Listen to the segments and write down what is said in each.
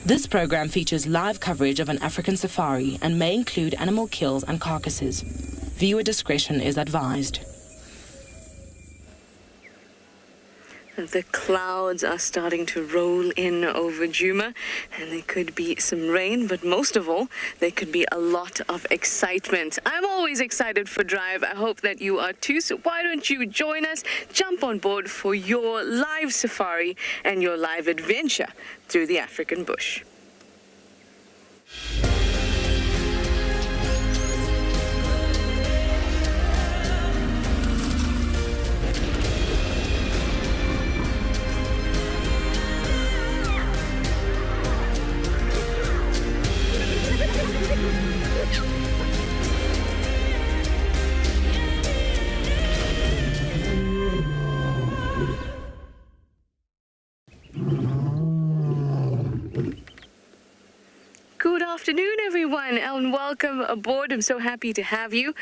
This program features live coverage of an African safari and may include animal kills and carcasses. Viewer discretion is advised. The clouds are starting to roll in over Djuma, and there could be some rain, but most of all, there could be a lot of excitement. I'm always excited for Drive. I hope that you are too, so why don't you join us, jump on board for your live safari and your live adventure through the African bush. Good afternoon, everyone, and welcome aboard. I'm so happy to have you.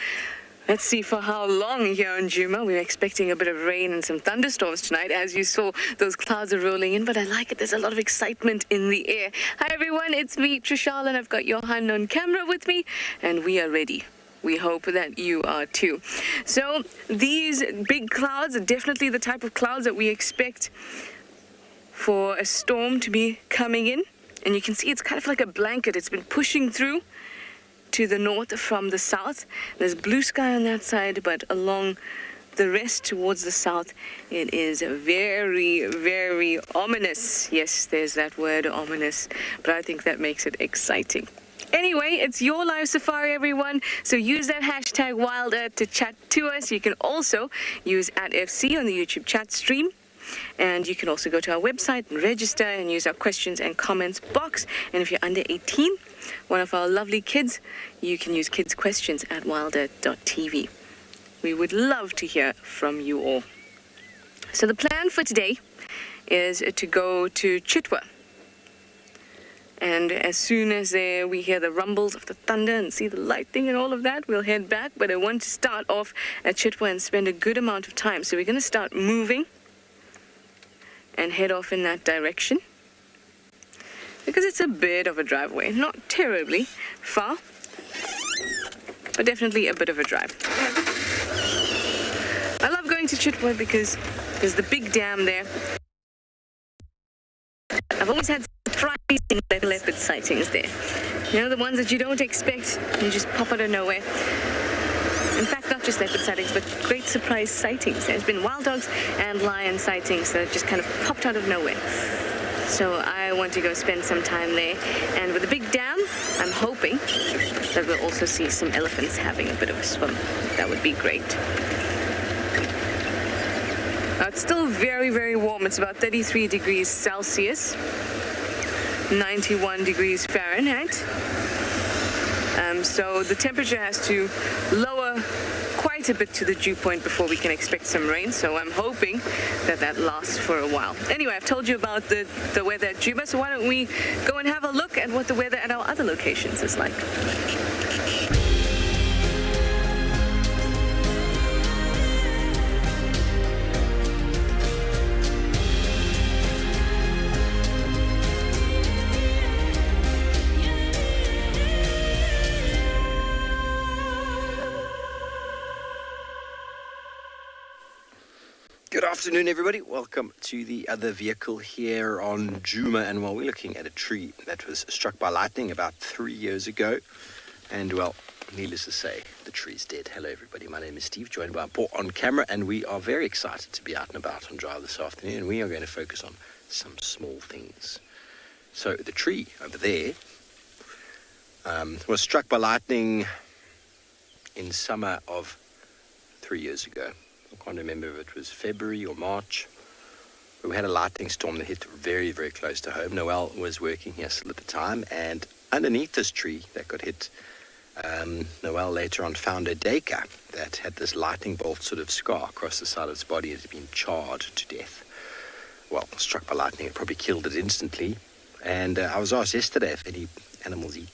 Let's see for how long here in Djuma. We're expecting a bit of rain and some thunderstorms tonight. As you saw, those clouds are rolling in, but I like it. There's a lot of excitement in the air. Hi, everyone. It's me, Trishal, and I've got Johan on camera with me, and we are ready. We hope that you are too. So these big clouds are definitely the type of clouds that we expect for a storm to be coming in. And you can see it's kind of like a blanket. It's been pushing through to the north from the south. There's blue sky on that side, but along the rest towards the south, it is very, very ominous. Yes, there's that word, ominous, but I think that makes it exciting. Anyway, it's your live safari, everyone. So use that hashtag WildEarth to chat to us. You can also use @FC on the YouTube chat stream. And you can also go to our website and register and use our questions and comments box. And if you're under 18, one of our lovely kids, you can use kids' questions at wildearth.tv. We would love to hear from you all. So the plan for today is to go to Cheetah. And as soon as we hear the rumbles of the thunder and see the lightning and all of that, we'll head back. But I want to start off at Cheetah and spend a good amount of time. So we're going to start moving and head off in that direction, because it's a bit of a driveway, not terribly far, but definitely a bit of a drive. I love going to Cheetah because there's the big dam there. I've always had surprising leopard sightings there. You know, the ones that you don't expect, you just pop out of nowhere. In fact, not just leopard sightings, but great surprise sightings. There's been Warthogs and lion sightings that just kind of popped out of nowhere. So I want to go spend some time there. And with the big dam, I'm hoping that we'll also see some elephants having a bit of a swim. That would be great. Now, it's still very, very warm. It's about 33 degrees Celsius, 91 degrees Fahrenheit. So the temperature has to lower quite a bit to the dew point before we can expect some rain. So I'm hoping that that lasts for a while. Anyway, I've told you about the weather at Djuma, so why don't we go and have a look at what the weather at our other locations is like. Good afternoon, everybody. Welcome to the other vehicle here on Djuma. And while we're looking at a tree that was struck by lightning about 3 years ago, and well, needless to say, the tree's dead. Hello, everybody. My name is Steve, joined by Paul on camera, and we are very excited to be out and about on Drive this afternoon. And we are going to focus on some small things. So the tree over there was struck by lightning in summer of 3 years ago. I can't remember if it was February or March. We had a lightning storm that hit very, very close to home. Noel was working here still at the time, and underneath this tree that got hit Noel later on found a deka that had this lightning bolt sort of scar across the side of its body. It had been charred to death. Well, struck by lightning, it probably killed it instantly. And I was asked yesterday if any animals eat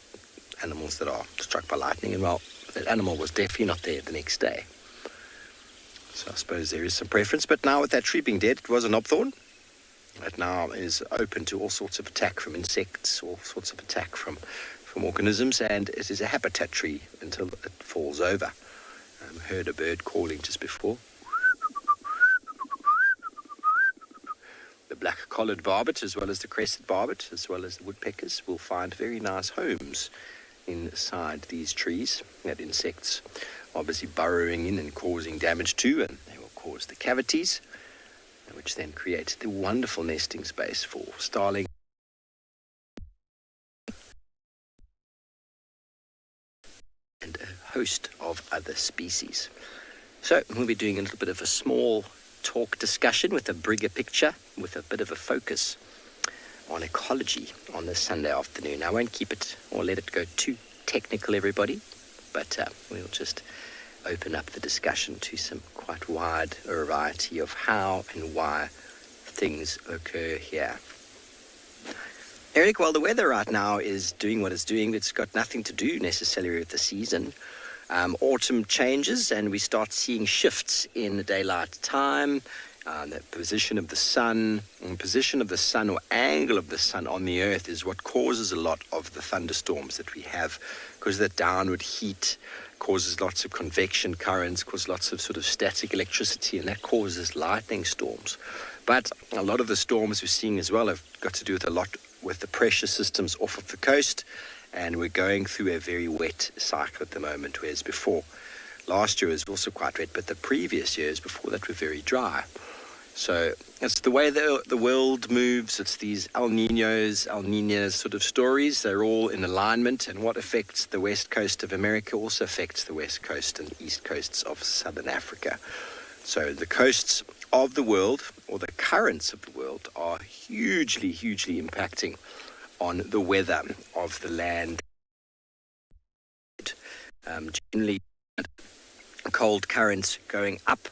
animals that are struck by lightning, and well, that animal was definitely not there the next day. So I suppose there is some preference, but now with that tree being dead, it was a knobthorn. It now is open to all sorts of attack from insects, all sorts of attack from organisms, and it is a habitat tree until it falls over. Heard a bird calling just before. The black-collared barbet, as well as the crested barbet, as well as the woodpeckers, will find very nice homes inside these trees that insects are busy burrowing in and causing damage to, and they will cause the cavities, which then creates the wonderful nesting space for starling and a host of other species. So we'll be doing a little bit of a small talk discussion with a bigger picture, with a bit of a focus on ecology on this Sunday afternoon. I won't keep it or let it go too technical, everybody, but we'll just open up the discussion to some quite wide variety of how and why things occur here. Eric, well, the weather right now is doing what it's doing. It's got nothing to do necessarily with the season. Autumn changes and we start seeing shifts in the daylight time, the position of the sun, or angle of the sun on the earth is what causes a lot of the thunderstorms that we have, because the downward heat causes lots of convection currents, causes lots of sort of static electricity, and that causes lightning storms. But a lot of the storms we're seeing as well have got to do with a lot with the pressure systems off of the coast, and we're going through a very wet cycle at the moment, whereas before, last year was also quite wet, but the previous years before that were very dry. So it's the way the world moves. It's these El Niñas sort of stories. They're all in alignment, and what affects the west coast of America also affects the west coast and east coasts of southern Africa. So the coasts of the world, or the currents of the world, are hugely impacting on the weather of the land. Generally, cold currents going up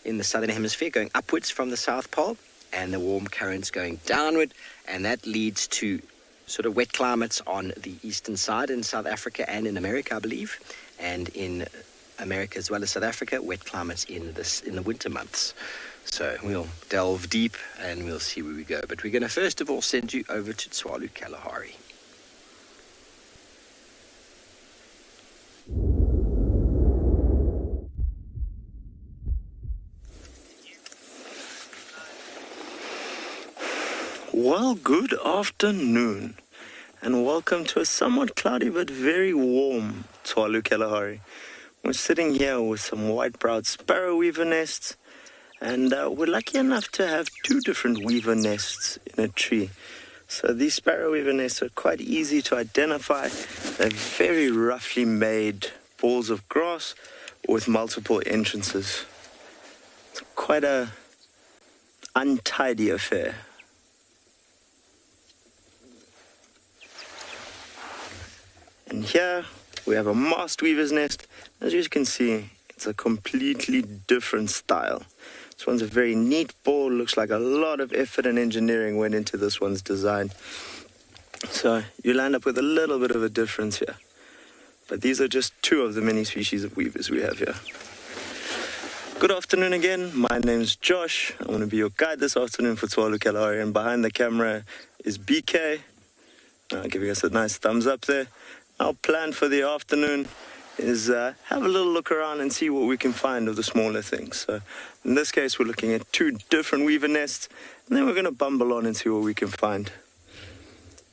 in the southern hemisphere, going upwards from the South Pole, and the warm currents going downward, and that leads to sort of wet climates on the eastern side in South Africa and in America, I believe, and in America as well as South Africa, wet climates in the winter months. So we'll delve deep and we'll see where we go. But we're going to first of all send you over to Tswalu Kalahari. Well, good afternoon, and welcome to a somewhat cloudy but very warm Tswalu Kalahari. We're sitting here with some white-browed sparrow weaver nests, and we're lucky enough to have two different weaver nests in a tree. So these sparrow weaver nests are quite easy to identify. They're very roughly made balls of grass with multiple entrances. It's quite a untidy affair. And here we have a masked weaver's nest. As you can see, it's a completely different style. This one's a very neat ball. Looks like a lot of effort and engineering went into this one's design. So you'll end up with a little bit of a difference here. But these are just two of the many species of weavers we have here. Good afternoon again. My name's Josh. I'm going to be your guide this afternoon for Tswalu Kalahari. And behind the camera is BK. Giving us a nice thumbs up there. Our plan for the afternoon is have a little look around and see what we can find of the smaller things. So in this case, we're looking at two different weaver nests, and then we're going to bumble on and see what we can find.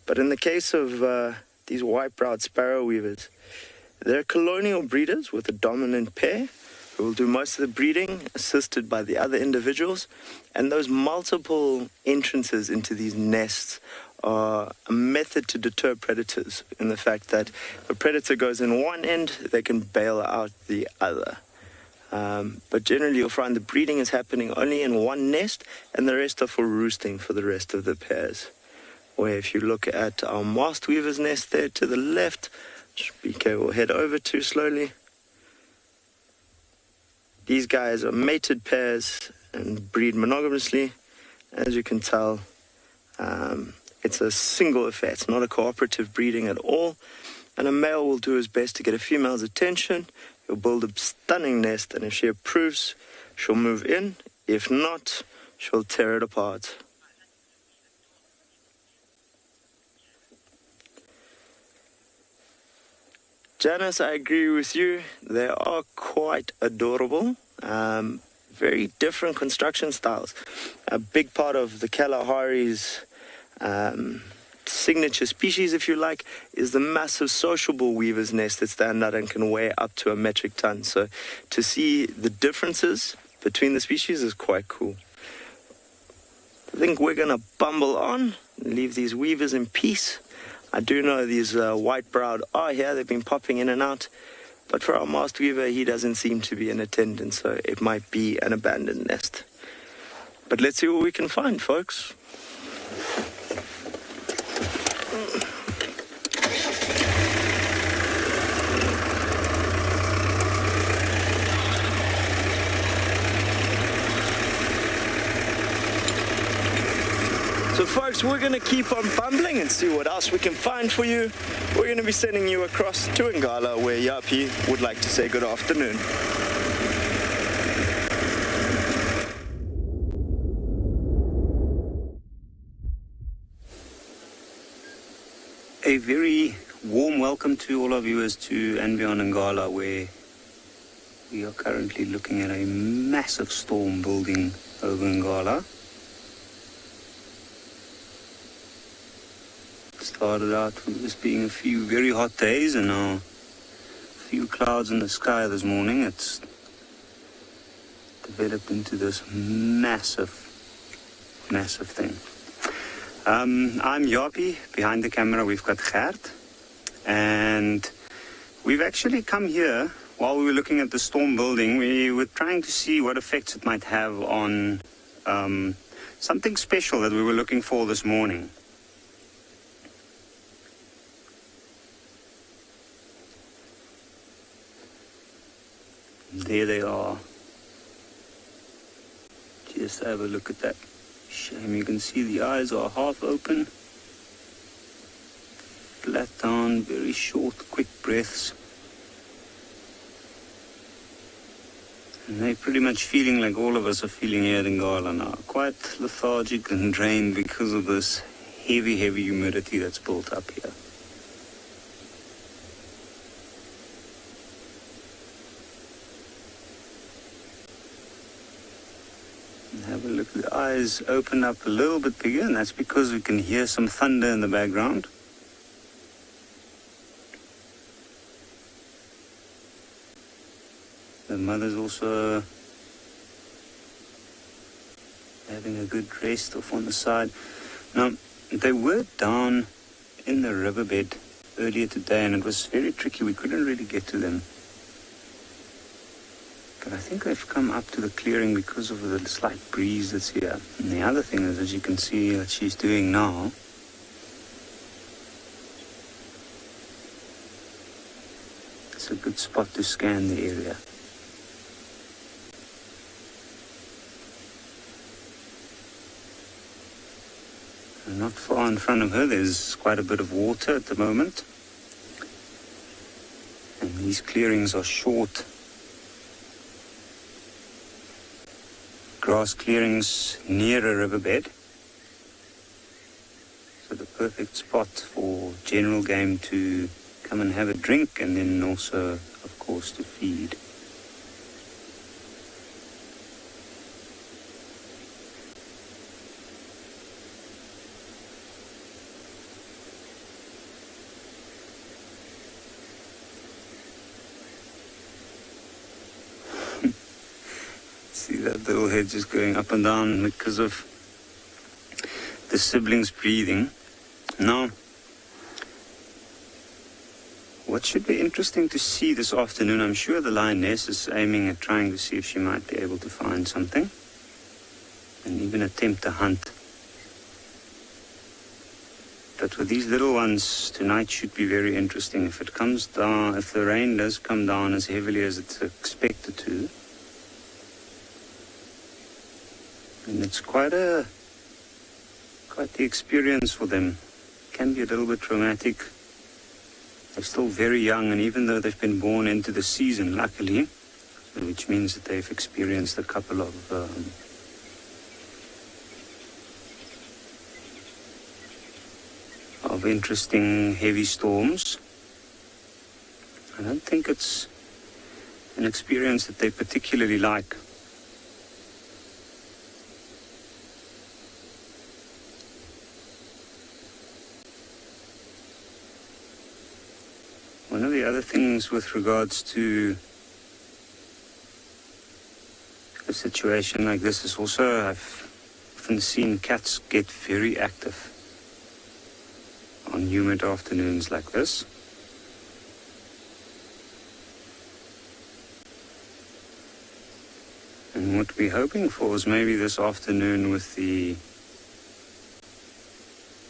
But in the case of these white-browed sparrow weavers, they're colonial breeders with a dominant pair who will do most of the breeding, assisted by the other individuals. And those multiple entrances into these nests are a method to deter predators, in the fact that if a predator goes in one end, they can bail out the other. But generally you'll find the breeding is happening only in one nest, and the rest are for roosting for the rest of the pairs. Where if you look at our masked weaver's nest there to the left, which BK will head over to slowly. These guys are mated pairs and breed monogamously. As you can tell, it's a single affair. It's not a cooperative breeding at all. And a male will do his best to get a female's attention. He'll build a stunning nest, and if she approves, she'll move in. If not, she'll tear it apart. Janice, I agree with you. They are quite adorable. Very different construction styles. A big part of the Kalahari's signature species, if you like, is the massive sociable weaver's nest that stand out and can weigh up to a metric ton. So to see the differences between the species is quite cool. I think we're going to bumble on and leave these weavers in peace. I do know these white-browed are here. They've been popping in and out. But for our masked weaver, he doesn't seem to be in attendance, so it might be an abandoned nest. But let's see what we can find, folks. So folks, we're going to keep on bumbling and see what else we can find for you. We're going to be sending you across to Ngala, where Yapi would like to say good afternoon. A very warm welcome to all our viewers to andBeyond Ngala, where we are currently looking at a massive storm building over Ngala. Started out with this being a few very hot days, and now a few clouds in the sky this morning. It's developed into this massive thing. I'm Yapi. Behind the camera we've got Gert, and we've actually come here while we were looking at the storm building. We were trying to see what effects it might have on something special that we were looking for this morning. There they are. Just have a look at that. Shame you can see the eyes are half open. Flat down, very short, quick breaths. And they're pretty much feeling like all of us are feeling here in Ngala now. Quite lethargic and drained because of this heavy humidity that's built up here. Have a look, the eyes open up a little bit bigger, and that's because we can hear some thunder in the background. The mother's also having a good rest off on the side. Now, they were down in the riverbed earlier today, and it was very tricky. We couldn't really get to them. But I think they've come up to the clearing because of the slight breeze that's here. And the other thing is, as you can see, what she's doing now, it's a good spot to scan the area. And not far in front of her, there's quite a bit of water at the moment. And these clearings are short grass clearings near a riverbed. So the perfect spot for general game to come and have a drink, and then also, of course, to feed. See that little head just going up and down because of the siblings breathing. Now, what should be interesting to see this afternoon, I'm sure the Lioness is aiming at trying to see if she might be able to find something and even attempt to hunt. But with these little ones, tonight should be very interesting. If it comes down, if the rain does come down as heavily as it's expected to, and it's quite the experience for them. It can be a little bit traumatic. They're still very young, and even though they've been born into the season, luckily, which means that they've experienced a couple of interesting heavy storms, I don't think it's an experience that they particularly like. One of the other things with regards to a situation like this is also, I've often seen cats get very active on humid afternoons like this. And what we're hoping for is maybe this afternoon, with the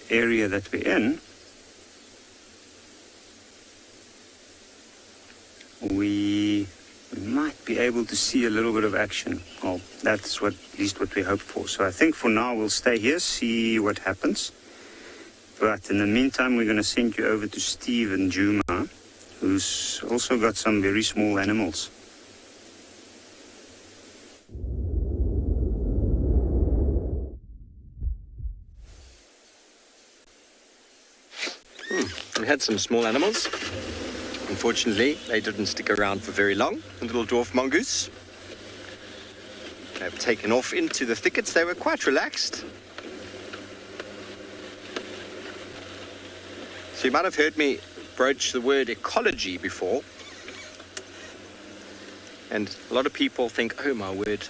area that we're in, we might be able to see a little bit of action. Well, that's at least what we hope for. So I think for now we'll stay here, see what happens. But in the meantime, we're going to send you over to Steve and Djuma, who's also got some very small animals. We had some small animals. Unfortunately, they didn't stick around for very long. The little dwarf mongoose. They've taken off into the thickets. They were quite relaxed. So you might have heard me broach the word ecology before. And a lot of people think, oh my word,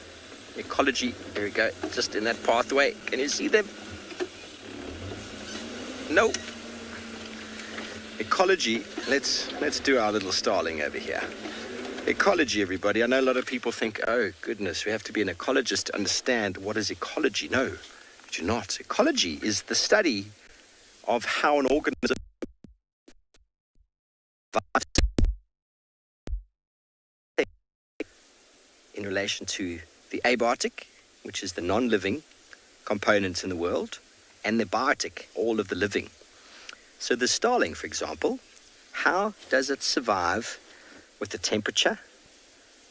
ecology. Here we go, just in that pathway. Can you see them? No. Ecology, let's do our little starling over here. Ecology, everybody. I know a lot of people think, oh goodness, we have to be an ecologist to understand what is ecology. No, you do not. Ecology is the study of how an organism in relation to the abiotic, which is the non-living components in the world, and the biotic, all of the living. So the starling, for example, how does it survive with the temperature,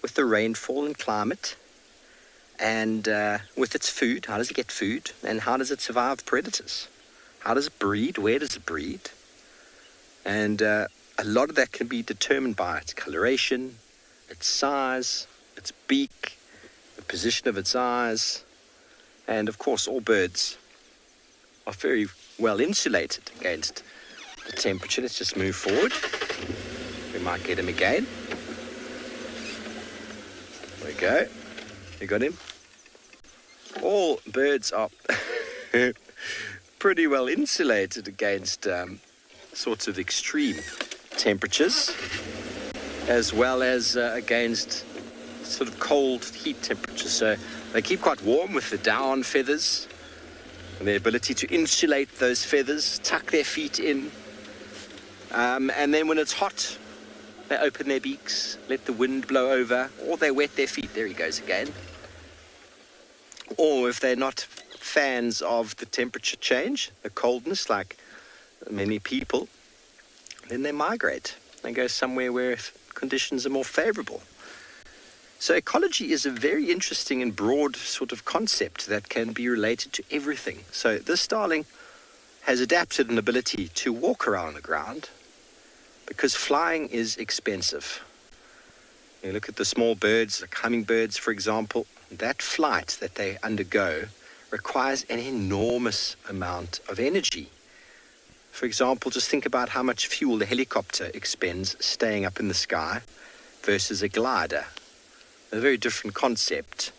with the rainfall and climate, and with its food? How does it get food? And how does it survive predators? How does it breed? Where does it breed? And a lot of that can be determined by its coloration, its size, its beak, the position of its eyes, and of course all birds are very well insulated against the temperature. Let's just move forward. We might get him again. There we go. You got him? All birds are pretty well insulated against sorts of extreme temperatures, as well as against sort of cold heat temperatures. So they keep quite warm with the down feathers and the ability to insulate those feathers, tuck their feet in, and then when it's hot, they open their beaks, let the wind blow over, or they wet their feet. There he goes again. Or if they're not fans of the temperature change, the coldness, like many people, then they migrate. They go somewhere where conditions are more favorable. So ecology is a very interesting and broad sort of concept that can be related to everything. So this starling has adapted an ability to walk around the ground because flying is expensive. You look at the small birds, the hummingbirds, for example, that flight that they undergo requires an enormous amount of energy. For example, just think about how much fuel the helicopter expends staying up in the sky versus a glider. A very different concept.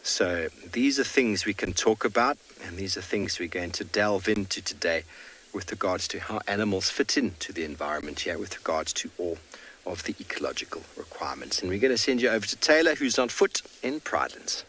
So these are things we can talk about, and these are things we're going to delve into today with regards to how animals fit into the environment here, with regards to all of the ecological requirements. And we're going to send you over to Taylor, who's on foot in Prrivelands.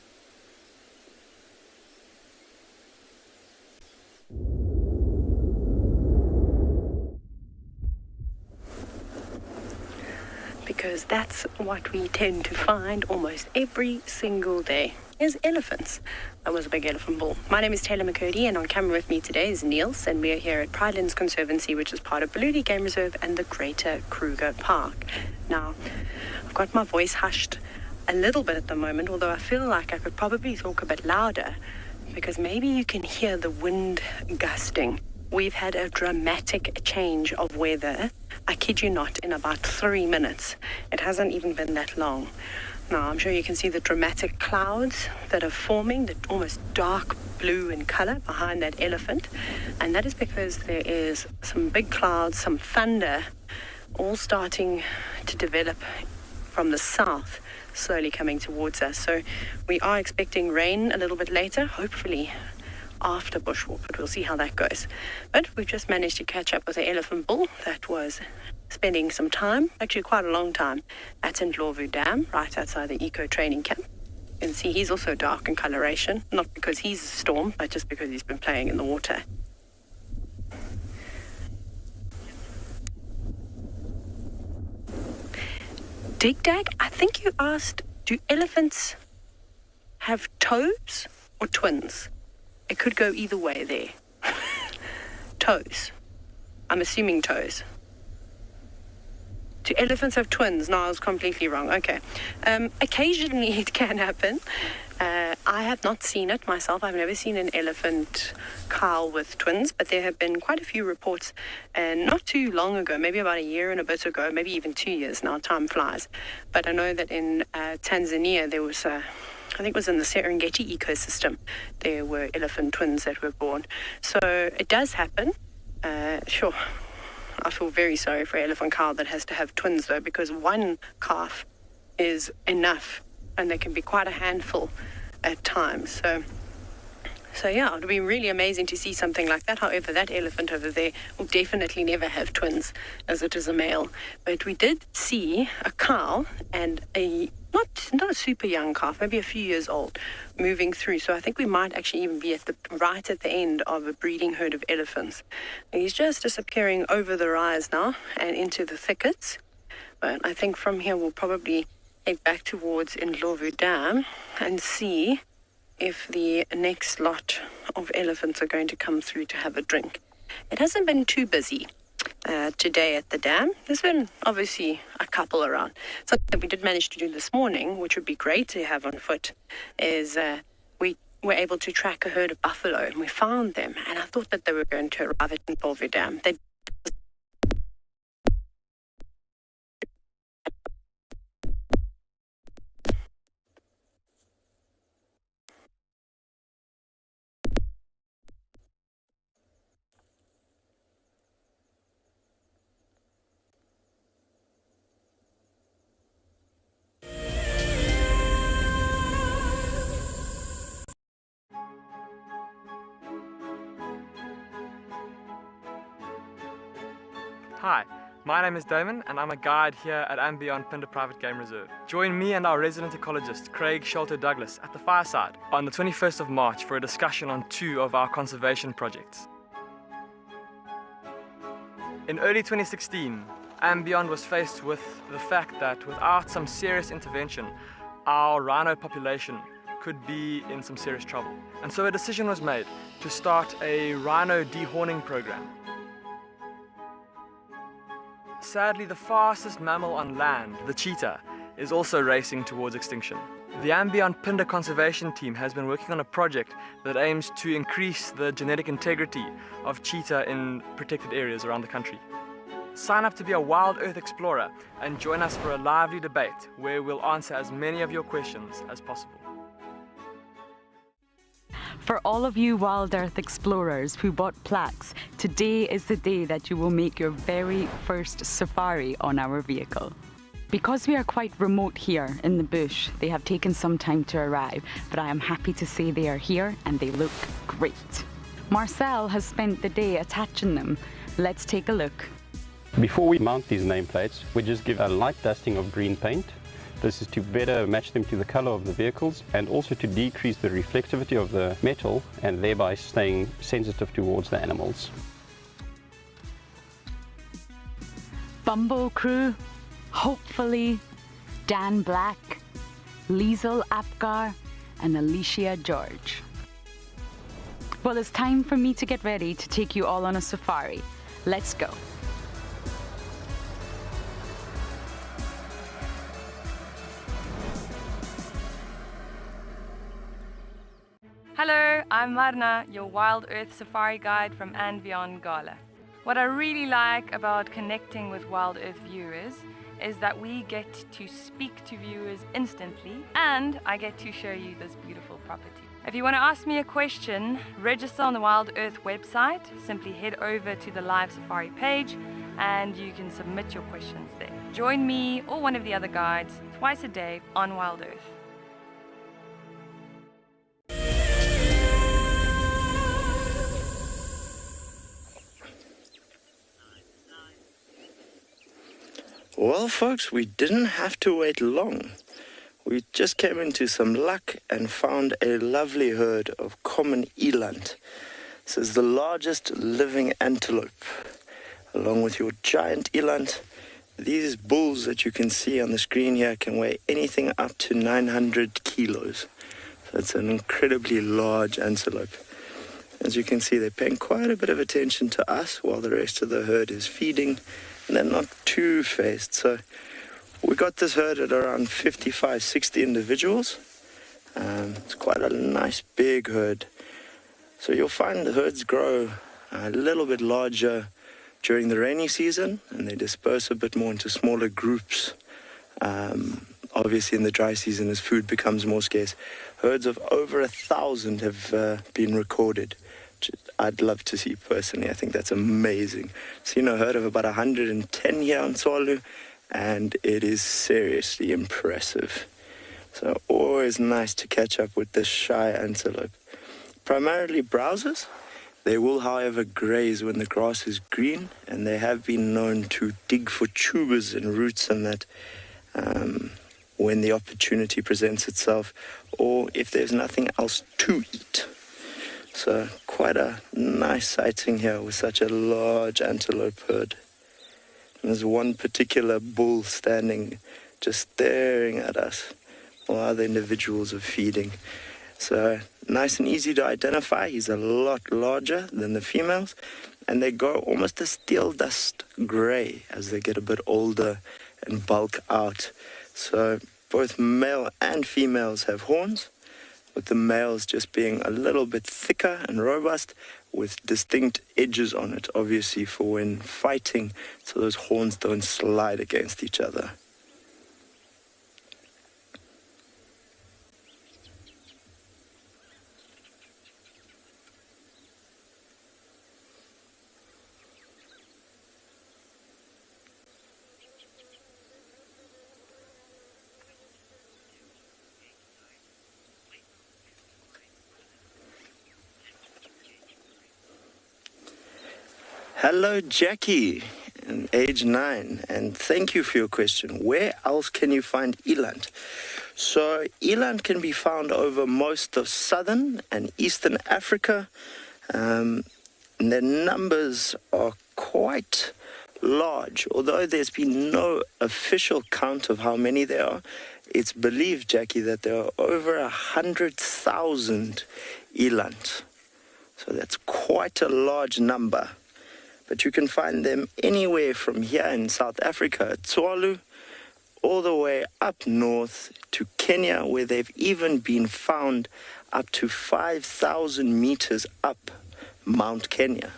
because that's what we tend to find almost every single day, is elephants. That was a big elephant bull. My name is Taylor McCurdy, and on camera with me today is Niels, and we are here at Prrivate's Conservancy, which is part of Tswalu Game Reserve and the Greater Kruger Park. Now, I've got my voice hushed a little bit at the moment, although I feel like I could probably talk a bit louder, because maybe you can hear the wind gusting. We've had a dramatic change of weather, I kid you not, in about 3 minutes. It hasn't even been that long. Now, I'm sure you can see the dramatic clouds that are forming, the almost dark blue in color behind that elephant. And that is because there is some big clouds, some thunder, all starting to develop from the south, slowly coming towards us. So we are expecting rain a little bit later, hopefully after bushwalk, but we'll see how that goes. But we've just managed to catch up with the elephant bull that was spending some time, actually quite a long time, at Ndlovu Dam, right outside the eco training camp. You can see he's also dark in coloration, not because he's a storm, but just because he's been playing in the water. Dig Dag, I think you asked, do elephants have toes or twins? It could go either way there. Toes. I'm assuming toes. Do elephants have twins? No, I was completely wrong. Okay. Occasionally it can happen. I have not seen it myself. I've never seen an elephant cow with twins, but there have been quite a few reports, and not too long ago, maybe about a year and a bit ago, maybe even 2 years now, time flies. But I know that in Tanzania there was I think it was in the Serengeti ecosystem, there were elephant twins that were born. So it does happen. Sure, I feel very sorry for an elephant cow that has to have twins, though, because one calf is enough, and they can be quite a handful at times. So yeah, it would be really amazing to see something like that. However, that elephant over there will definitely never have twins, as it is a male. But we did see a cow and a not a super young calf, maybe a few years old, moving through. So I think we might actually even be right at the end of a breeding herd of elephants. And he's just disappearing over the rise now and into the thickets. But I think from here we'll probably head back towards Ndlovu Dam and see if the next lot of elephants are going to come through to have a drink. It hasn't been too busy today at the dam. There's been obviously a couple around. Something that we did manage to do this morning, which would be great to have on foot, is we were able to track a herd of buffalo, and we found them, and I thought that they were going to arrive at Ndlovu Dam. Hi, my name is Damon, and I'm a guide here at andBeyond Phinda Private Game Reserve. Join me and our resident ecologist, Craig Shelter Douglas, at the fireside on the 21st of March for a discussion on 2 of our conservation projects. In early 2016, andBeyond was faced with the fact that without some serious intervention, our rhino population could be in some serious trouble. And so a decision was made to start a rhino dehorning program. Sadly, the fastest mammal on land, the cheetah, is also racing towards extinction. The andBeyond Phinda conservation team has been working on a project that aims to increase the genetic integrity of cheetah in protected areas around the country. Sign up to be a WildEarth explorer and join us for a lively debate where we'll answer as many of your questions as possible. For all of you WildEarth explorers who bought plaques, today is the day that you will make your very first safari on our vehicle. Because we are quite remote here in the bush, they have taken some time to arrive, but I am happy to say they are here and they look great. Marcel has spent the day attaching them. Let's take a look. Before we mount these nameplates, we just give a light dusting of green paint. This is to better match them to the color of the vehicles and also to decrease the reflectivity of the metal and thereby staying sensitive towards the animals. Bumble crew, hopefully Dan Black, Liesl Apgar, and Alicia George. Well, it's time for me to get ready to take you all on a safari. Let's go. Hello, I'm Marna, your WildEarth safari guide from andBeyond Ngala. What I really like about connecting with WildEarth viewers is that we get to speak to viewers instantly, and I get to show you this beautiful property. If you want to ask me a question, register on the WildEarth website. Simply head over to the live safari page and you can submit your questions there. Join me or one of the other guides twice a day on WildEarth. Well, folks, we didn't have to wait long. We just came into some luck and found a lovely herd of common eland. This is the largest living antelope. Along with your giant eland, these bulls that you can see on the screen here can weigh anything up to 900 kilos. So it's an incredibly large antelope. As you can see, they're paying quite a bit of attention to us while the rest of the herd is feeding, and they're not too phased. So we got this herd at around 55, 60 individuals. It's quite a nice big herd. So you'll find the herds grow a little bit larger during the rainy season, and they disperse a bit more into smaller groups. Obviously in the dry season as food becomes more scarce. Herds of over 1,000 have been recorded. I'd love to see personally. I think that's amazing. Seen a herd of about 110 here on Tswalu, and it is seriously impressive. So always nice to catch up with this shy antelope. Primarily browsers. They will, however, graze when the grass is green, and they have been known to dig for tubers and roots and that when the opportunity presents itself, or if there's nothing else to eat. So quite a nice sighting here with such a large antelope herd. There's one particular bull standing, just staring at us while other individuals are feeding. So nice and easy to identify. He's a lot larger than the females, and they go almost a steel dust gray as they get a bit older and bulk out. So both male and females have horns, with the males just being a little bit thicker and robust with distinct edges on it, obviously for when fighting, so those horns don't slide against each other. Hello, Jackie, age 9, and thank you for your question. Where else can you find eland? So, eland can be found over most of southern and eastern Africa, and their numbers are quite large. Although there's been no official count of how many there are, it's believed, Jackie, that there are over 100,000 eland. So that's quite a large number. But you can find them anywhere from here in South Africa, at Tswalu, all the way up north to Kenya, where they've even been found up to 5,000 meters up Mount Kenya.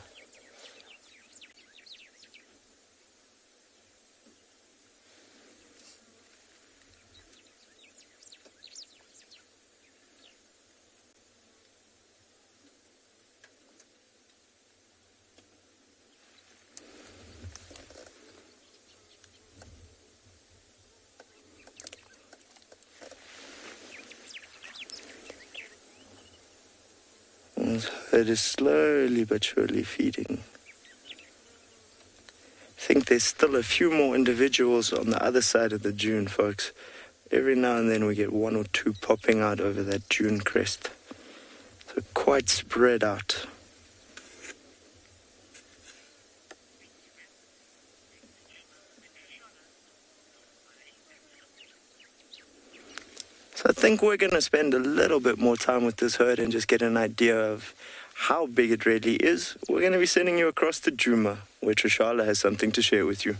It is slowly but surely feeding. I think there's still a few more individuals on the other side of the dune, folks. Every now and then we get one or two popping out over that dune crest. So quite spread out. So I think we're going to spend a little bit more time with this herd and just get an idea of how big it really is. We're going to be sending you across to Djuma, where Tswalu has something to share with you.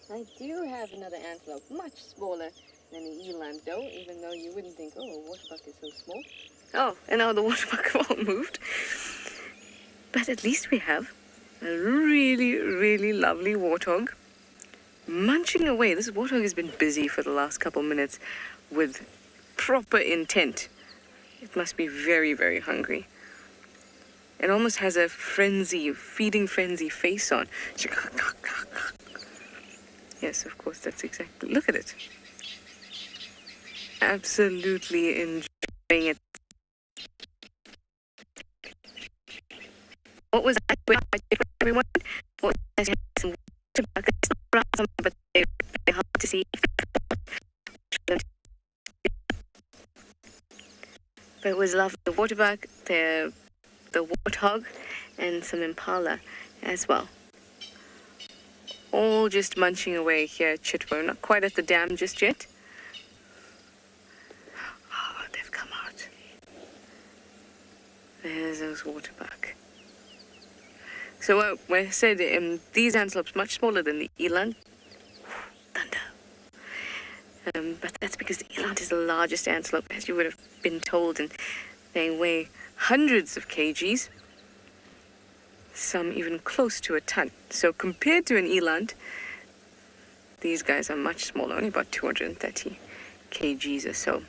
I do have another antelope, much smaller than the eland though, even though you wouldn't think, oh, a waterbuck is so small. Oh, and now the waterbuck have all moved. But at least we have a really, really lovely warthog munching away. This warthog has been busy for the last couple minutes with proper intent. It must be very, very hungry. It almost has a frenzy, feeding frenzy face on. Yes, of course, that's exactly. Look at it. Absolutely enjoying it. What was that? Everyone? What was some waterbuck? It's not around, but they're hard to see. But it was lovely. The waterbuck, the warthog, and some impala as well. All just munching away here at Chitwa. Not quite at the dam just yet. Oh, they've come out. There's those waterbuck. So I said these antelopes much smaller than the eland. Thunder. But that's because the eland is the largest antelope, as you would have been told, and they weigh hundreds of kgs. Some even close to a ton. So compared to an eland, these guys are much smaller, only about 230 kgs or so.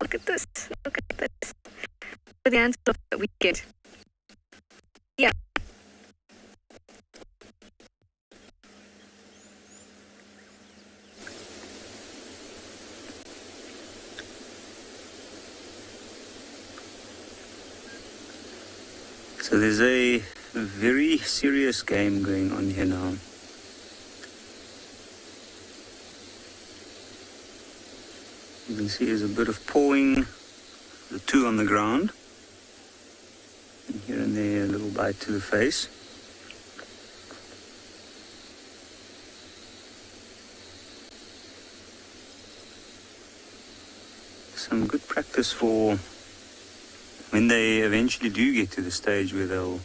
Look at this. Look at this. The antelope that we get. Yeah. So there's a very serious game going on here now. You can see there's a bit of pawing, the two on the ground. And here and there, a little bite to the face. Some good practice for when they eventually do get to the stage where they'll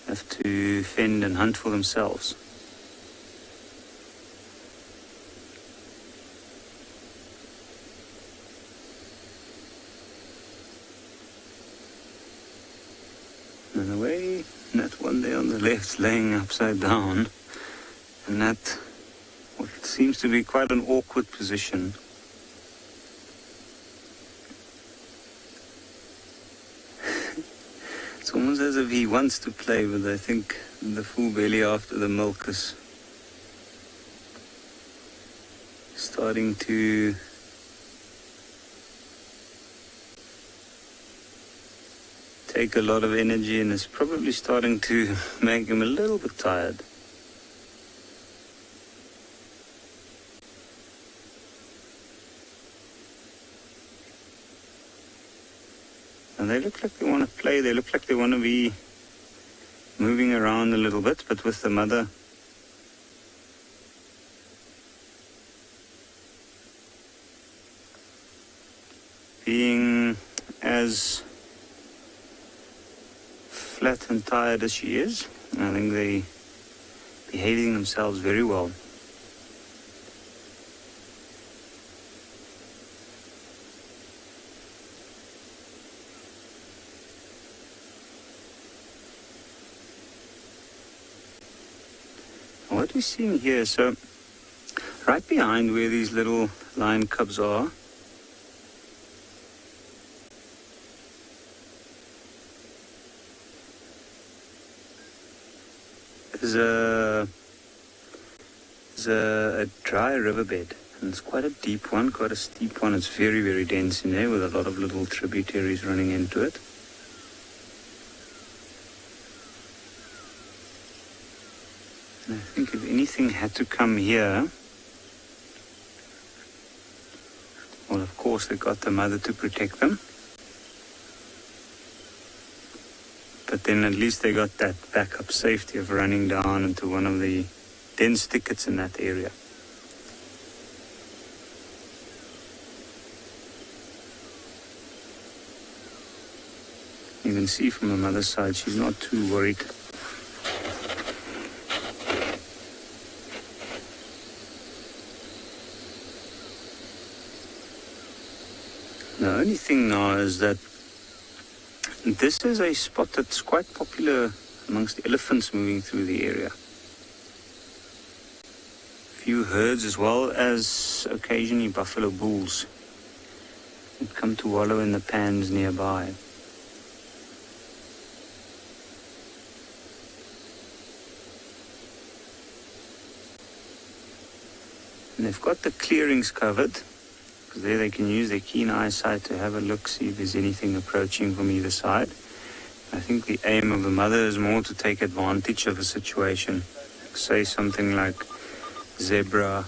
have to fend and hunt for themselves. And away, and that one there on the left's laying upside down, and that what seems to be quite an awkward position. It's almost as if he wants to play, but I think the full belly after the milk is starting to take a lot of energy and is probably starting to make him a little bit tired. And they look like they want to play, they look like they want to be moving around a little bit, but with the mother being as flat and tired as she is, I think they behaving themselves very well. What we're seeing here, so right behind where these little lion cubs are, there's a dry riverbed, and it's quite a deep one, quite a steep one. It's very, very dense in there with a lot of little tributaries running into it. And I think if anything had to come here, well, of course, they got the mother to protect them. But then at least they got that backup safety of running down into one of the dense thickets in that area. You can see from the mother's side, she's not too worried. The only thing now is that this is a spot that's quite popular amongst the elephants moving through the area. Few herds as well as occasionally buffalo bulls that come to wallow in the pans nearby. And they've got the clearings covered, because there they can use their keen eyesight to have a look, see if there's anything approaching from either side. I think the aim of the mother is more to take advantage of a situation. Say something like zebra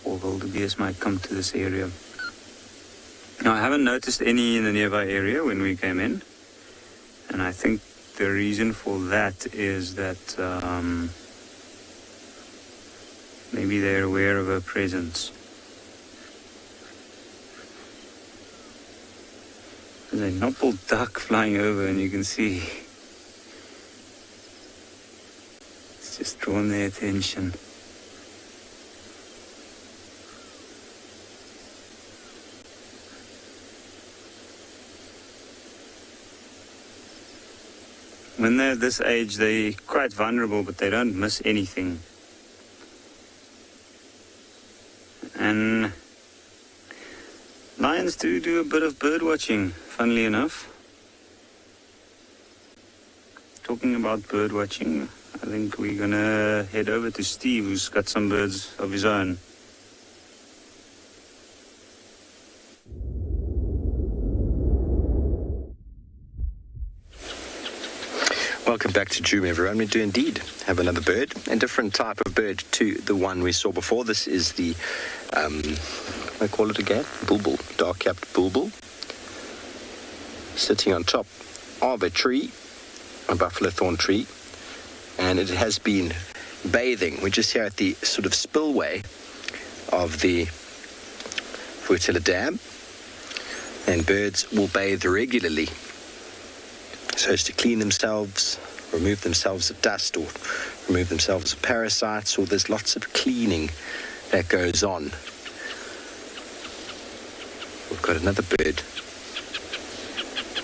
or wildebeest might come to this area. Now, I haven't noticed any in the nearby area when we came in, and I think the reason for that is that maybe they're aware of her presence. There's a nopple duck flying over, and you can see it's just drawn their attention. When they're this age, they're quite vulnerable, but they don't miss anything. And lions do a bit of bird watching, funnily enough. Talking about bird watching, I think we're gonna head over to Steve, who's got some birds of his own. Welcome back to Djuma, everyone. We do indeed have another bird, a different type of bird to the one we saw before. This is the, I call it again, bulbul, dark-capped bulbul, sitting on top of a tree, a buffalo thorn tree, and it has been bathing. We're just here at the sort of spillway of the Vuytela Dam, and birds will bathe regularly so as to clean themselves, remove themselves of dust, or remove themselves of parasites, or there's lots of cleaning that goes on. We've got another bird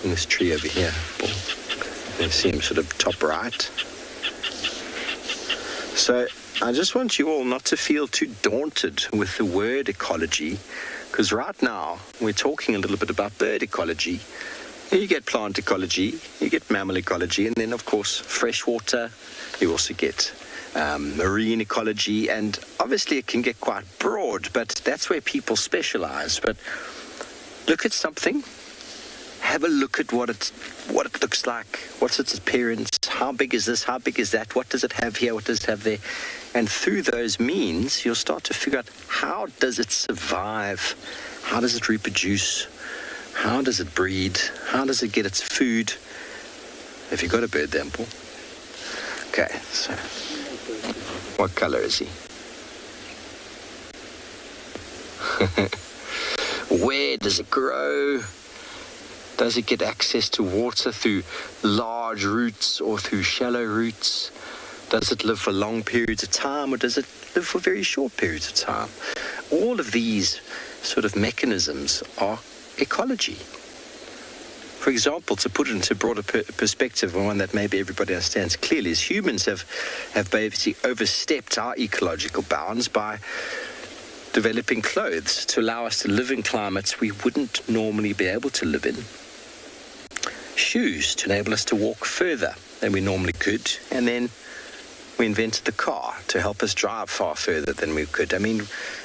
in this tree over here. You can see him sort of top right. So I just want you all not to feel too daunted with the word ecology, because right now we're talking a little bit about bird ecology. You get plant ecology, you get mammal ecology, and then, of course, freshwater. You also get marine ecology, and obviously it can get quite broad, but that's where people specialize. But look at something, have a look at what it looks like, what's its appearance, how big is this, how big is that, what does it have here, what does it have there, and through those means, you'll start to figure out how does it survive, how does it reproduce, how does it breed? How does it get its food? Have you got a bird there, Paul? Okay, so what color is he? Where does it grow? Does it get access to water through large roots or through shallow roots? Does it live for long periods of time, or does it live for very short periods of time? All of these sort of mechanisms are ecology. For example, to put it into a broader perspective, and one that maybe everybody understands clearly, is humans have basically overstepped our ecological bounds by developing clothes to allow us to live in climates we wouldn't normally be able to live in. Shoes to enable us to walk further than we normally could, and then we invented the car to help us drive far further than we could. I mean,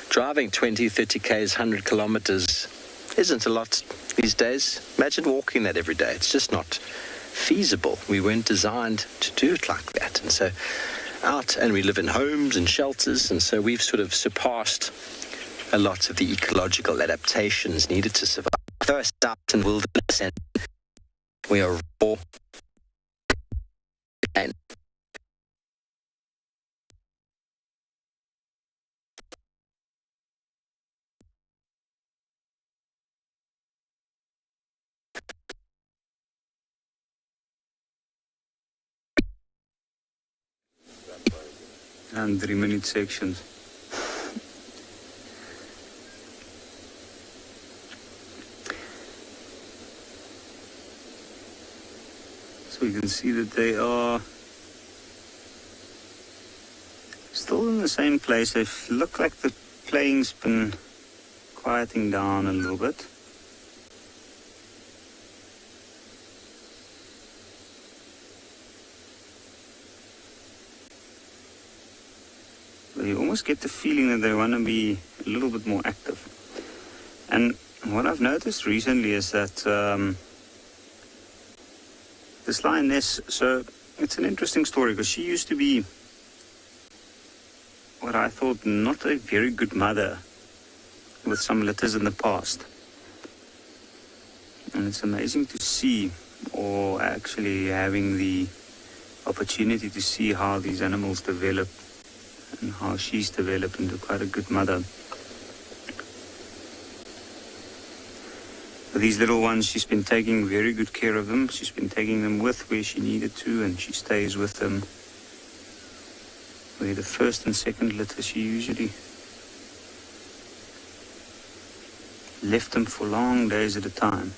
driving 20, 30 k's, 100 kilometers isn't a lot these days. Imagine walking that every day. It's just not feasible. We weren't designed to do it like that. And so out and we live in homes and shelters, and so we've sort of surpassed a lot of the ecological adaptations needed to survive. Throw us out in the wilderness and we are raw and and 3-minute sections. So you can see that they are still in the same place. They look like the playing's been quieting down a little bit. You almost get the feeling that they want to be a little bit more active. And what I've noticed recently is that this Lioness, so it's an interesting story because she used to be what I thought not a very good mother with some litters in the past. And it's amazing to see, or actually having the opportunity to see how these animals develop and how she's developed into quite a good mother. For these little ones, she's been taking very good care of them. She's been taking them with where she needed to, and she stays with them. Where the first and second litter, she usually left them for long days at a time.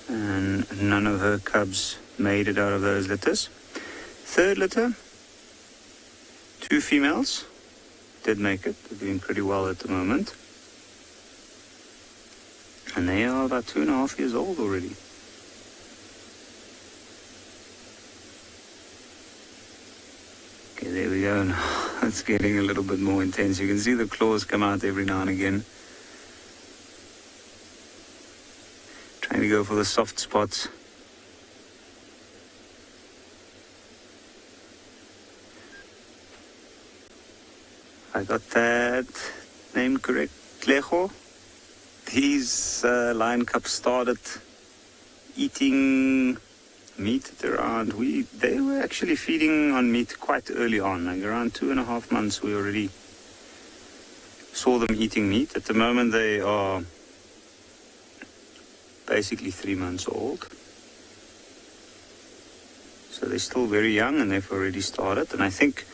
And none of her cubs made it out of those litters. Third litter, 2 females did make it. They're doing pretty well at the moment. And they are about 2.5 years old already. Okay, there we go. Now it's getting a little bit more intense. You can see the claws come out every now and again. Trying to go for the soft spots. I got that name correct, Leho. These lion cubs started eating meat at around, they were actually feeding on meat quite early on, like around 2.5 months we already saw them eating meat. At the moment they are basically 3 months old. So they're still very young and they've already started, and I think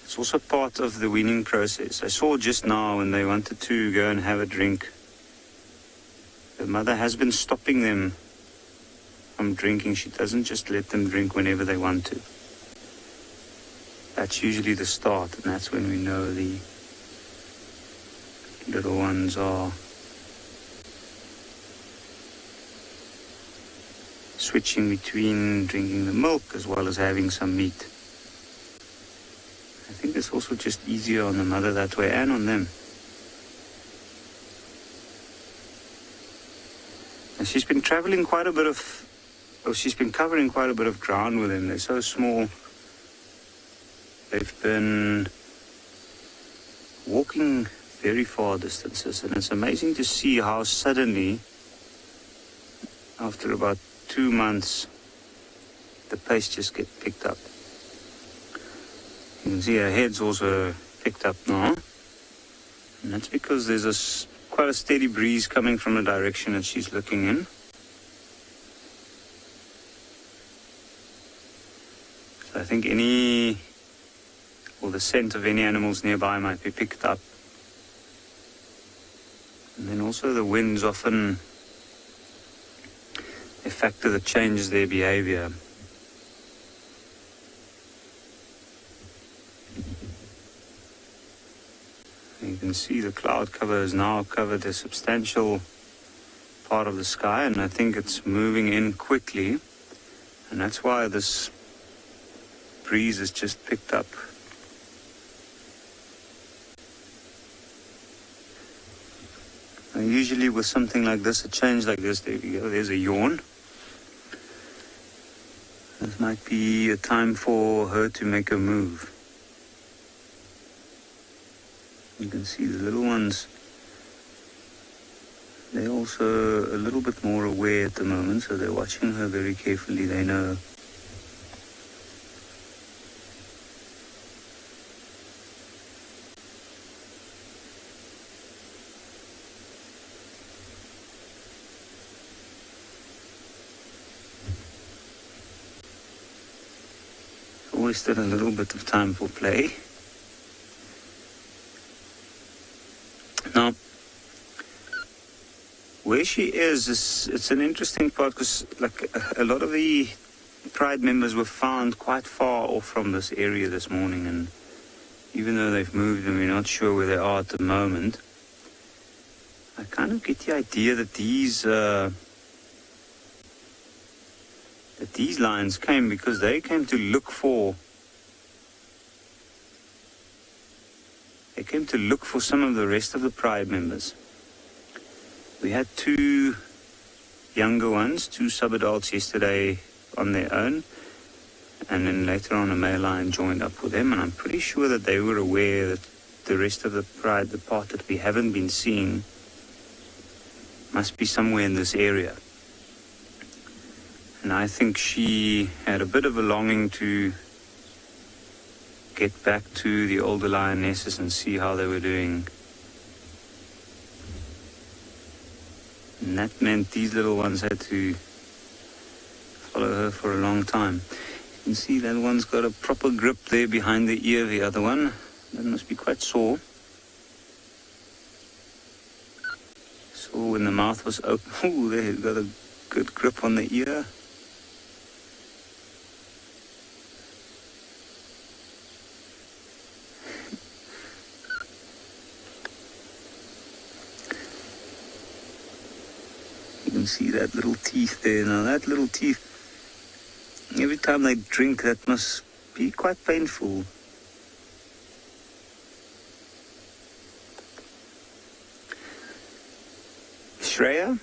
it's also part of the weaning process. I saw just now when they wanted to go and have a drink, the mother has been stopping them from drinking. She doesn't just let them drink whenever they want to. That's usually the start, and that's when we know the little ones are switching between drinking the milk as well as having some meat. I think it's also just easier on the mother that way and on them. And she's been traveling quite a bit of, she's been covering quite a bit of ground with them. They're so small. They've been walking very far distances, and it's amazing to see how suddenly, after about 2 months, the pace just gets picked up. You can see her head's also picked up now. And that's because there's quite a steady breeze coming from the direction that she's looking in. So I think the scent of any animals nearby might be picked up. And then also the winds often a factor that changes their behavior. You can see the cloud cover has now covered a substantial part of the sky, and I think it's moving in quickly, and that's why this breeze has just picked up. And usually with something like this, a change like this, there you go, there's a yawn. This might be a time for her to make a move. You can see the little ones. They're also a little bit more aware at the moment, so they're watching her very carefully. They know. Always still a little bit of time for play. Now, where she is it's an interesting part because like a lot of the Pride members were found quite far off from this area this morning, and even though they've moved and we're not sure where they are at the moment, I kind of get the idea that these lions came because they came to look for some of the rest of the Pride members. We had two younger ones, two sub-adults yesterday on their own, and then later on a male lion joined up with them, and I'm pretty sure that they were aware that the rest of the Pride, the part that we haven't been seeing, must be somewhere in this area. And I think she had a bit of a longing to get back to the older lionesses and see how they were doing. And that meant these little ones had to follow her for a long time. You can see that one's got a proper grip there behind the ear, the other one. That must be quite sore. So when the mouth was open, oh, they got a good grip on the ear. See that little teeth there. Now that little teeth, every time they drink, that must be quite painful. Shreya,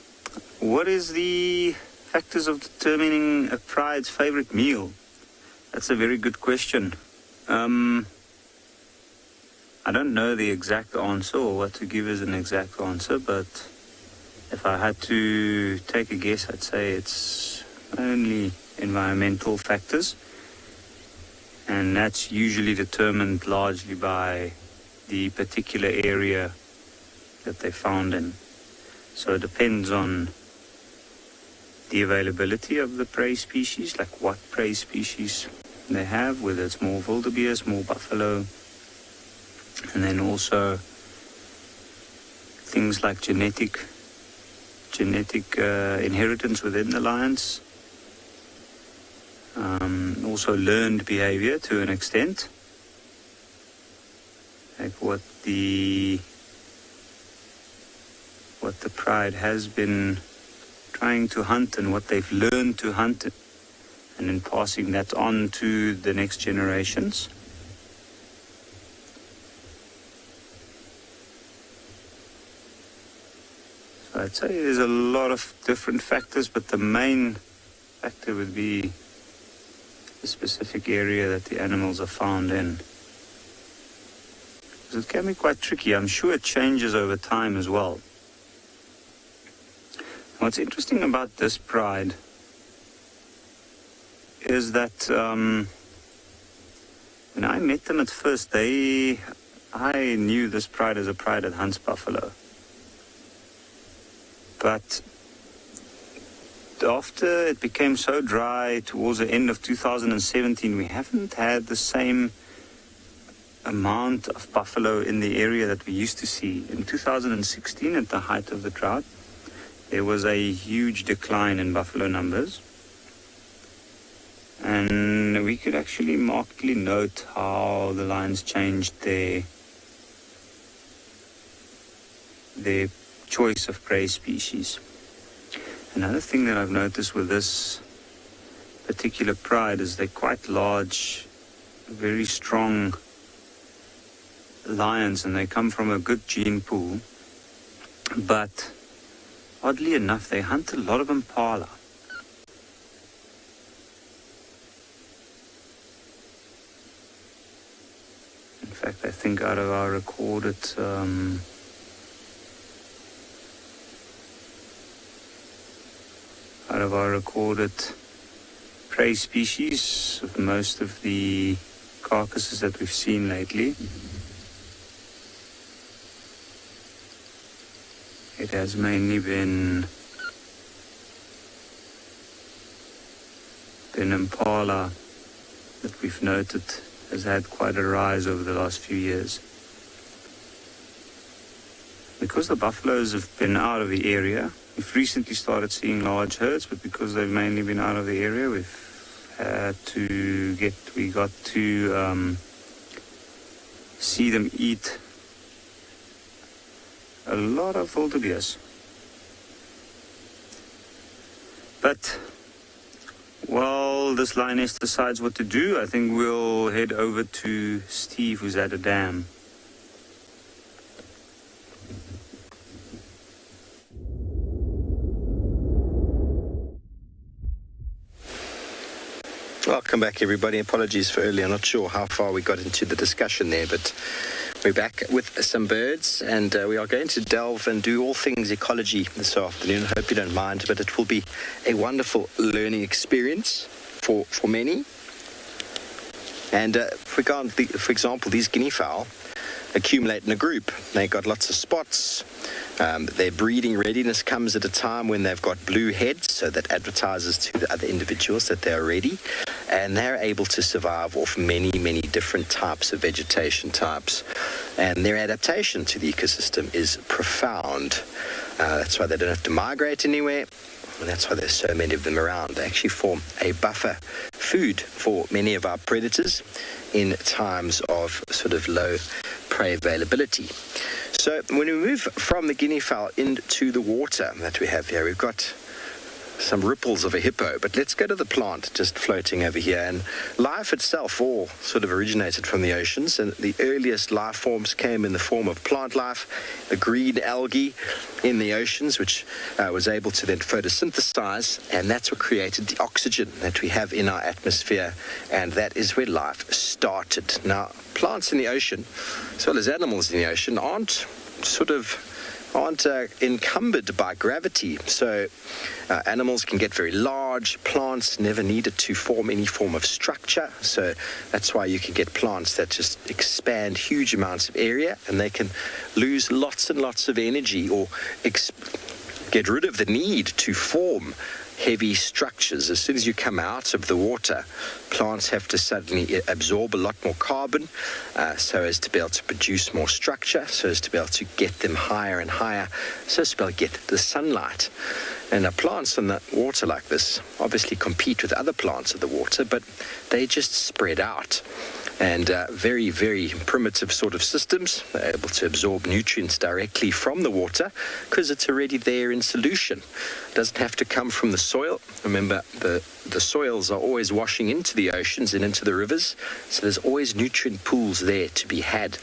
what is the factors of determining a pride's favorite meal? That's a very good question. I don't know the exact answer or what to give as an exact answer, but if I had to take a guess, I'd say it's only environmental factors, and that's usually determined largely by the particular area that they found in. So it depends on the availability of the prey species, like what prey species they have, whether it's more wildebeest, more buffalo, and then also things like genetic inheritance within the lions. Also learned behavior to an extent. Like what the Pride has been trying to hunt and what they've learned to hunt, and then passing that on to the next generations. I'd say there's a lot of different factors, but the main factor would be the specific area that the animals are found in. Because it can be quite tricky. I'm sure it changes over time as well. What's interesting about this Pride is that when I met them at first, I knew this Pride as a Pride that hunts buffalo. But after it became so dry towards the end of 2017, we haven't had the same amount of buffalo in the area that we used to see. In 2016, at the height of the drought, there was a huge decline in buffalo numbers. And we could actually markedly note how the lions changed their choice of prey species. Another thing that I've noticed with this particular Pride is they're quite large, very strong lions, and they come from a good gene pool. But oddly enough, they hunt a lot of impala. fact, I think out of our recorded prey species, most of the carcasses that we've seen lately, it has mainly been impala that we've noted has had quite a rise over the last few years. Because the buffaloes have been out of the area, we've recently started seeing large herds, but because they've mainly been out of the area, we got to see them eat a lot of wildebeest. But while this lioness decides what to do, I think we'll head over to Steve, who's at a dam. Welcome back, everybody. Apologies for earlier. I'm not sure how far we got into the discussion there, but we're back with some birds, and we are going to delve and do all things ecology this afternoon. I hope you don't mind, but it will be a wonderful learning experience for many. And for example, these guinea fowl accumulate in a group. They got lots of spots. Their breeding readiness comes at a time when they've got blue heads, so that advertises to the other individuals that they are ready, and they're able to survive off many, many different types of vegetation types, and their adaptation to the ecosystem is profound. That's why they don't have to migrate anywhere, and that's why there's so many of them around. They actually form a buffer food for many of our predators in times of sort of low prey availability. So when we move from the guinea fowl into the water that we have here, we've got some ripples of a hippo, but let's go to the plant just floating over here. And life itself all sort of originated from the oceans, and the earliest life forms came in the form of plant life, the green algae in the oceans, which was able to then photosynthesize, and that's what created the oxygen that we have in our atmosphere, and that is where life started. Now, plants in the ocean, as well as animals in the ocean, aren't encumbered by gravity. So animals can get very large. Plants never needed to form any form of structure. So that's why you can get plants that just expand huge amounts of area, and they can lose lots and lots of energy or get rid of the need to form heavy structures. As soon as you come out of the water, plants have to suddenly absorb a lot more carbon so as to be able to produce more structure, so as to be able to get them higher and higher, so as to be able to get the sunlight. And plants in the water like this obviously compete with other plants of the water, but they just spread out. And very, very primitive sort of systems. They're able to absorb nutrients directly from the water because it's already there in solution. It doesn't have to come from the soil. Remember, the soils are always washing into the oceans and into the rivers, so there's always nutrient pools there to be had.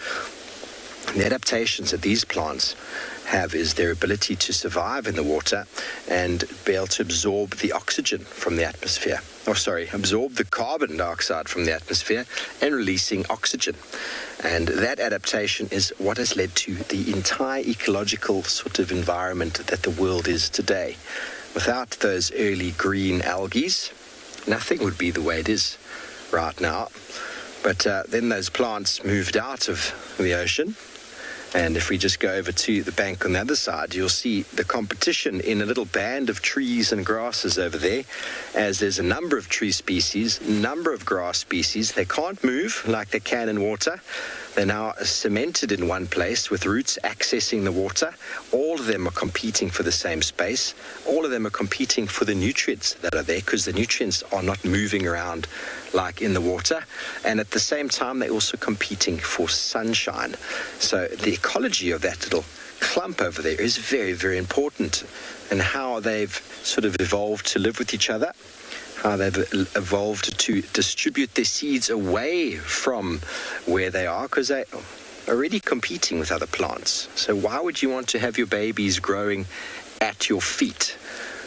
The adaptations that these plants have is their ability to survive in the water and be able to absorb the oxygen from the atmosphere. Absorb the carbon dioxide from the atmosphere and releasing oxygen. And that adaptation is what has led to the entire ecological sort of environment that the world is today. Without those early green algae, nothing would be the way it is right now. But then those plants moved out of the ocean. And if we just go over to the bank on the other side, you'll see the competition in a little band of trees and grasses over there, as there's a number of tree species, number of grass species. They can't move like they can in water. They're now cemented in one place with roots accessing the water. All of them are competing for the same space. All of them are competing for the nutrients that are there, because the nutrients are not moving around like in the water. And at the same time, they're also competing for sunshine. So the ecology of that little clump over there is very, very important, and how they've sort of evolved to live with each other, how they've evolved to distribute their seeds away from where they are, because they're already competing with other plants. So why would you want to have your babies growing at your feet?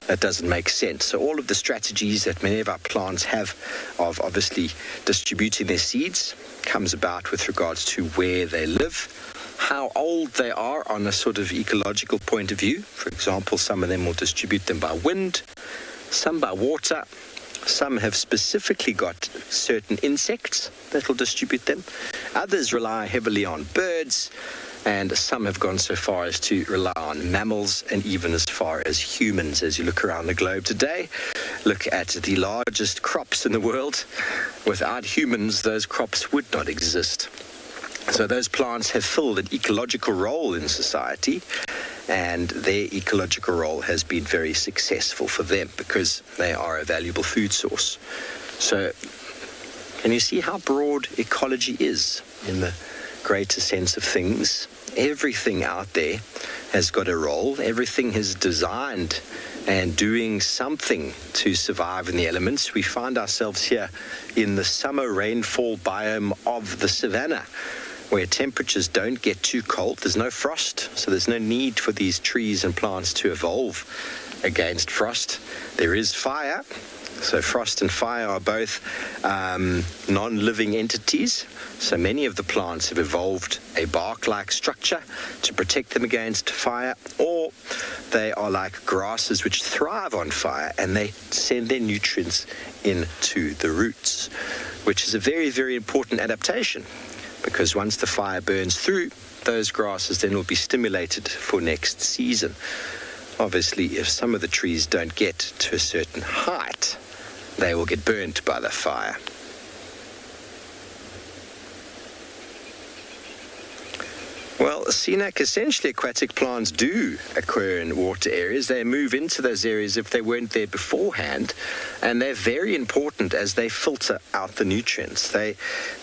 that doesn't make sense. So all of the strategies that many of our plants have of obviously distributing their seeds comes about with regards to where they live, how old they are on a sort of ecological point of view. For example, some of them will distribute them by wind, some by water. Some have specifically got certain insects that will distribute them. Others rely heavily on birds, and some have gone so far as to rely on mammals and even as far as humans. As you look around the globe today, look at the largest crops in the world. Without humans, those crops would not exist. So those plants have filled an ecological role in society, and their ecological role has been very successful for them because they are a valuable food source. So can you see how broad ecology is in the greater sense of things? Everything out there has got a role. Everything is designed and doing something to survive in the elements. We find ourselves here in the summer rainfall biome of the savanna, where temperatures don't get too cold. There's no frost, so there's no need for these trees and plants to evolve against frost. There is fire, so frost and fire are both non-living entities. So many of the plants have evolved a bark-like structure to protect them against fire, or they are like grasses which thrive on fire and they send their nutrients into the roots, which is a very, very important adaptation. Because once the fire burns through, those grasses then will be stimulated for next season. Obviously, if some of the trees don't get to a certain height, they will get burnt by the fire. Well, scenic, essentially aquatic plants do occur in water areas. They move into those areas if they weren't there beforehand, and they're very important as they filter out the nutrients. The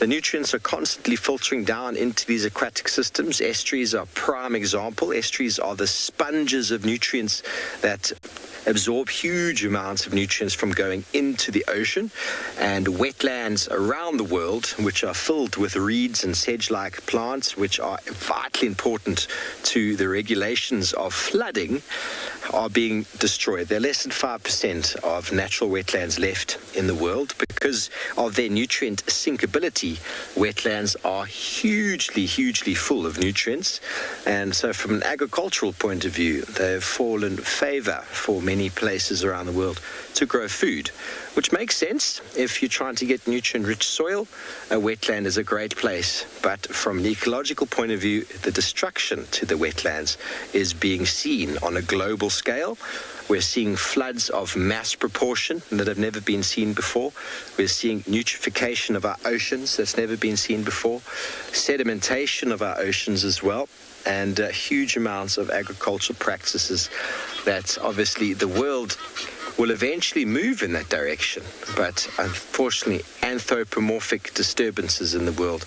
nutrients are constantly filtering down into these aquatic systems. Estuaries are a prime example. Estuaries are the sponges of nutrients that absorb huge amounts of nutrients from going into the ocean, and wetlands around the world, which are filled with reeds and sedge-like plants, which are vitally important to the regulations of flooding, are being destroyed. There are less than 5% of natural wetlands left in the world because of their nutrient sinkability. Wetlands are hugely, hugely full of nutrients, and so from an agricultural point of view, they've fallen favor for many places around the world to grow food, which makes sense. If you're trying to get nutrient-rich soil, a wetland is a great place. But from an ecological point of view, the destruction to the wetlands is being seen on a global scale. We're seeing floods of mass proportion that have never been seen before. We're seeing eutrophication of our oceans that's never been seen before, sedimentation of our oceans as well, and huge amounts of agricultural practices that obviously the world will eventually move in that direction. But unfortunately, anthropomorphic disturbances in the world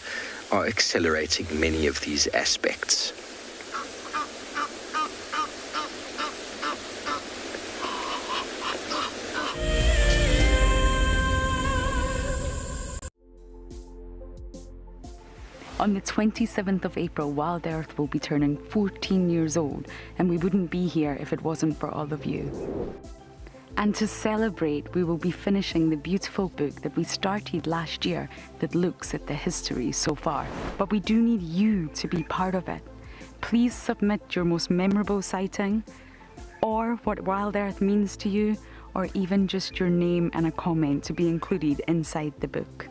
are accelerating many of these aspects. On the 27th of April, WildEarth will be turning 14 years old, and we wouldn't be here if it wasn't for all of you. And to celebrate, we will be finishing the beautiful book that we started last year that looks at the history so far. But we do need you to be part of it. Please submit your most memorable sighting, or what WildEarth means to you, or even just your name and a comment to be included inside the book.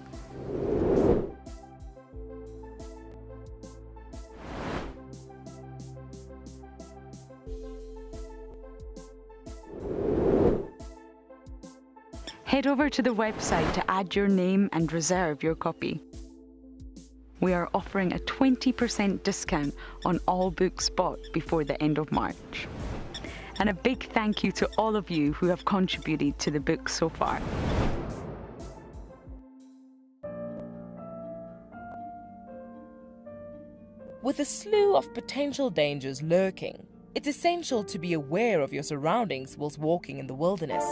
Head over to the website to add your name and reserve your copy. We are offering a 20% discount on all books bought before the end of March. And a big thank you to all of you who have contributed to the book so far. With a slew of potential dangers lurking, it's essential to be aware of your surroundings whilst walking in the wilderness.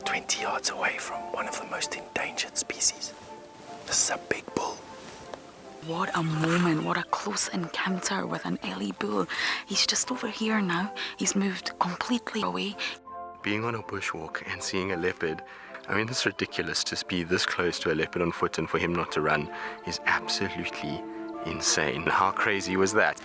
20 yards away from one of the most endangered species. This is a big bull. What a moment, what a close encounter with an Ellie bull. He's just over here now. He's moved completely away. Being on a bushwalk and seeing a leopard, I mean, it's ridiculous to be this close to a leopard on foot and for him not to run is absolutely insane. How crazy was that?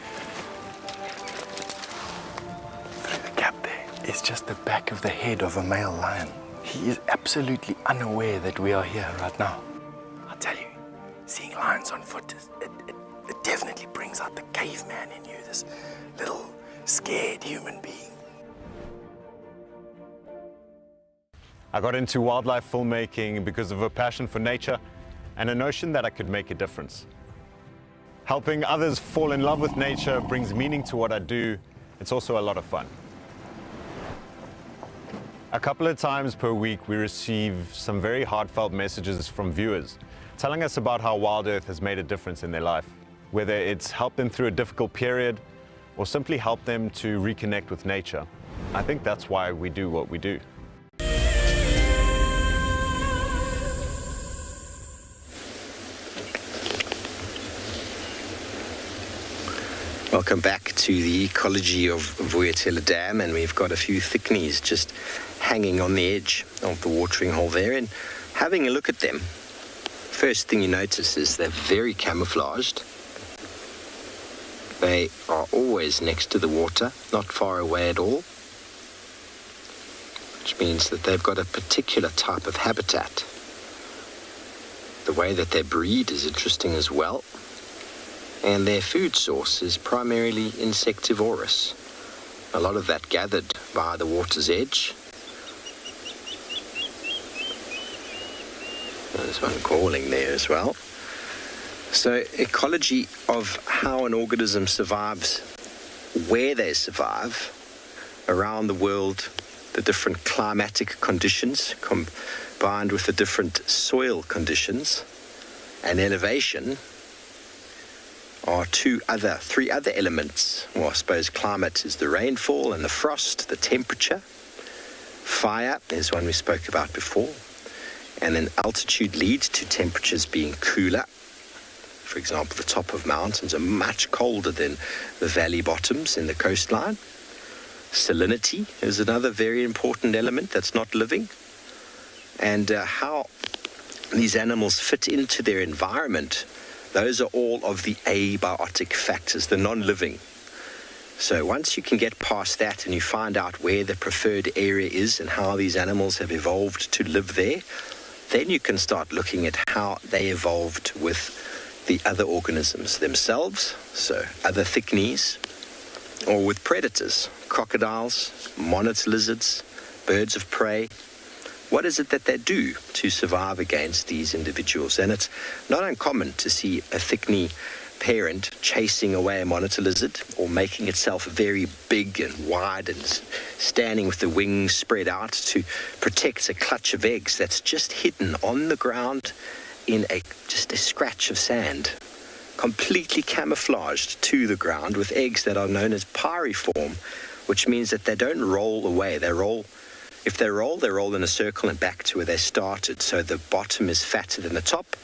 Through the gap there is just the back of the head of a male lion. He is absolutely unaware that we are here right now. I'll tell you, seeing lions on foot, it definitely brings out the caveman in you, this little scared human being. I got into wildlife filmmaking because of a passion for nature and a notion that I could make a difference. Helping others fall in love with nature brings meaning to what I do. It's also a lot of fun. A couple of times per week, we receive some very heartfelt messages from viewers telling us about how WildEarth has made a difference in their life, whether it's helped them through a difficult period or simply helped them to reconnect with nature. I think that's why we do what we do. Welcome back to the ecology of Vuyatela Dam, and we've got a few thickneys just hanging on the edge of the watering hole there, and having a look at them. First thing you notice is they're very camouflaged. They are always next to the water, not far away at all, which means that they've got a particular type of habitat. The way that they breed is interesting as well. And their food source is primarily insectivorous. A lot of that gathered by the water's edge. There's one crawling there as well. So ecology of how an organism survives, where they survive, around the world, the different climatic conditions combined with the different soil conditions and elevation are three other elements. Well, I suppose climate is the rainfall and the frost, the temperature. Fire is one we spoke about before. And then altitude leads to temperatures being cooler. For example, the top of mountains are much colder than the valley bottoms in the coastline. Salinity is another very important element that's not living. And how these animals fit into their environment, those are all of the abiotic factors, the non-living. So once you can get past that and you find out where the preferred area is and how these animals have evolved to live there, then you can start looking at how they evolved with the other organisms themselves, so other thickneys, or with predators, crocodiles, monitor lizards, birds of prey. What is it that they do to survive against these individuals? And it's not uncommon to see a thickney parent chasing away a monitor lizard or making itself very big and wide and standing with the wings spread out to protect a clutch of eggs that's just hidden on the ground in just a scratch of sand, completely camouflaged to the ground with eggs that are known as pyriform, which means that they don't roll away. If they roll in a circle and back to where they started. So the bottom is fatter than the top,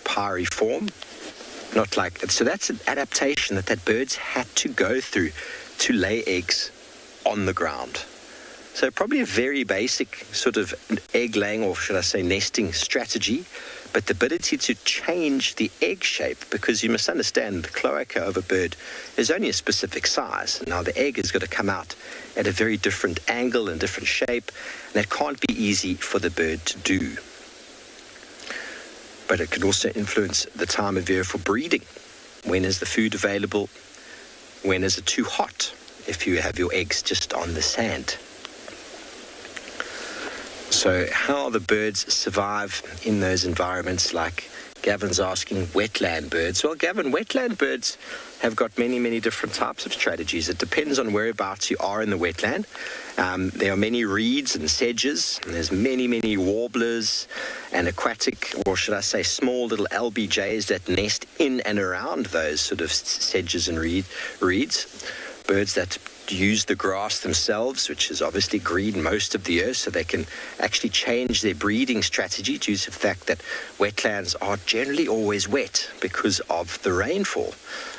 pyriform, not like that. So that's an adaptation that birds had to go through to lay eggs on the ground. So probably a very basic sort of egg laying, or should I say nesting strategy, but the ability to change the egg shape, because you must understand the cloaca of a bird is only a specific size. Now the egg is going to come out at a very different angle and different shape, and that can't be easy for the bird to do. But it can also influence the time of year for breeding. When is the food available? When is it too hot if you have your eggs just on the sand? So how the birds survive in those environments, like Gavin's asking, wetland birds. Well, Gavin, wetland birds have got many, many different types of strategies. It depends on whereabouts you are in the wetland. There are many reeds and sedges, and there's many, many warblers and aquatic, or should I say small little LBJs that nest in and around those sort of sedges and reeds. birds that use the grass themselves, which is obviously green most of the year, so they can actually change their breeding strategy due to the fact that wetlands are generally always wet because of the rainfall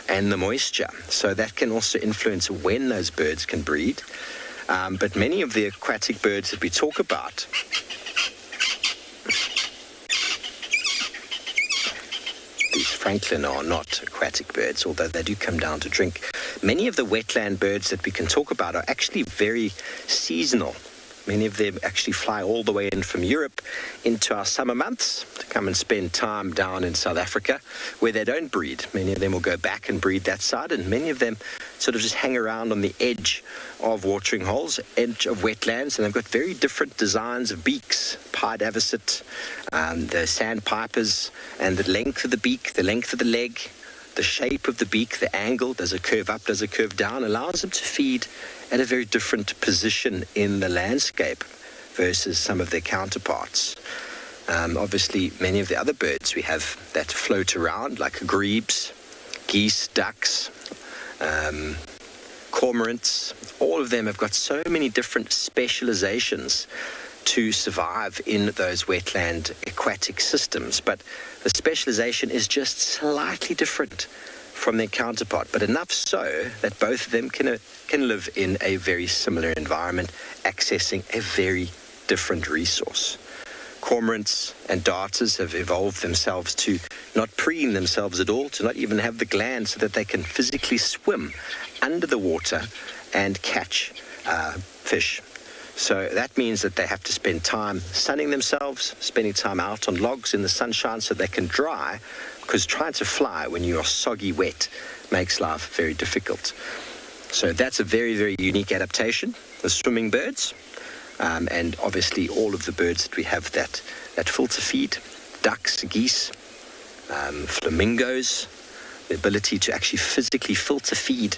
and the moisture. So that can also influence when those birds can breed. But many of the aquatic birds that we talk about, these francolin are not aquatic birds, although they do come down to drink. Many of the wetland birds that we can talk about are actually very seasonal. Many of them actually fly all the way in from Europe into our summer months to come and spend time down in South Africa where they don't breed. Many of them will go back and breed that side, and many of them sort of just hang around on the edge of watering holes, edge of wetlands, and they've got very different designs of beaks. Pied avocet, the sandpipers, and the length of the beak, the length of the leg, the shape of the beak, the angle, does it curve up, does it curve down, allows them to feed at a very different position in the landscape versus some of their counterparts. Obviously, many of the other birds we have that float around, like grebes, geese, ducks, cormorants, all of them have got so many different specializations to survive in those wetland aquatic systems. But the specialization is just slightly different from their counterpart, but enough so that both of them can live in a very similar environment, accessing a very different resource. Cormorants and darters have evolved themselves to not preen themselves at all, to not even have the glands, so that they can physically swim under the water and catch fish. So that means that they have to spend time sunning themselves, spending time out on logs in the sunshine so they can dry, because trying to fly when you are soggy wet makes life very difficult. So that's a very, very unique adaptation, the swimming birds. And obviously all of the birds that we have that filter feed, ducks, geese, flamingos, the ability to actually physically filter feed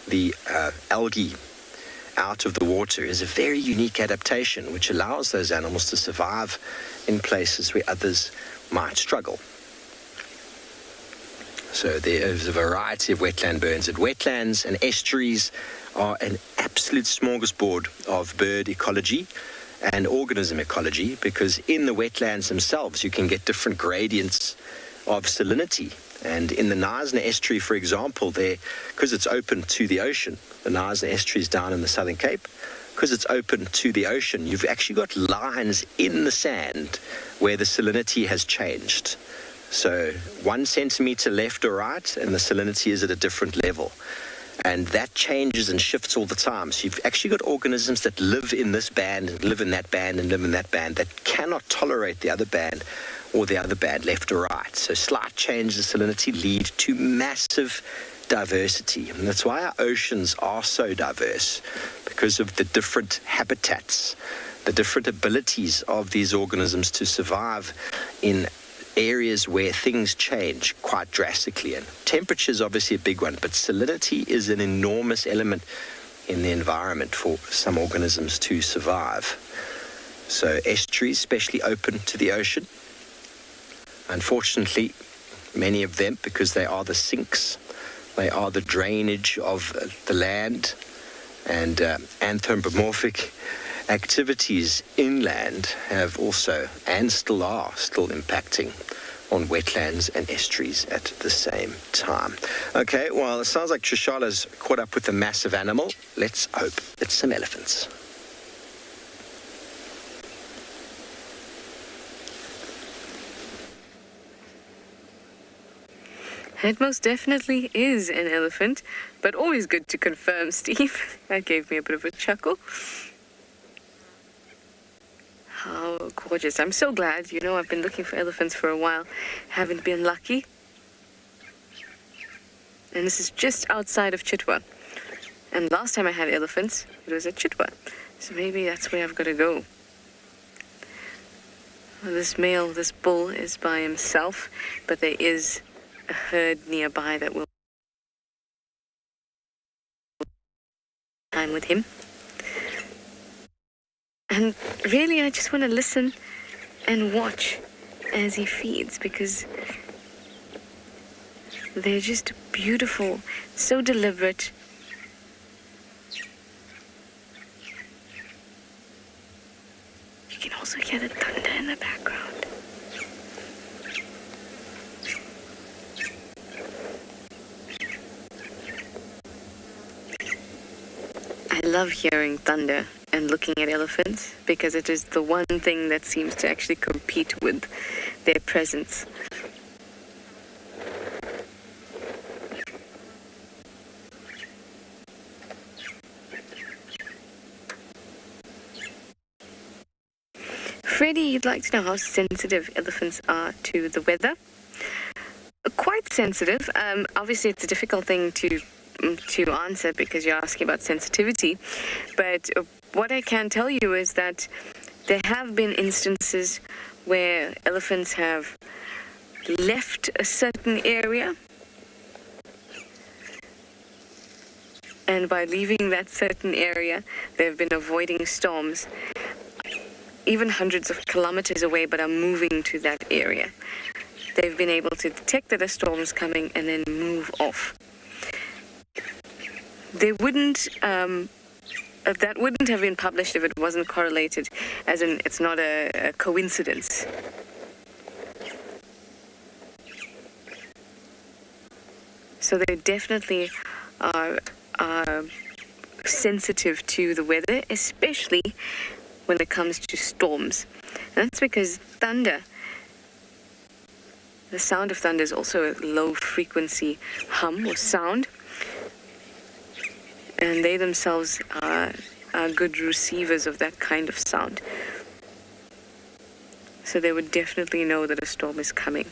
the algae out of the water is a very unique adaptation, which allows those animals to survive in places where others might struggle. So there's a variety of wetland birds, and wetlands and estuaries are an absolute smorgasbord of bird ecology and organism ecology, because in the wetlands themselves you can get different gradients of salinity. And in the Knysna estuary, for example, because it's open to the ocean, the Knysna estuary is down in the Southern Cape, because it's open to the ocean, you've actually got lines in the sand where the salinity has changed. So 1 centimeter left or right, and the salinity is at a different level. And that changes and shifts all the time. So you've actually got organisms that live in this band, and live in that band, and live in that band, that cannot tolerate the other band, or the other band, left or right. So slight changes in salinity lead to massive diversity. And that's why our oceans are so diverse, because of the different habitats, the different abilities of these organisms to survive in areas where things change quite drastically. And temperature is obviously a big one, but salinity is an enormous element in the environment for some organisms to survive. So estuaries, especially open to the ocean, unfortunately, many of them, because they are the sinks, they are the drainage of the land, and anthropomorphic activities inland have also, and still are, impacting on wetlands and estuaries at the same time. Okay, well, it sounds like Trishalla's caught up with a massive animal. Let's hope it's some elephants. It most definitely is an elephant, but always good to confirm, Steve. That gave me a bit of a chuckle. How gorgeous. I'm so glad. You know, I've been looking for elephants for a while. Haven't been lucky. And this is just outside of Chitwa. And last time I had elephants, it was at Chitwa. So maybe that's where I've got to go. Well, this bull is by himself, but there is a herd nearby that will time with him. And really, I just want to listen and watch as he feeds, because they're just beautiful, so deliberate, You can also hear the thunder in the background. I love hearing thunder and looking at elephants because it is the one thing that seems to actually compete with their presence. Freddie, you'd like to know how sensitive elephants are to the weather? Quite sensitive. Obviously, it's a difficult thing to answer because you're asking about sensitivity. But what I can tell you is that there have been instances where elephants have left a certain area, and by leaving that certain area, they've been avoiding storms, even hundreds of kilometers away, but are moving to that area. They've been able to detect that a storm is coming and then move off. They wouldn't, that wouldn't have been published if it wasn't correlated, as in it's not a coincidence. So they definitely are sensitive to the weather, especially when it comes to storms. And that's because thunder, the sound of thunder is also a low frequency hum or sound. And they themselves are good receivers of that kind of sound. So they would definitely know that a storm is coming.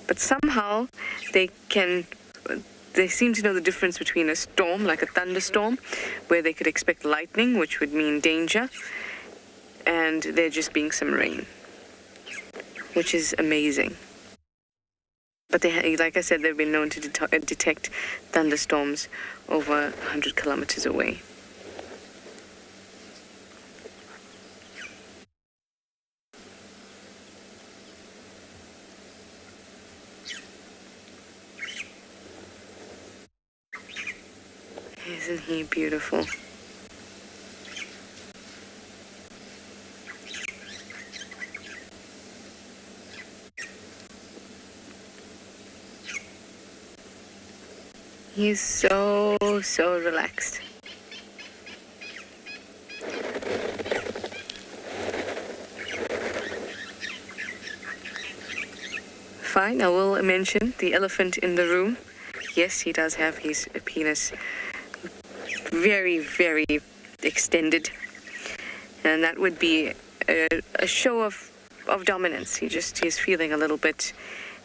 But somehow they seem to know the difference between a storm, like a thunderstorm, where they could expect lightning, which would mean danger, and there just being some rain, which is amazing. But like I said, they've been known to detect thunderstorms over 100 kilometers away. Isn't he beautiful? He's so relaxed. Fine, I will mention the elephant in the room. Yes, he does have his penis very, very extended. And that would be a show of dominance. He's feeling a little bit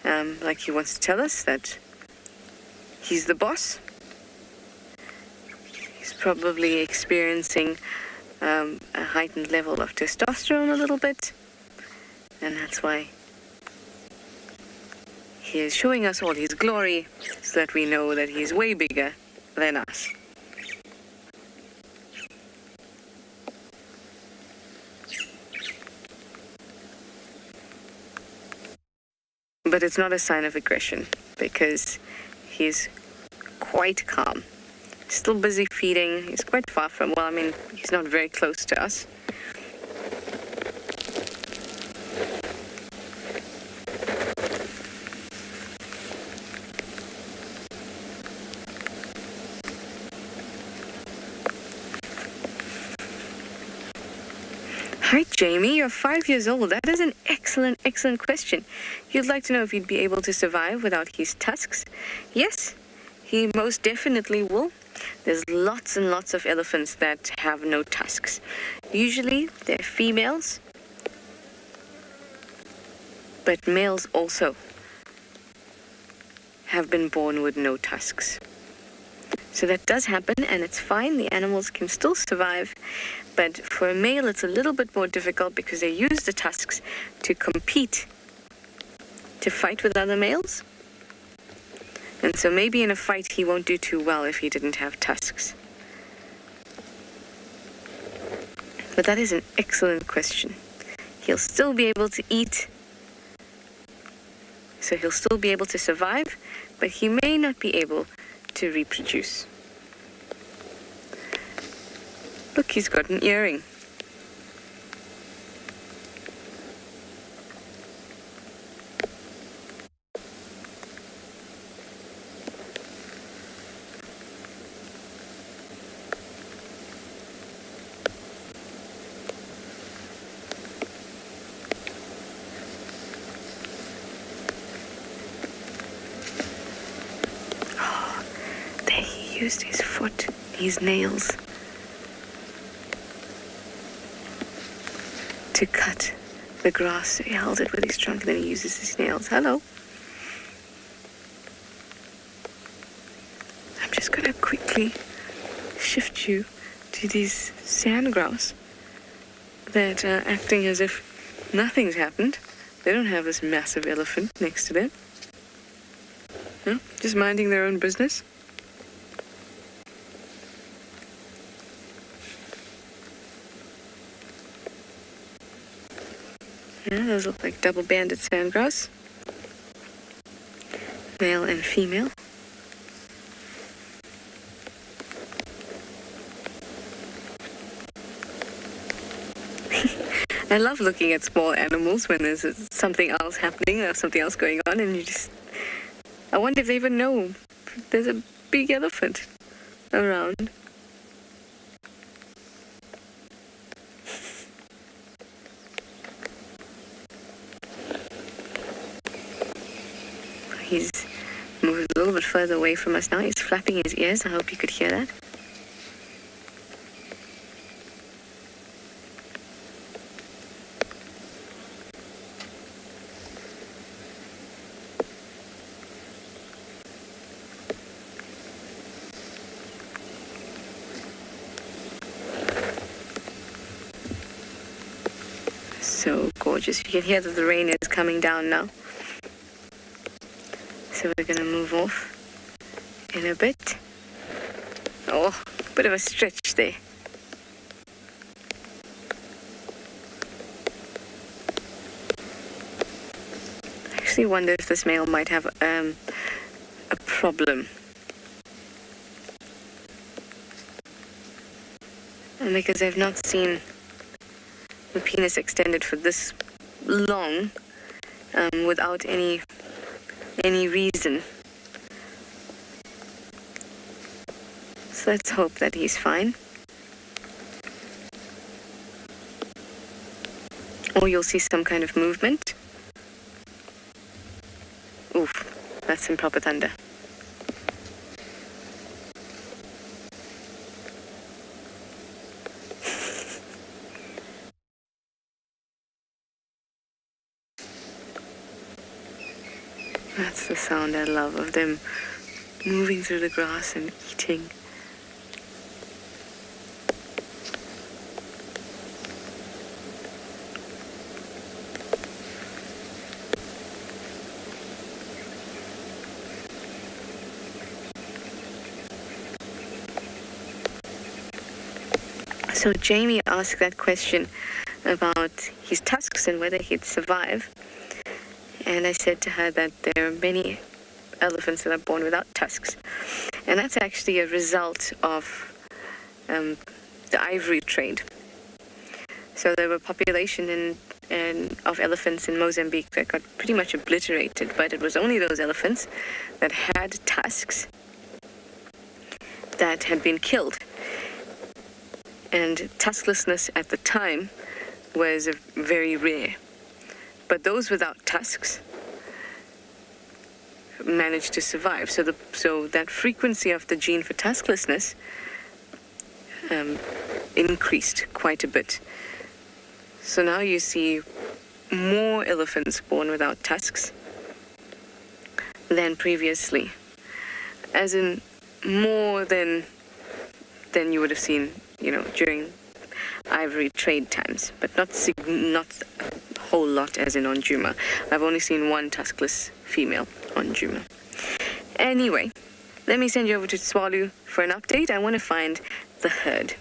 like he wants to tell us that he's the boss. He's probably experiencing a heightened level of testosterone a little bit. And that's why he is showing us all his glory so that we know that he's way bigger than us. But it's not a sign of aggression because he's quite calm. Still busy feeding. He's quite far from, well, I mean, he's not very close to us. Hi, Jamie. You're 5 years old. That is an excellent question. You'd like to know if you'd be able to survive without his tusks? Yes, he most definitely will. There's lots and lots of elephants that have no tusks. Usually, they're females, but males also have been born with no tusks. So that does happen, and it's fine. The animals can still survive. But for a male, it's a little bit more difficult because they use the tusks to compete, to fight with other males. And so maybe in a fight, he won't do too well if he didn't have tusks. But that is an excellent question. He'll still be able to eat, so he'll still be able to survive, but he may not be able to reproduce. Look, he's got an earring. used his foot, his nails, to cut the grass. So he held it with his trunk and then he uses his nails. Hello. I'm just going to quickly shift you to these sand grouse that are acting as if nothing's happened. They don't have this massive elephant next to them. No? Just minding their own business. Yeah, those look like double-banded sand grouse. Male and female. I love looking at small animals when there's something else happening or something else going on, and you just... I wonder if they even know there's a big elephant around. He's moved a little bit further away from us now. He's flapping his ears. I hope you could hear that. So gorgeous. You can hear that the rain is coming down now. So we're going to move off in a bit. Oh, bit of a stretch there. I actually wonder if this male might have a problem. And because I've not seen the penis extended for this long without any reason. So let's hope that he's fine. Or you'll see some kind of movement. Oof, that's some proper thunder. That's the sound I love of them moving through the grass and eating. So Jamie asked that question about his tusks and whether he'd survive. And I said to her that there are many elephants that are born without tusks. And that's actually a result of the ivory trade. So there were population of elephants in Mozambique that got pretty much obliterated, but it was only those elephants that had tusks that had been killed. And tusklessness at the time was very rare. But those without tusks managed to survive. So that frequency of the gene for tusklessness increased quite a bit. So now you see more elephants born without tusks than previously. As in more than you would have seen, during ivory trade times, but not a whole lot as in on Djuma. I've only seen one tuskless female on Djuma. Anyway, let me send you over to Tswalu for an update. I want to find the herd.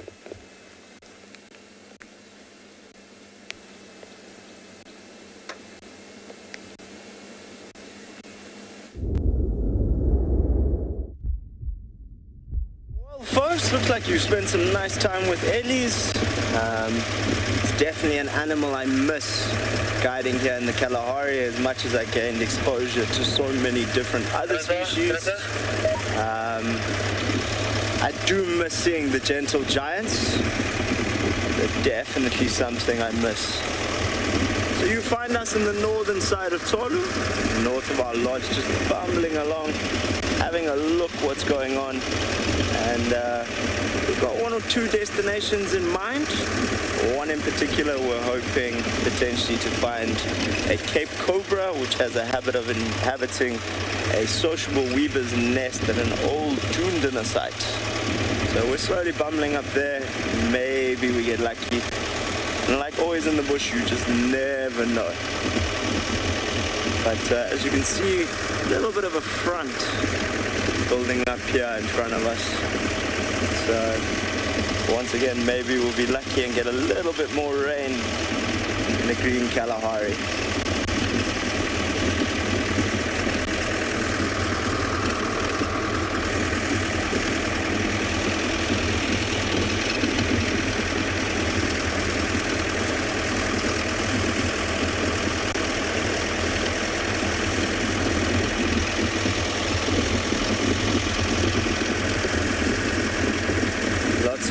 Folks, looks like you spent some nice time with Ellies. It's definitely an animal I miss guiding here in the Kalahari, as much as I gained exposure to so many different other species. I do miss seeing the gentle giants. They're definitely something I miss. So you find us in the northern side of Tswalu, north of our lodge, just bumbling along, having a look what's going on. And we've got one or two destinations in mind. One in particular, we're hoping potentially to find a Cape Cobra, which has a habit of inhabiting a sociable weaver's nest at an old dune dinner site. So we're slowly bumbling up there. Maybe we get lucky. And like always in the bush, you just never know. But as you can see, a little bit of a front building up here in front of us. So once again, maybe we'll be lucky and get a little bit more rain in the green Kalahari.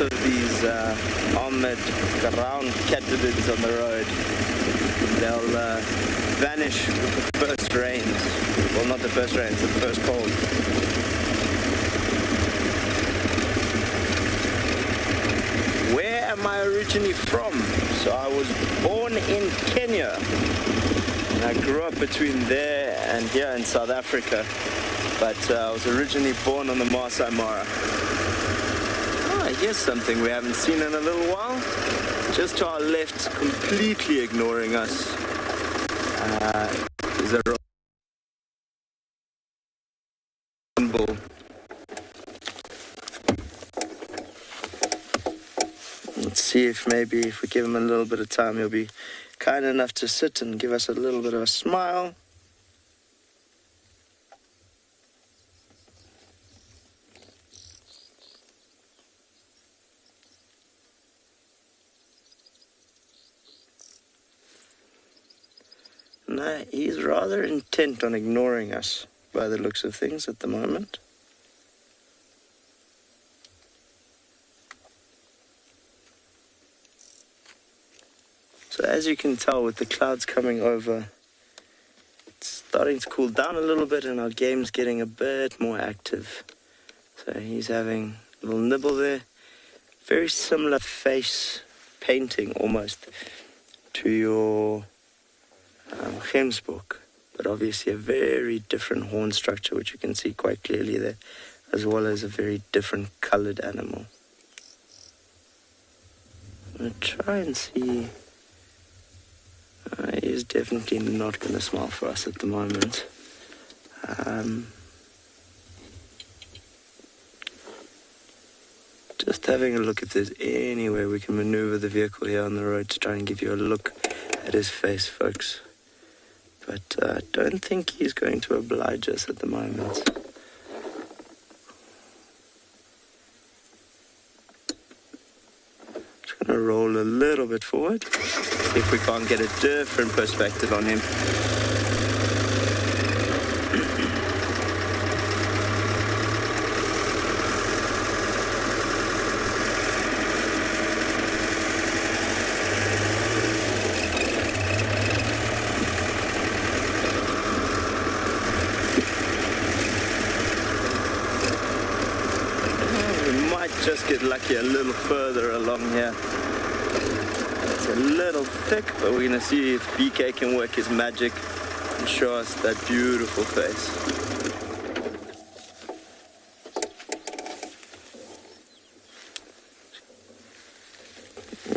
Of these armored ground catarrhs on the road. They'll vanish with the first rains. Well, not the first rains, the first cold. Where am I originally from? So I was born in Kenya. And I grew up between there and here in South Africa. But I was originally born on the Maasai Mara. Here's something we haven't seen in a little while. Just to our left, completely ignoring us, is a bull. Let's see if maybe if we give him a little bit of time, he'll be kind enough to sit and give us a little bit of a smile. No, he's rather intent on ignoring us by the looks of things at the moment. So as you can tell, with the clouds coming over, it's starting to cool down a little bit and our game's getting a bit more active. So he's having a little nibble there. Very similar face painting almost to your gemsbok, but obviously a very different horn structure, which you can see quite clearly there, as well as a very different colored animal. I'm going to try and see. He's definitely not going to smile for us at the moment. Just having a look if there's any way we can maneuver the vehicle here on the road to try and give you a look at his face, folks. But I don't think he's going to oblige us at the moment. Just going to roll a little bit forward, see if we can't get a different perspective on him. Just get lucky a little further along here. It's a little thick, but we're going to see if BK can work his magic and show us that beautiful face.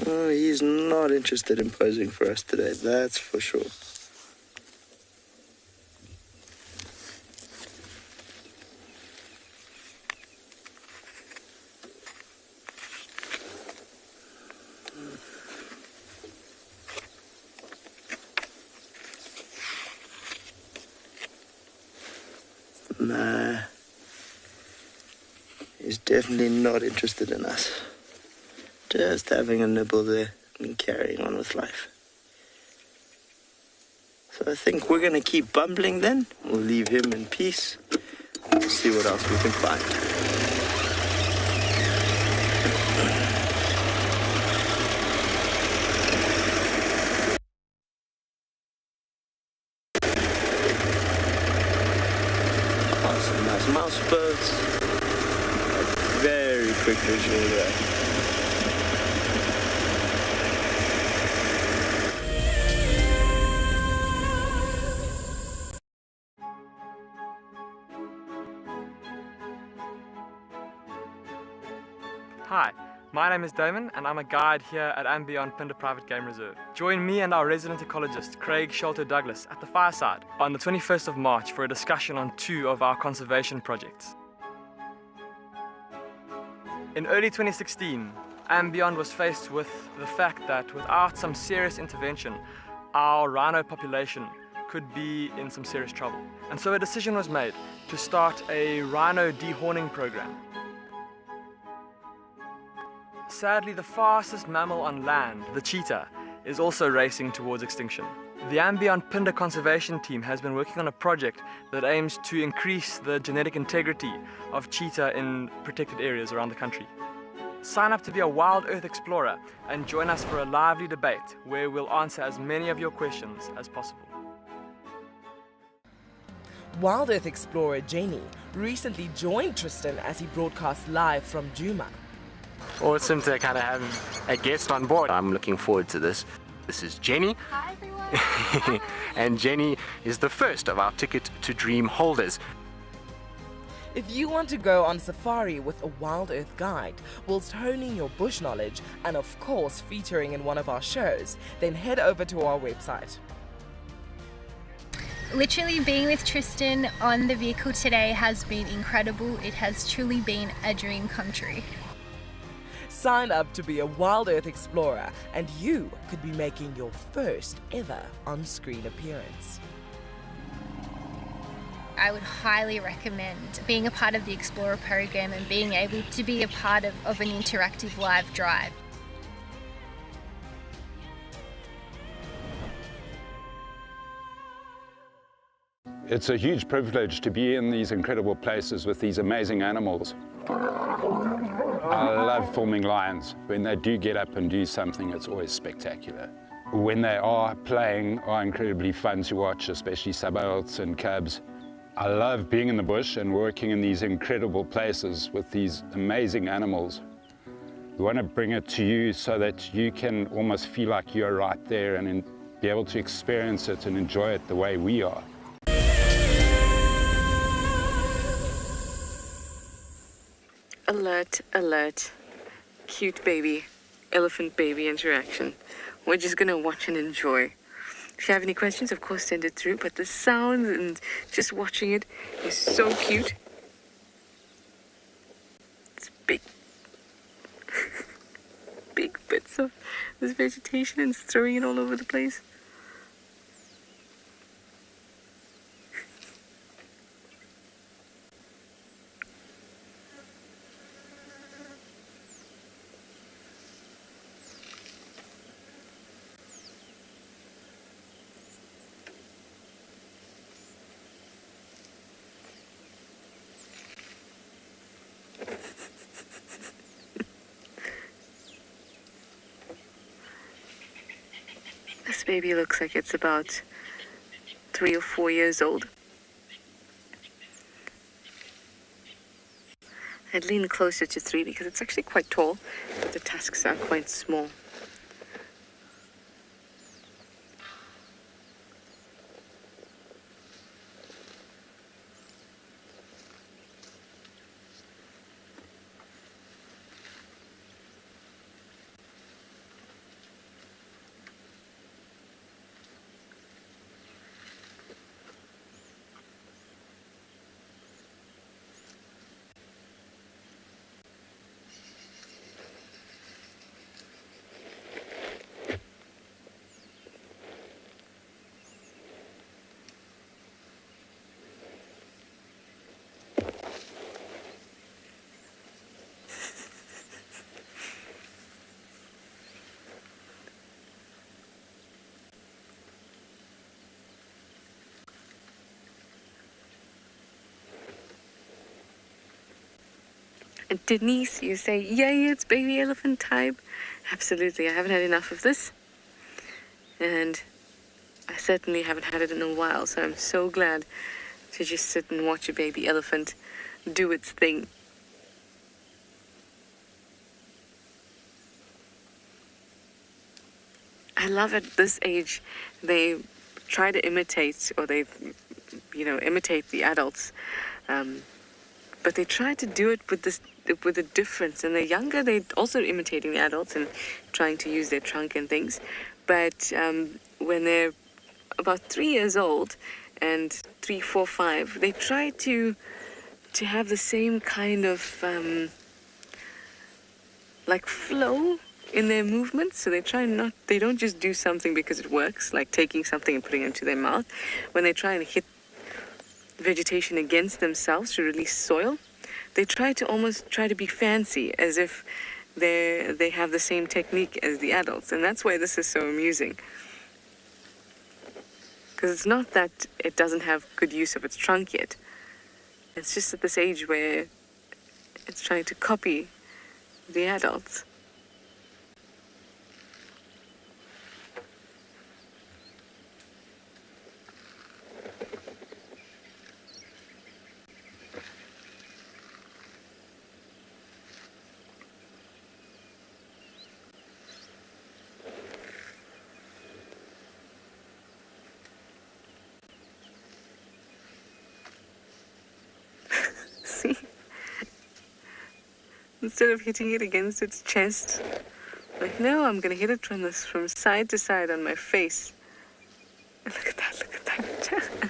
Oh, he's not interested in posing for us today, that's for sure. Nah, he's definitely not interested in us. Just having a nibble there and carrying on with life. So I think we're going to keep bumbling then. We'll leave him in peace. We'll see what else we can find. spurts. A very quick visual there. Hi, my name is Damon and I'm a guide here at andBeyond Phinda Private Game Reserve. Join me and our resident ecologist Craig Sholto Douglas at the fireside on the 21st of March for a discussion on 2 of our conservation projects. In early 2016, andBeyond was faced with the fact that without some serious intervention, our rhino population could be in some serious trouble. And so a decision was made to start a rhino dehorning program. Sadly, the fastest mammal on land, the cheetah, is also racing towards extinction. The andBeyond Phinda conservation team has been working on a project that aims to increase the genetic integrity of cheetah in protected areas around the country. Sign up to be a WildEarth explorer and join us for a lively debate where we'll answer as many of your questions as possible. WildEarth explorer Jenny recently joined Tristan as he broadcast live from Djuma. Awesome to kind of have a guest on board. I'm looking forward to this. This is Jenny. Hi everyone. And Jenny is the first of our Ticket to Dream holders. If you want to go on safari with a WildEarth guide, whilst honing your bush knowledge and of course featuring in one of our shows, then head over to our website. Literally being with Tristan on the vehicle today has been incredible. It has truly been a dream come true. Sign up to be a WildEarth explorer and you could be making your first ever on-screen appearance. I would highly recommend being a part of the Explorer program and being able to be a part of an interactive live drive. It's a huge privilege to be in these incredible places with these amazing animals. I love filming lions. When they do get up and do something, it's always spectacular. When they are playing, are incredibly fun to watch, especially sub-adults and cubs. I love being in the bush and working in these incredible places with these amazing animals. We want to bring it to you so that you can almost feel like you're right there and be able to experience it and enjoy it the way we are. Alert, alert. Cute baby, elephant baby interaction. We're just gonna watch and enjoy. If you have any questions, of course, send it through, but the sounds and just watching it is so cute. It's big, big bits of this vegetation and it's throwing it all over the place. This baby looks like it's about 3 or 4 years old. I'd lean closer to 3 because it's actually quite tall, but the tusks are quite small. And Denise, you say, yay, it's baby elephant time. Absolutely, I haven't had enough of this. And I certainly haven't had it in a while, so I'm so glad to just sit and watch a baby elephant do its thing. I love at this age, they try to imitate, or they, imitate the adults. But they try to do it with a difference. And the younger, they're also imitating the adults and trying to use their trunk and things. But when they're about 3 years old, and 3, 4, 5, they try to have the same kind of like flow in their movements. So they don't just do something because it works, like taking something and putting it into their mouth. When they try and hit vegetation against themselves to release soil, they try to be fancy, as if they have the same technique as the adults. And that's why this is so amusing. Because it's not that it doesn't have good use of its trunk yet. It's just at this age where it's trying to copy the adults. See? Instead of hitting it against its chest, like, no, I'm gonna hit it from side to side on my face. And look at that, look at that.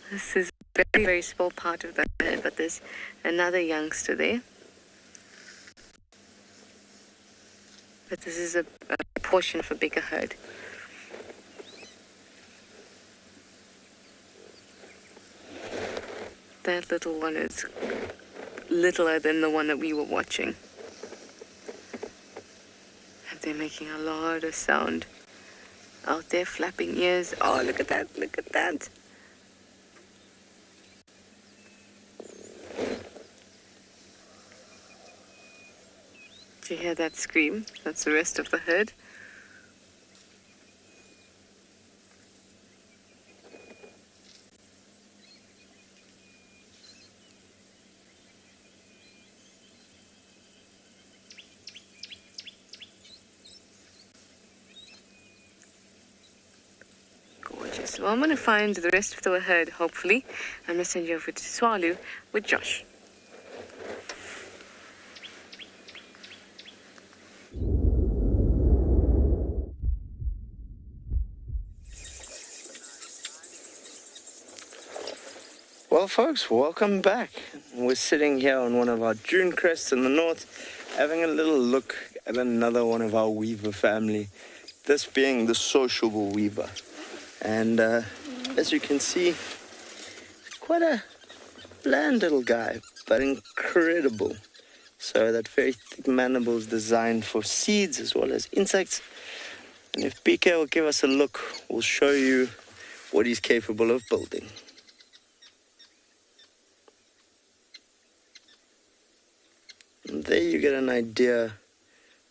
This is a very, very small part of the herd, but there's another youngster there. But this is a portion of a bigger herd. That little one is littler than the one that we were watching. And they're making a lot of sound out there, flapping ears. Oh, look at that, look at that. Do you hear that scream? That's the rest of the herd. Gorgeous. Well, I'm going to find the rest of the herd, hopefully. I'm going to send you over to Tswalu with Josh. Well, folks, welcome back. We're sitting here on one of our dune crests in the north, having a little look at another one of our weaver family, this being the sociable weaver. And as you can see, quite a bland little guy, but incredible. So that very thick mandible is designed for seeds as well as insects. And if BK will give us a look, we'll show you what he's capable of building. And there you get an idea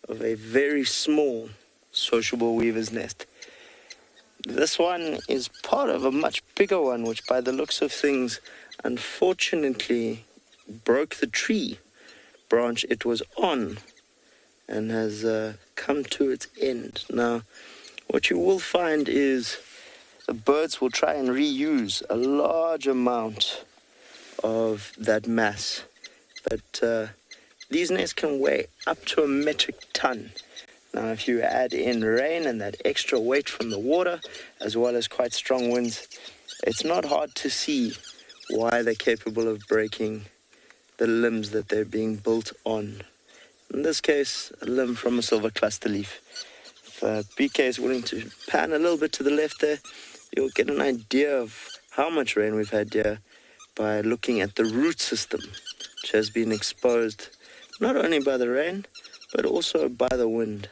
of a very small sociable weaver's nest. This one is part of a much bigger one, which by the looks of things, unfortunately, broke the tree branch it was on and has come to its end. Now, what you will find is the birds will try and reuse a large amount of that mass, but these nests can weigh up to a metric ton. Now, if you add in rain and that extra weight from the water, as well as quite strong winds, it's not hard to see why they're capable of breaking the limbs that they're being built on. In this case, a limb from a silver cluster leaf. If BK is willing to pan a little bit to the left there, you'll get an idea of how much rain we've had here by looking at the root system, which has been exposed not only by the rain, but also by the wind.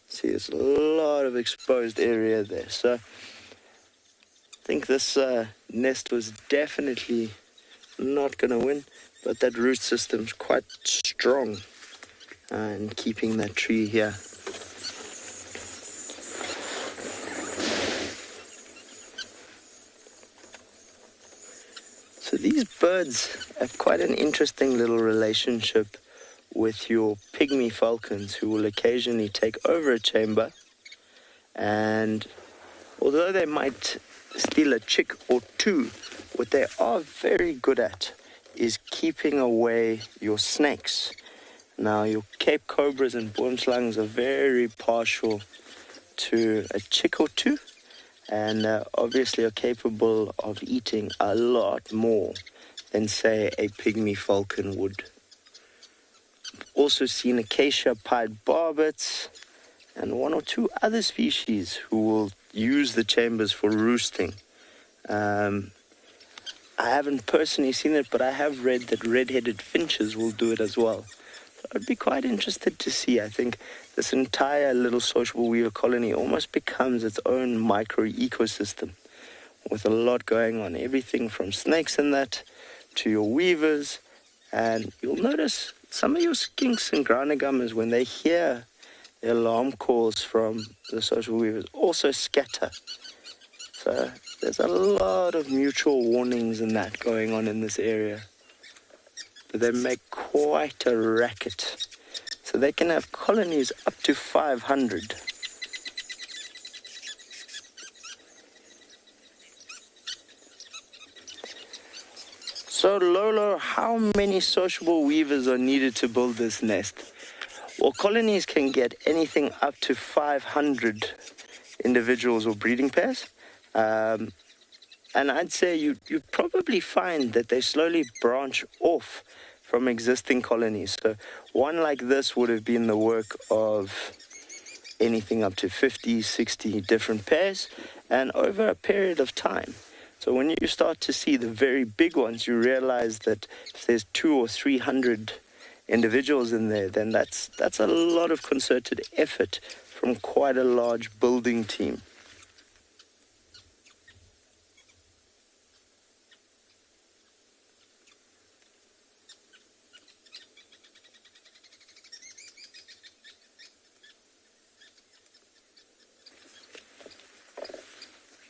See, there's a lot of exposed area there. So I think this nest was definitely not going to win, but that root system's quite strong in keeping that tree here. So these birds have quite an interesting little relationship with your pygmy falcons, who will occasionally take over a chamber, and although they might steal a chick or two, what they are very good at is keeping away your snakes. Now, your Cape cobras and boomslangs are very partial to a chick or two, and obviously are capable of eating a lot more than, say, a pygmy falcon would. Also seen acacia-pied barbets and one or two other species who will use the chambers for roosting. I haven't personally seen it, but I have read that red-headed finches will do it as well. So I'd be quite interested to see. I think this entire little sociable weaver colony almost becomes its own micro-ecosystem with a lot going on. Everything from snakes and that to your weavers. And you'll notice some of your skinks and groundnut when they hear the alarm calls from the social weavers, also scatter. So there's a lot of mutual warnings and that going on in this area. But they make quite a racket. So they can have colonies up to 500. So Lolo, how many sociable weavers are needed to build this nest? Well, colonies can get anything up to 500 individuals or breeding pairs. And I'd say you'd probably find that they slowly branch off from existing colonies. So one like this would have been the work of anything up to 50, 60 different pairs, and over a period of time. So when you start to see the very big ones, you realize that if there's 200 or 300 individuals in there, then that's a lot of concerted effort from quite a large building team.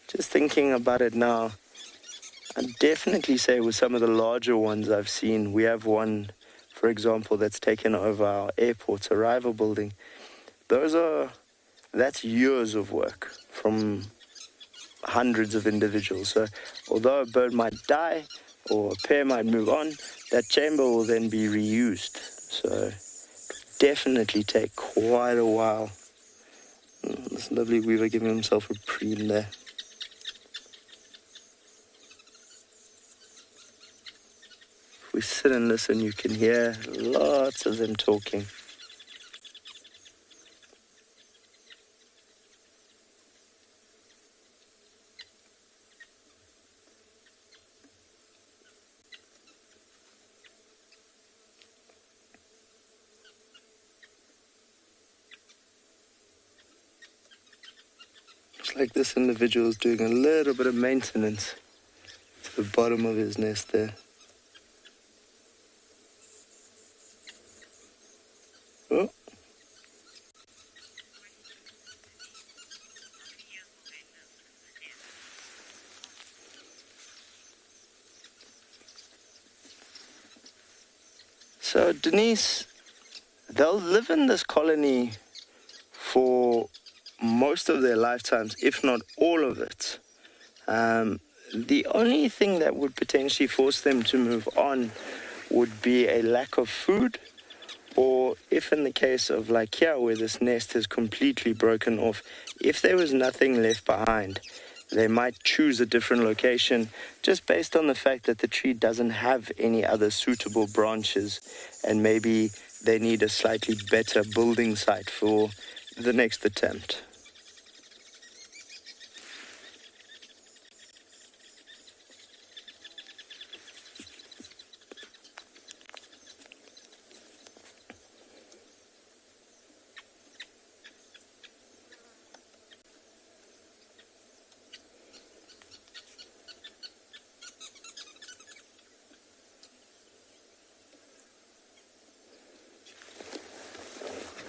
Just thinking about it now, I'd definitely say with some of the larger ones I've seen, we have one, for example, that's taken over our airport's arrival building. That's years of work from hundreds of individuals. So although a bird might die or a pair might move on, that chamber will then be reused. So definitely take quite a while. This lovely weaver giving himself a preen there. If we sit and listen, you can hear lots of them talking. Looks like this individual is doing a little bit of maintenance to the bottom of his nest there. Oh. So Denise, they'll live in this colony for most of their lifetimes, if not all of it. The only thing that would potentially force them to move on would be a lack of food, or if in the case of like here where this nest is completely broken off, if there was nothing left behind, they might choose a different location just based on the fact that the tree doesn't have any other suitable branches, and maybe they need a slightly better building site for the next attempt.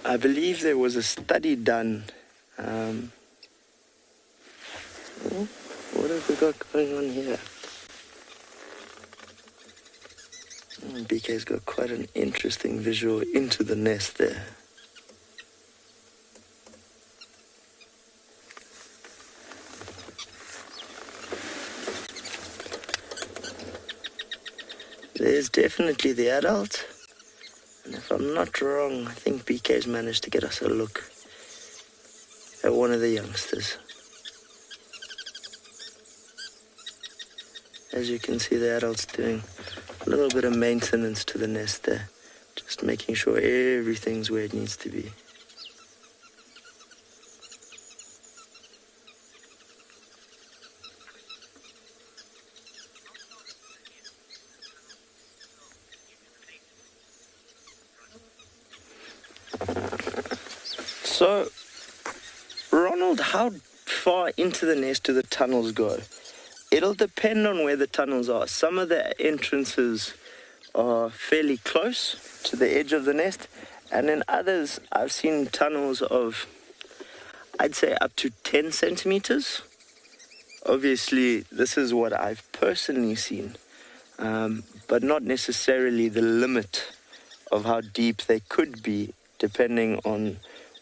I believe there was a study done. What have we got going on here? BK's got quite an interesting visual into the nest there. There's definitely the adult. And if I'm not wrong, I think BK's managed to get us a look at one of the youngsters. As you can see, the adult's doing a little bit of maintenance to the nest there. Just making sure everything's where it needs to be. So, Ronald, how far into the nest do the tunnels go? It'll depend on where the tunnels are. Some of the entrances are fairly close to the edge of the nest, and in others I've seen tunnels of, I'd say, up to 10 centimeters. Obviously, this is what I've personally seen, but not necessarily the limit of how deep they could be, depending on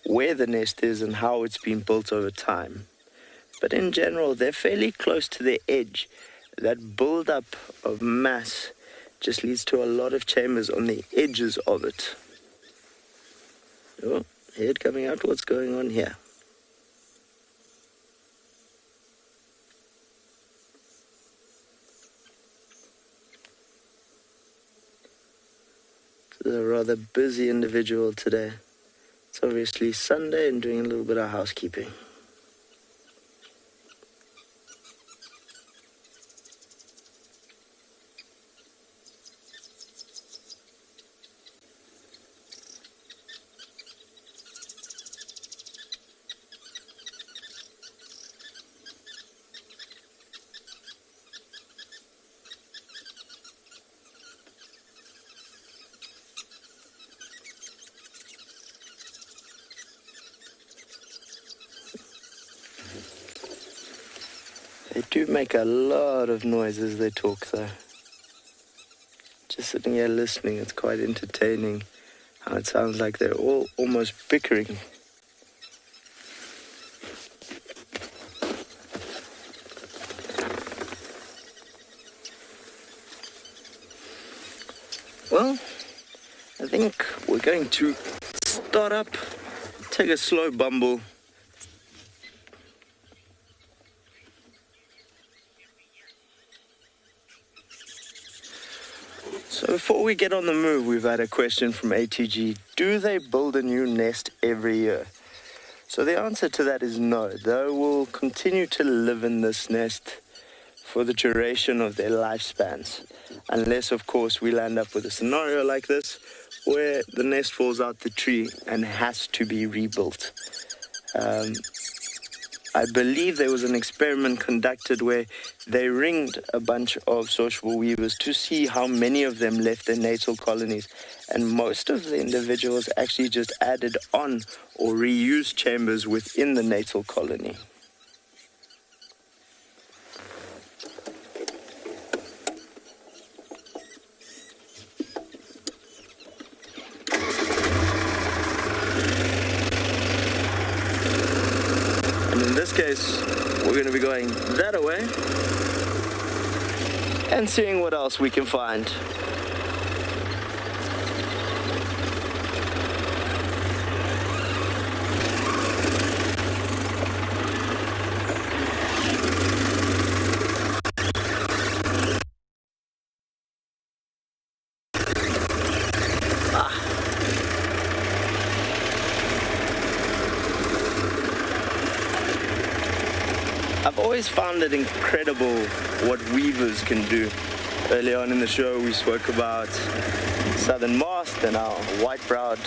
where the nest is and how it's been built over time. But in general, they're fairly close to the edge. That build-up of mass just leads to a lot of chambers on the edges of it. Oh, head coming out, what's going on here? This is a rather busy individual today. It's obviously Sunday and doing a little bit of housekeeping. They do make a lot of noise as they talk, though. Just sitting here listening, it's quite entertaining how it sounds like they're all almost bickering. Well, I think we're going to start up, take a slow bumble. So before we get on the move, we've had a question from ATG. Do they build a new nest every year? So the answer to that is no. They will continue to live in this nest for the duration of their lifespans. Unless, of course, we'll end up with a scenario like this, where the nest falls out the tree and has to be rebuilt. I believe there was an experiment conducted where they ringed a bunch of sociable weavers to see how many of them left their natal colonies. And most of the individuals actually just added on or reused chambers within the natal colony. In this case, we're going to be going that way and seeing what else we can find. I've always found it incredible what weavers can do. Early on in the show, we spoke about southern mast and our white-browed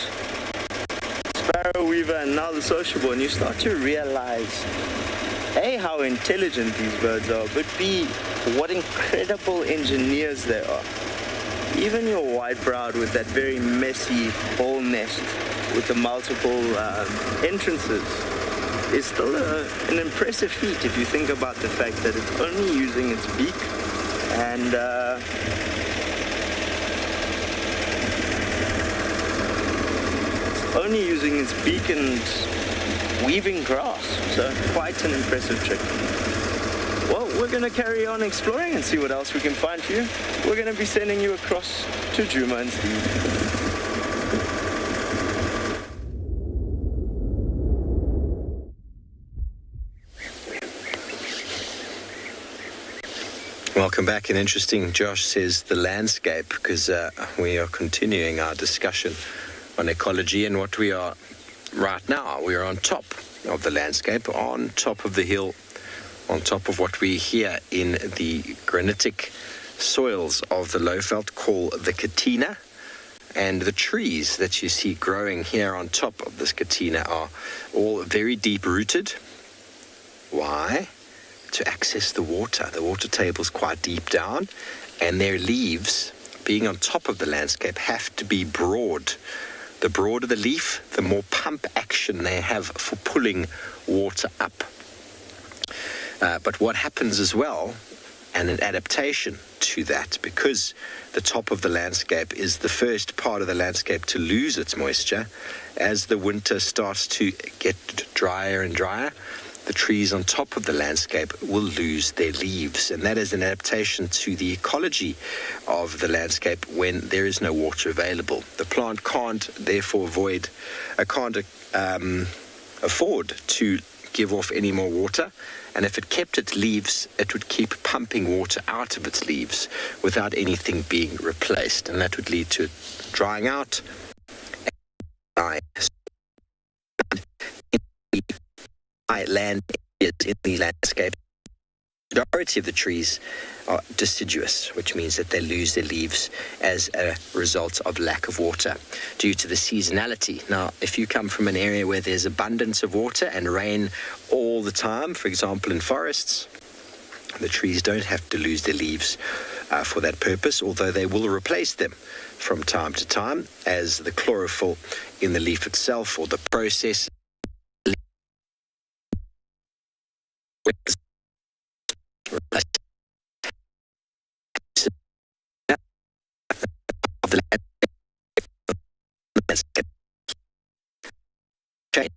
sparrow weaver, and now the sociable, and you start to realize, A, how intelligent these birds are, but B, what incredible engineers they are. Even your white-browed with that very messy ball nest with the multiple entrances is still an impressive feat if you think about the fact that it's only using its beak and weaving grass. So quite an impressive trick. Well, we're going to carry on exploring and see what else we can find for you. We're going to be sending you across to Djuma and Steve. Welcome back. And interesting, Josh says the landscape, because we are continuing our discussion on ecology, and what we are right now, we are on top of the landscape, on top of the hill, on top of what we here in the granitic soils of the Lowveld call the Katina. And the trees that you see growing here on top of this Katina are all very deep rooted. Why? To access the water. The water table is quite deep down, and their leaves, being on top of the landscape, have to be broad. The broader the leaf, the more pump action they have for pulling water up. But what happens as well, and an adaptation to that, because the top of the landscape is the first part of the landscape to lose its moisture, as the winter starts to get drier and drier, the trees on top of the landscape will lose their leaves, and that is an adaptation to the ecology of the landscape when there is no water available. The plant can't therefore afford to give off any more water, and if it kept its leaves, it would keep pumping water out of its leaves without anything being replaced, and that would lead to it drying out and land areas in the landscape. The majority of the trees are deciduous, which means that they lose their leaves as a result of lack of water due to the seasonality. Now, if you come from an area where there's abundance of water and rain all the time, for example in forests, the trees don't have to lose their leaves for that purpose, although they will replace them from time to time as the chlorophyll in the leaf itself, or the process of the landscape change.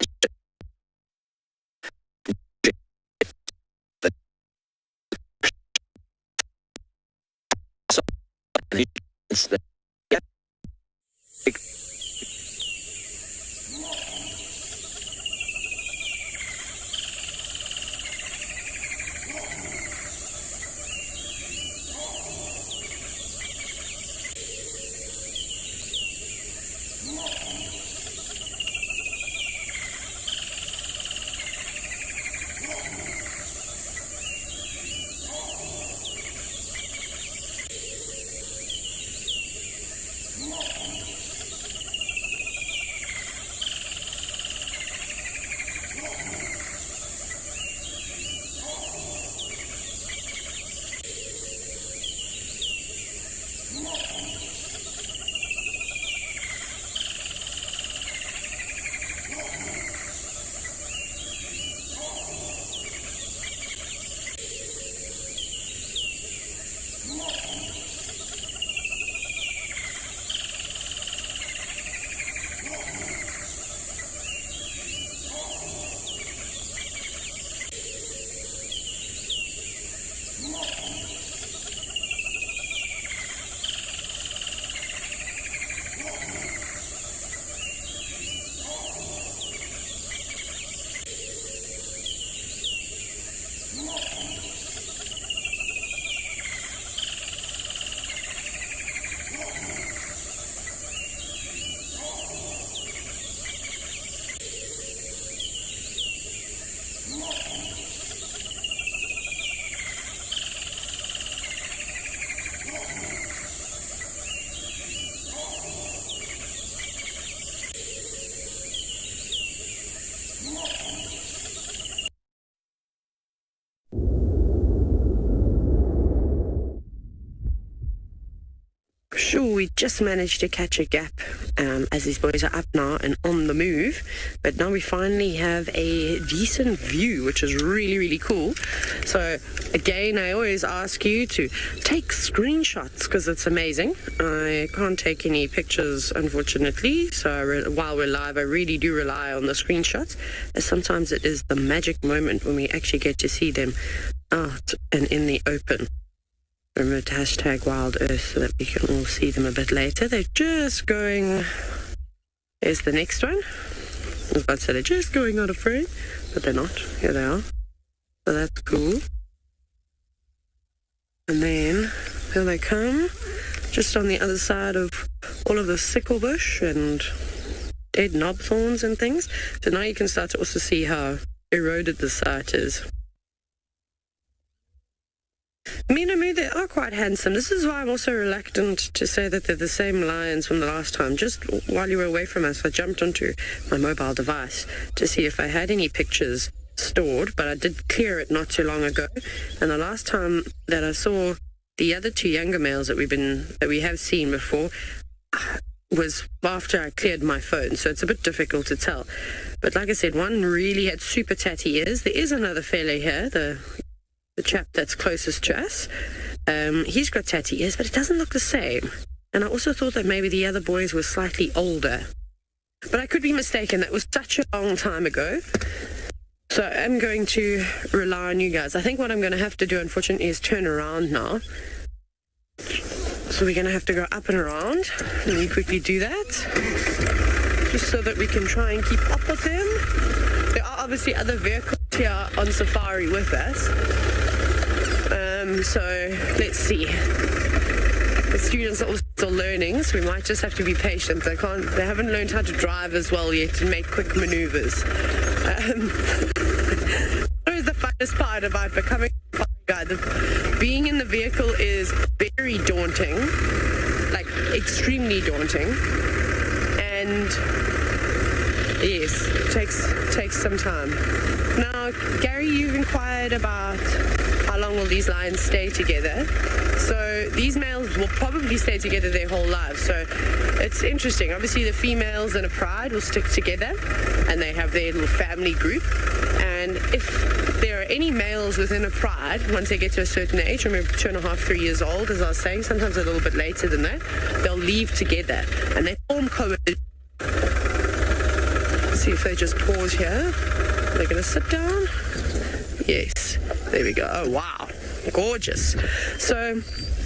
sure we just managed to catch a gap as these boys are up now and on the move. But now we finally have a decent view, which is really, really cool. So again, I always ask you to take screenshots because it's amazing. I can't take any pictures, unfortunately. So while we're live, I really do rely on the screenshots, as sometimes it is the magic moment when we actually get to see them out and in the open. Remember to hashtag WildEarth so that we can all see them a bit later. They're just going... There's the next one. I was about to say they're just going out of frame, but they're not. Here they are. So that's cool. And then here they come, just on the other side of all of the sickle bush and dead knob thorns and things. So now you can start to also see how eroded the site is. Minamu, they are quite handsome. This is why I'm also reluctant to say that they're the same lions from the last time. Just while you were away from us, I jumped onto my mobile device to see if I had any pictures stored, but I did clear it not too long ago. And the last time that I saw the other two younger males that we have seen before was after I cleared my phone, so it's a bit difficult to tell. But like I said, one really had super tatty ears. There is another fella here, the chap that's closest to us. He's got tatty ears, but it doesn't look the same. And I also thought that maybe the other boys were slightly older. But I could be mistaken. That was such a long time ago. So I'm going to rely on you guys. I think what I'm going to have to do, unfortunately, is turn around now. So we're going to have to go up and around. Let me quickly do that, just so that we can try and keep up with them. There are obviously other vehicles here on safari with us. So let's see. The students are also still learning, so we might just have to be patient. They haven't learned how to drive as well yet and make quick maneuvers. What is the funnest part about becoming a safari guide? Being in the vehicle is very daunting, like extremely daunting, and yes, it takes some time. Now, Gary, you've inquired about how long will these lions stay together. So these males will probably stay together their whole lives. So it's interesting. Obviously, the females in a pride will stick together, and they have their little family group. And if there are any males within a pride, once they get to a certain age, remember 2.5, 3 years old, as I was saying, sometimes a little bit later than that, they'll leave together, and they form coalitions. See if they just pause here. They're going to sit down. Yes, there we go. Oh, wow, gorgeous. So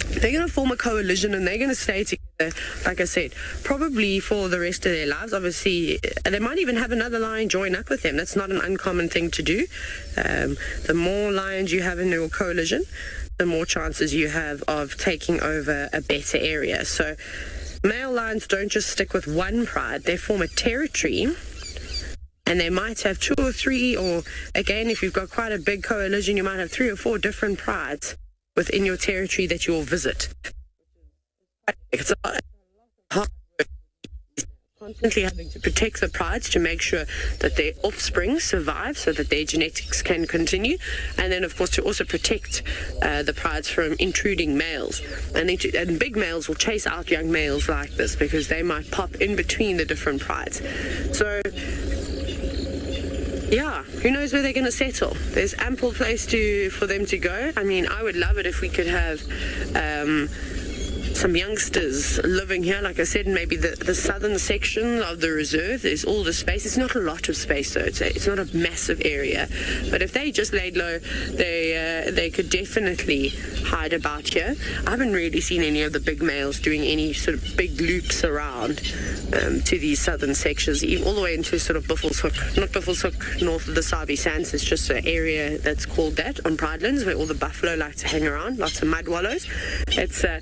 they're going to form a coalition and they're going to stay together, like I said, probably for the rest of their lives. Obviously, they might even have another lion join up with them. That's not an uncommon thing to do. The more lions you have in your coalition, the more chances you have of taking over a better area. So male lions don't just stick with one pride. They form a territory. And they might have 2 or 3, or again, if you've got quite a big coalition, you might have 3 or 4 different prides within your territory that you'll visit. It's a lot of hard work. Constantly having to protect the prides to make sure that their offspring survive so that their genetics can continue. And then, of course, to also protect the prides from intruding males. And big males will chase out young males like this because they might pop in between the different prides. So yeah, who knows where they're going to settle? There's ample place for them to go. I mean, I would love it if we could have some youngsters living here, like I said, maybe the southern section of the reserve. There's all the space. It's not a lot of space, though. It's not a massive area. But if they just laid low, they could definitely hide about here. I haven't really seen any of the big males doing any sort of big loops around to these southern sections, all the way into sort of Buffelshoek. Not Buffelshoek, north of the Sabi Sands. It's just an area that's called that on Pridelands, where all the buffalo like to hang around. Lots of mud wallows. It's a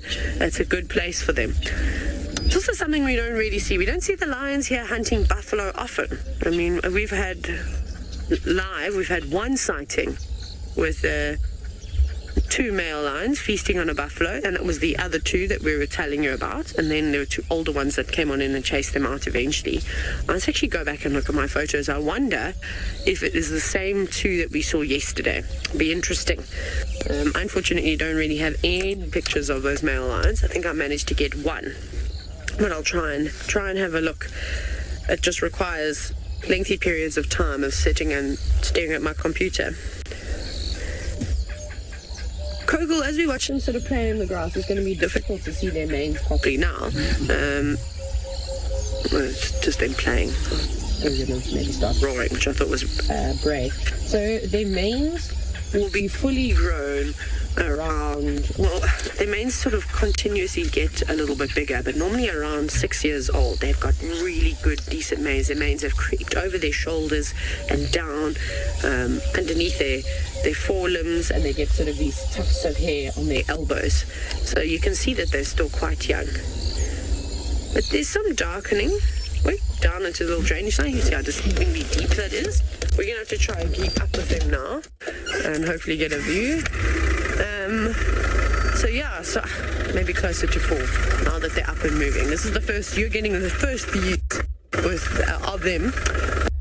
good place for them. It's also something we don't really see. We don't see the lions here hunting buffalo often. I mean, we've had one sighting with 2 male lions feasting on a buffalo, and it was the other 2 that we were telling you about, and then there were 2 older ones that came on in and chased them out eventually. Let's actually go back and look at my photos. I wonder if it is the same 2 that we saw yesterday. Be interesting. I unfortunately don't really have any pictures of those male lions. I think I managed to get 1, but I'll try and have a look. It just requires lengthy periods of time of sitting and staring at my computer. Kogel, as we watch them sort of play in the grass, it's going to be difficult to see their manes properly now. It's just them playing. They're going to maybe start roaring, which I thought was brave. So their manes will be fully grown around, well, their manes sort of continuously get a little bit bigger, but normally around 6 years old. They've got really good, decent manes. Their manes have creeped over their shoulders and down underneath their forelimbs, and they get sort of these tufts of hair on their elbows. So you can see that they're still quite young. But there's some darkening. Wait, down into the little drainage line. You see how distinctly deep that is? We're going to have to try and keep up with them now and hopefully get a view. So maybe closer to 4 now that they're up and moving. This is the first, you're getting the first view of them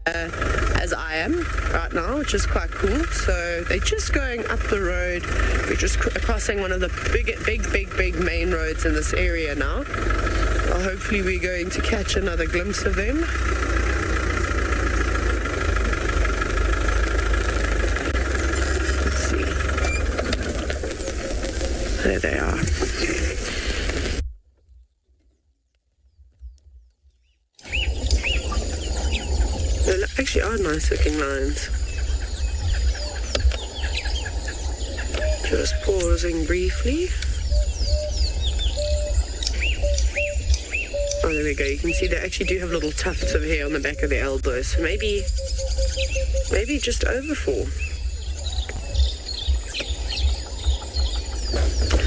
as I am right now, which is quite cool. So they're just going up the road. We're just crossing one of the big main roads in this area now. Hopefully we're going to catch another glimpse of them. Let's see. There they are. They actually are nice looking lions. Just pausing briefly. Oh, there we go. You can see they actually do have little tufts of hair on the back of their elbows. So maybe just over 4.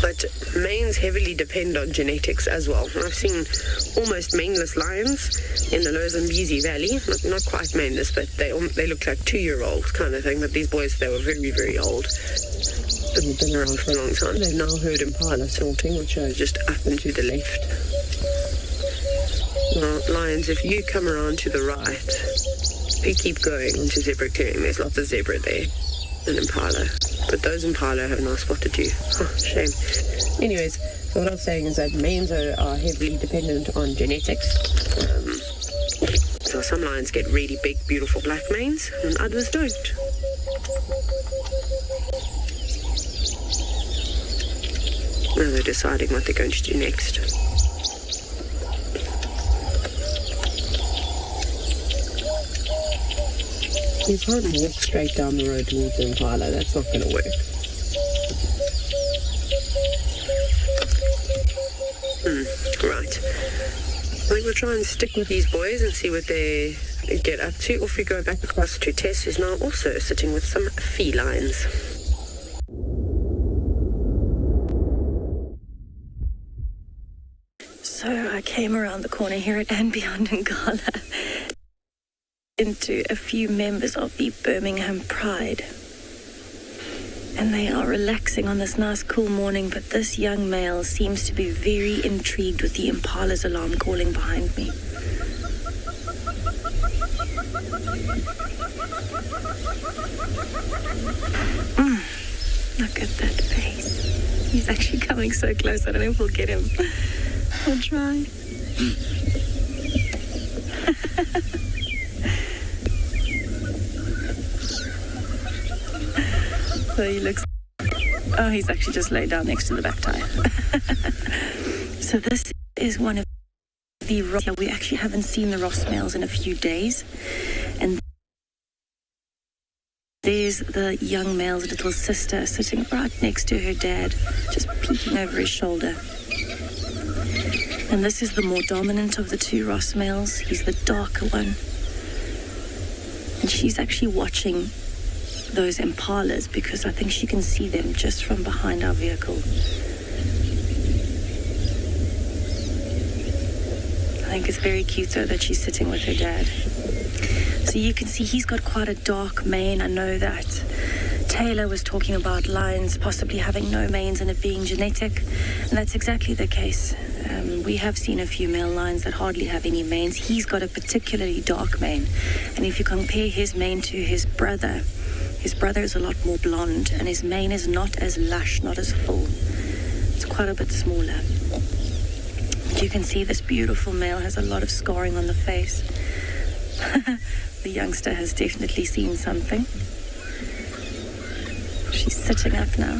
But manes heavily depend on genetics as well. I've seen almost maneless lions in the Lower Zambezi Valley. Not quite maneless, but they look like 2-year-olds kind of thing. But these boys, they were very, very old. They've been around for a long time. They've now heard impala sorting, which are just up and to the left. Now, lions, if you come around to the right, you keep going into zebra clearing. There's lots of zebra there and impala. But those impala have now spotted you. Oh, shame. Anyways, so what I was saying is that manes are heavily dependent on genetics. So some lions get really big, beautiful black manes, and others don't. Now they're deciding what they're going to do next. You can't walk straight down the road towards the impala. That's not going to work. Right. I think we'll try and stick with these boys and see what they get up to. Off we go back across to Tess, who's now also sitting with some felines. So I came around the corner here at andBeyond in Ngala into a few members of the Birmingham Pride. And they are relaxing on this nice cool morning, but this young male seems to be very intrigued with the impala's alarm calling behind me. Look at that face. He's actually coming so close, I don't know if we'll get him. I'll try. So he looks... Oh, he's actually just laid down next to the back tire. So this is one of the Ross... We actually haven't seen the Ross males in a few days. And there's the young male's little sister sitting right next to her dad, just peeking over his shoulder. And this is the more dominant of the 2 Ross males. He's the darker one. And she's actually watching those impalas because I think she can see them just from behind our vehicle. I think it's very cute though that she's sitting with her dad. So you can see he's got quite a dark mane. I know that Taylor was talking about lions possibly having no manes and it being genetic, and that's exactly the case. We have seen a few male lions that hardly have any manes. He's got a particularly dark mane, and if you compare his mane to his brother is a lot more blonde, and his mane is not as lush, not as full. It's quite a bit smaller. But you can see this beautiful male has a lot of scarring on the face. The youngster has definitely seen something. She's sitting up now.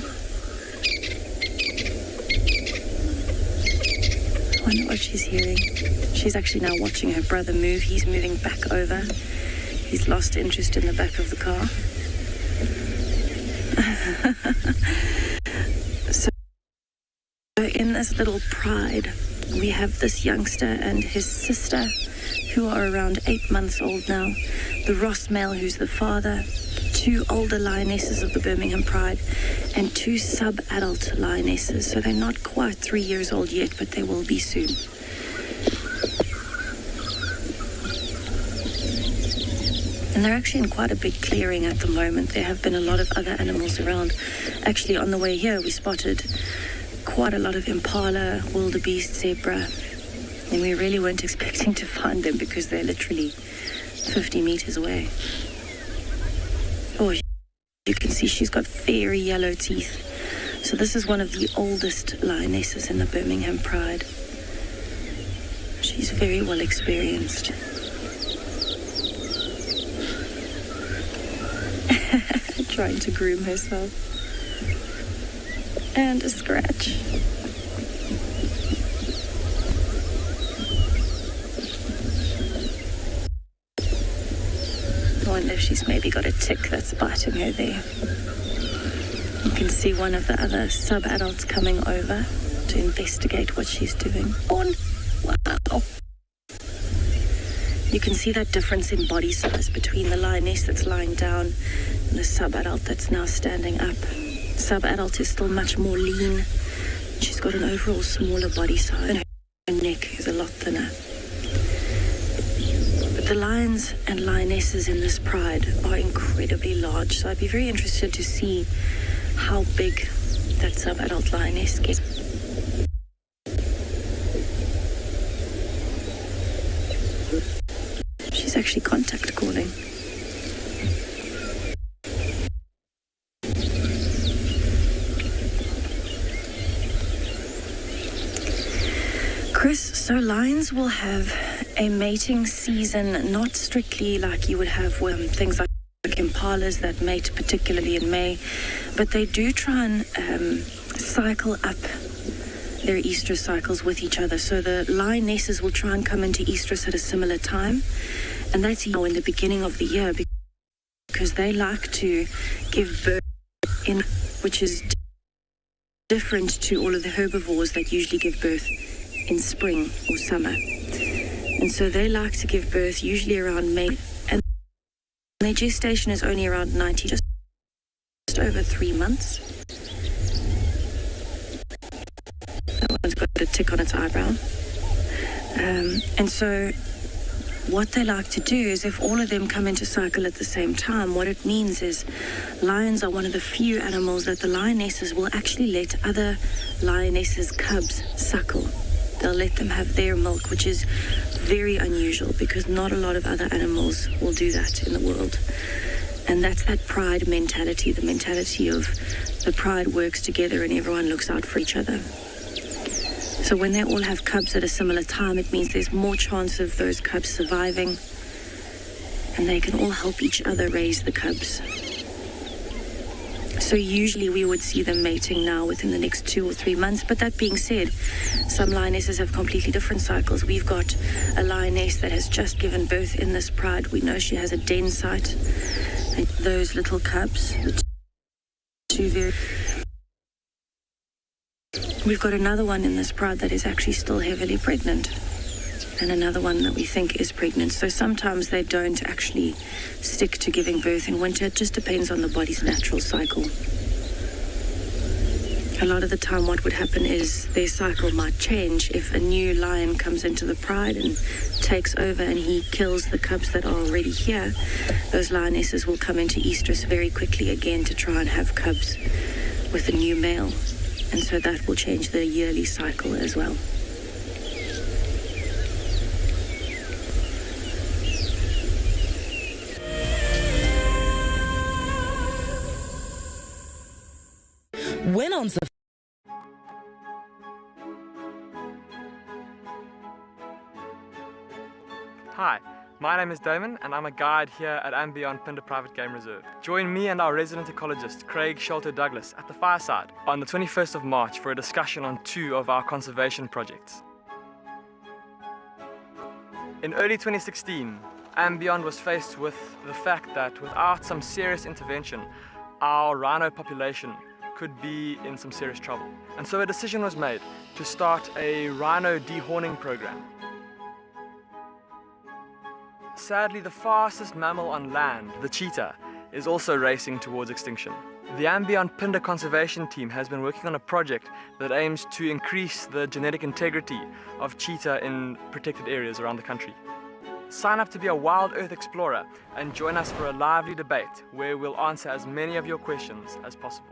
I wonder what she's hearing. She's actually now watching her brother move. He's moving back over. He's lost interest in the back of the car. So in this little pride, we have this youngster and his sister, who are around 8 months old now. The Ross male, who's the father, 2 older lionesses of the Birmingham Pride, and 2 sub-adult lionesses. So they're not quite 3 years old yet, but they will be soon. And they're actually in quite a big clearing at the moment. There have been a lot of other animals around. Actually, on the way here, we spotted quite a lot of impala, wildebeest, zebra, and we really weren't expecting to find them because they're literally 50 meters away. Oh, you can see she's got very yellow teeth. So this is one of the oldest lionesses in the Birmingham Pride. She's very well experienced. Trying to groom herself. And a scratch. I wonder if she's maybe got a tick that's biting her there. You can see one of the other sub-adults coming over to investigate what she's doing. Wow. You can see that difference in body size between the lioness that's lying down and the sub-adult that's now standing up. Sub-adult is still much more lean. She's got an overall smaller body size, and her neck is a lot thinner. But the lions and lionesses in this pride are incredibly large, so I'd be very interested to see how big that sub-adult lioness gets. She's actually contact calling. Chris, so lions will have a mating season, not strictly like you would have with things like impalas that mate particularly in May, but they do try and cycle up their estrus cycles with each other. So the lionesses will try and come into estrus at a similar time, and that's in the beginning of the year because they like to give birth in, which is different to all of the herbivores that usually give birth in spring or summer. And so they like to give birth usually around May, and their gestation is only around 90, just over 3 months. That one's got a tick on its eyebrow. And so what they like to do is if all of them come into cycle at the same time, what it means is lions are one of the few animals that the lionesses will actually let other lionesses' cubs suckle. They'll let them have their milk, which is very unusual because not a lot of other animals will do that in the world. And that's that pride mentality, the mentality of the pride works together and everyone looks out for each other. So when they all have cubs at a similar time, it means there's more chance of those cubs surviving, and they can all help each other raise the cubs. So usually we would see them mating now within the next 2 or 3 months. But that being said, some lionesses have completely different cycles. We've got a lioness that has just given birth in this pride. We know she has a den site. And those little cubs, the two very... We've got another one in this pride that is actually still heavily pregnant, and another one that we think is pregnant. So sometimes they don't actually stick to giving birth in winter. It just depends on the body's natural cycle. A lot of the time what would happen is their cycle might change. If a new lion comes into the pride and takes over and he kills the cubs that are already here, those lionesses will come into estrus very quickly again to try and have cubs with a new male. And so that will change the yearly cycle as well. When on safari. Hi, my name is Damon and I'm a guide here at andBeyond Phinda Private Game Reserve. Join me and our resident ecologist, Craig Sholto-Douglas, at the fireside on the 21st of March for a discussion on 2 of our conservation projects. In early 2016, andBeyond was faced with the fact that without some serious intervention, our rhino population could be in some serious trouble. And so a decision was made to start a rhino dehorning program. Sadly, the fastest mammal on land, the cheetah, is also racing towards extinction. The andBeyond Phinda conservation team has been working on a project that aims to increase the genetic integrity of cheetah in protected areas around the country. Sign up to be a WildEarth explorer and join us for a lively debate where we'll answer as many of your questions as possible.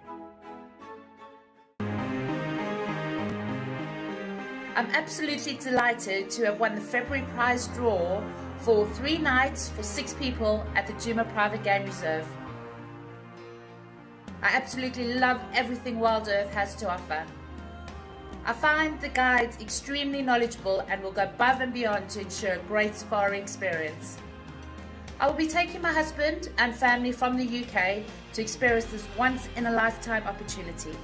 I'm absolutely delighted to have won the February prize draw for 3 nights for 6 people at the Djuma Private Game Reserve. I absolutely love everything WildEarth has to offer. I find the guides extremely knowledgeable and will go above and beyond to ensure a great safari experience. I will be taking my husband and family from the UK to experience this once-in-a-lifetime opportunity.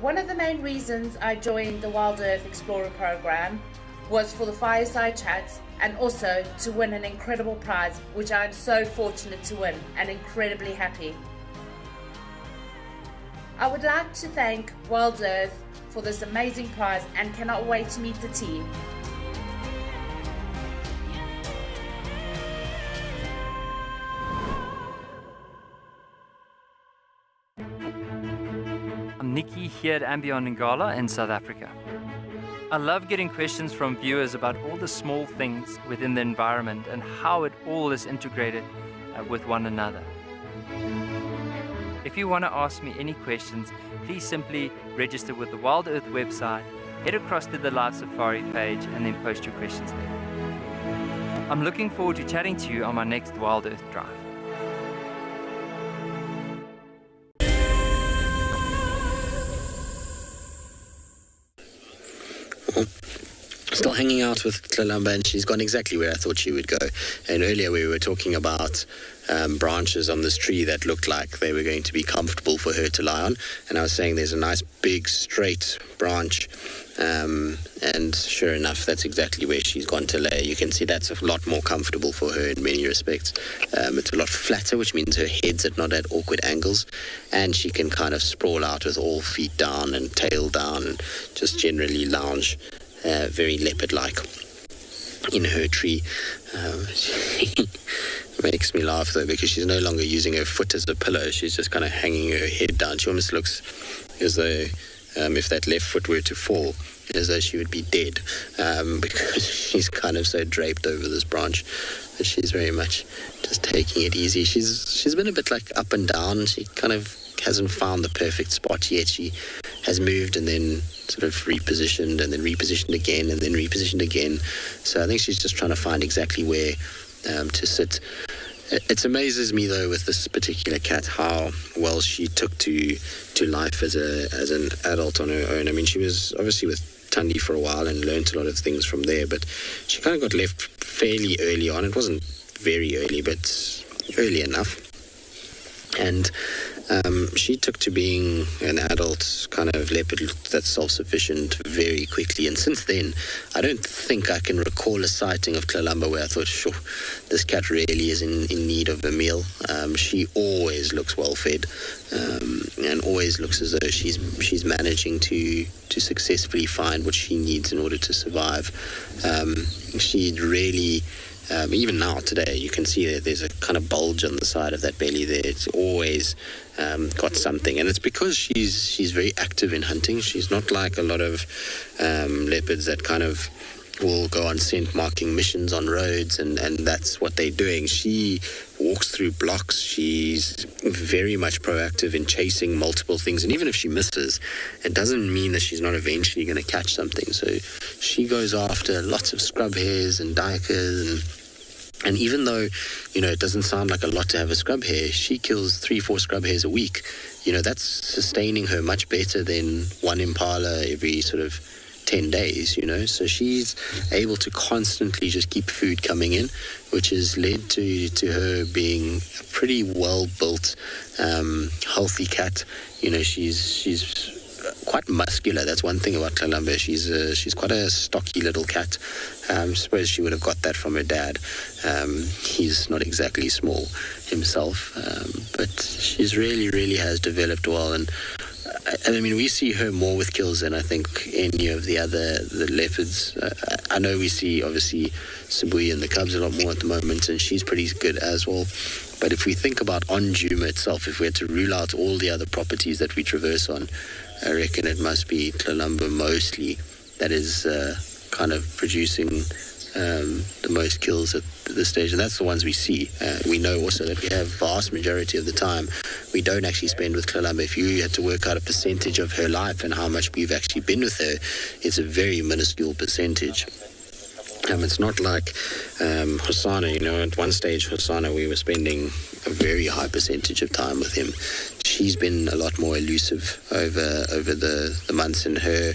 One of the main reasons I joined the WildEarth Explorer program was for the fireside chats and also to win an incredible prize, which I'm so fortunate to win and incredibly happy. I would like to thank WildEarth for this amazing prize and cannot wait to meet the team. I'm Nikki here at andBeyond Ngala in South Africa. I love getting questions from viewers about all the small things within the environment and how it all is integrated with one another. If you want to ask me any questions, please simply register with the WildEarth website, head across to the Live Safari page and then post your questions there. I'm looking forward to chatting to you on my next WildEarth drive. Still hanging out with Kalamba, and she's gone exactly where I thought she would go. And earlier we were talking about branches on this tree that looked like they were going to be comfortable for her to lie on. And I was saying there's a nice big straight branch, and sure enough, that's exactly where she's gone to lay. You can see that's a lot more comfortable for her in many respects. It's a lot flatter, which means her head's not at awkward angles, and she can kind of sprawl out with all feet down and tail down and just generally lounge very leopard-like in her tree. She makes me laugh though, because she's no longer using her foot as a pillow. She's just kind of hanging her head down. She almost looks as though if that left foot were to fall, as though she would be dead, because she's kind of so draped over this branch. But she's very much just taking it easy. She's been a bit like up and down. She kind of hasn't found the perfect spot yet. She has moved and then sort of repositioned and then repositioned again and then repositioned again. So I think she's just trying to find exactly where to sit. It amazes me though with this particular cat how well she took to life as an adult on her own. I mean, she was obviously with Tundi for a while and learnt a lot of things from there, but she kind of got left fairly early on. It wasn't very early, but early enough. And she took to being an adult kind of leopard that's self-sufficient very quickly. And since then, I don't think I can recall a sighting of Kalamba where I thought, sure, this cat really is in need of a meal. She always looks well-fed, and always looks as though she's managing to successfully find what she needs in order to survive. She really Even now, today, you can see that there's a kind of bulge on the side of that belly there. It's always got something. And it's because she's very active in hunting. She's not like a lot of leopards that kind of will go on scent marking missions on roads, and that's what they're doing. She walks through blocks. She's very much proactive in chasing multiple things, and even if she misses, it doesn't mean that she's not eventually going to catch something. So she goes after lots of scrub hares and duikers, and even though, it doesn't sound like a lot to have a scrub hare, she kills 3-4 scrub hares a week. That's sustaining her much better than one impala every sort of 10 days, so she's able to constantly just keep food coming in, which has led to her being a pretty well-built, healthy cat. She's quite muscular. That's one thing about Kalamba. She's quite a stocky little cat. I suppose she would have got that from her dad. He's not exactly small himself, but she's really has developed well, and I mean, we see her more with kills than I think any of the leopards. I know we see, obviously, Sabi and the cubs a lot more at the moment, and she's pretty good as well. But if we think about on Djuma itself, if we had to rule out all the other properties that we traverse on, I reckon it must be Kalamba mostly that is kind of producing the most kills at this stage, and that's the ones we see. We know also that we have vast majority of the time we don't actually spend with Kalamba. If you had to work out a percentage of her life and how much we've actually been with her, it's a very minuscule percentage. It's not like Hosanna, at one stage Hosanna we were spending a very high percentage of time with him. She's been a lot more elusive over the months, and her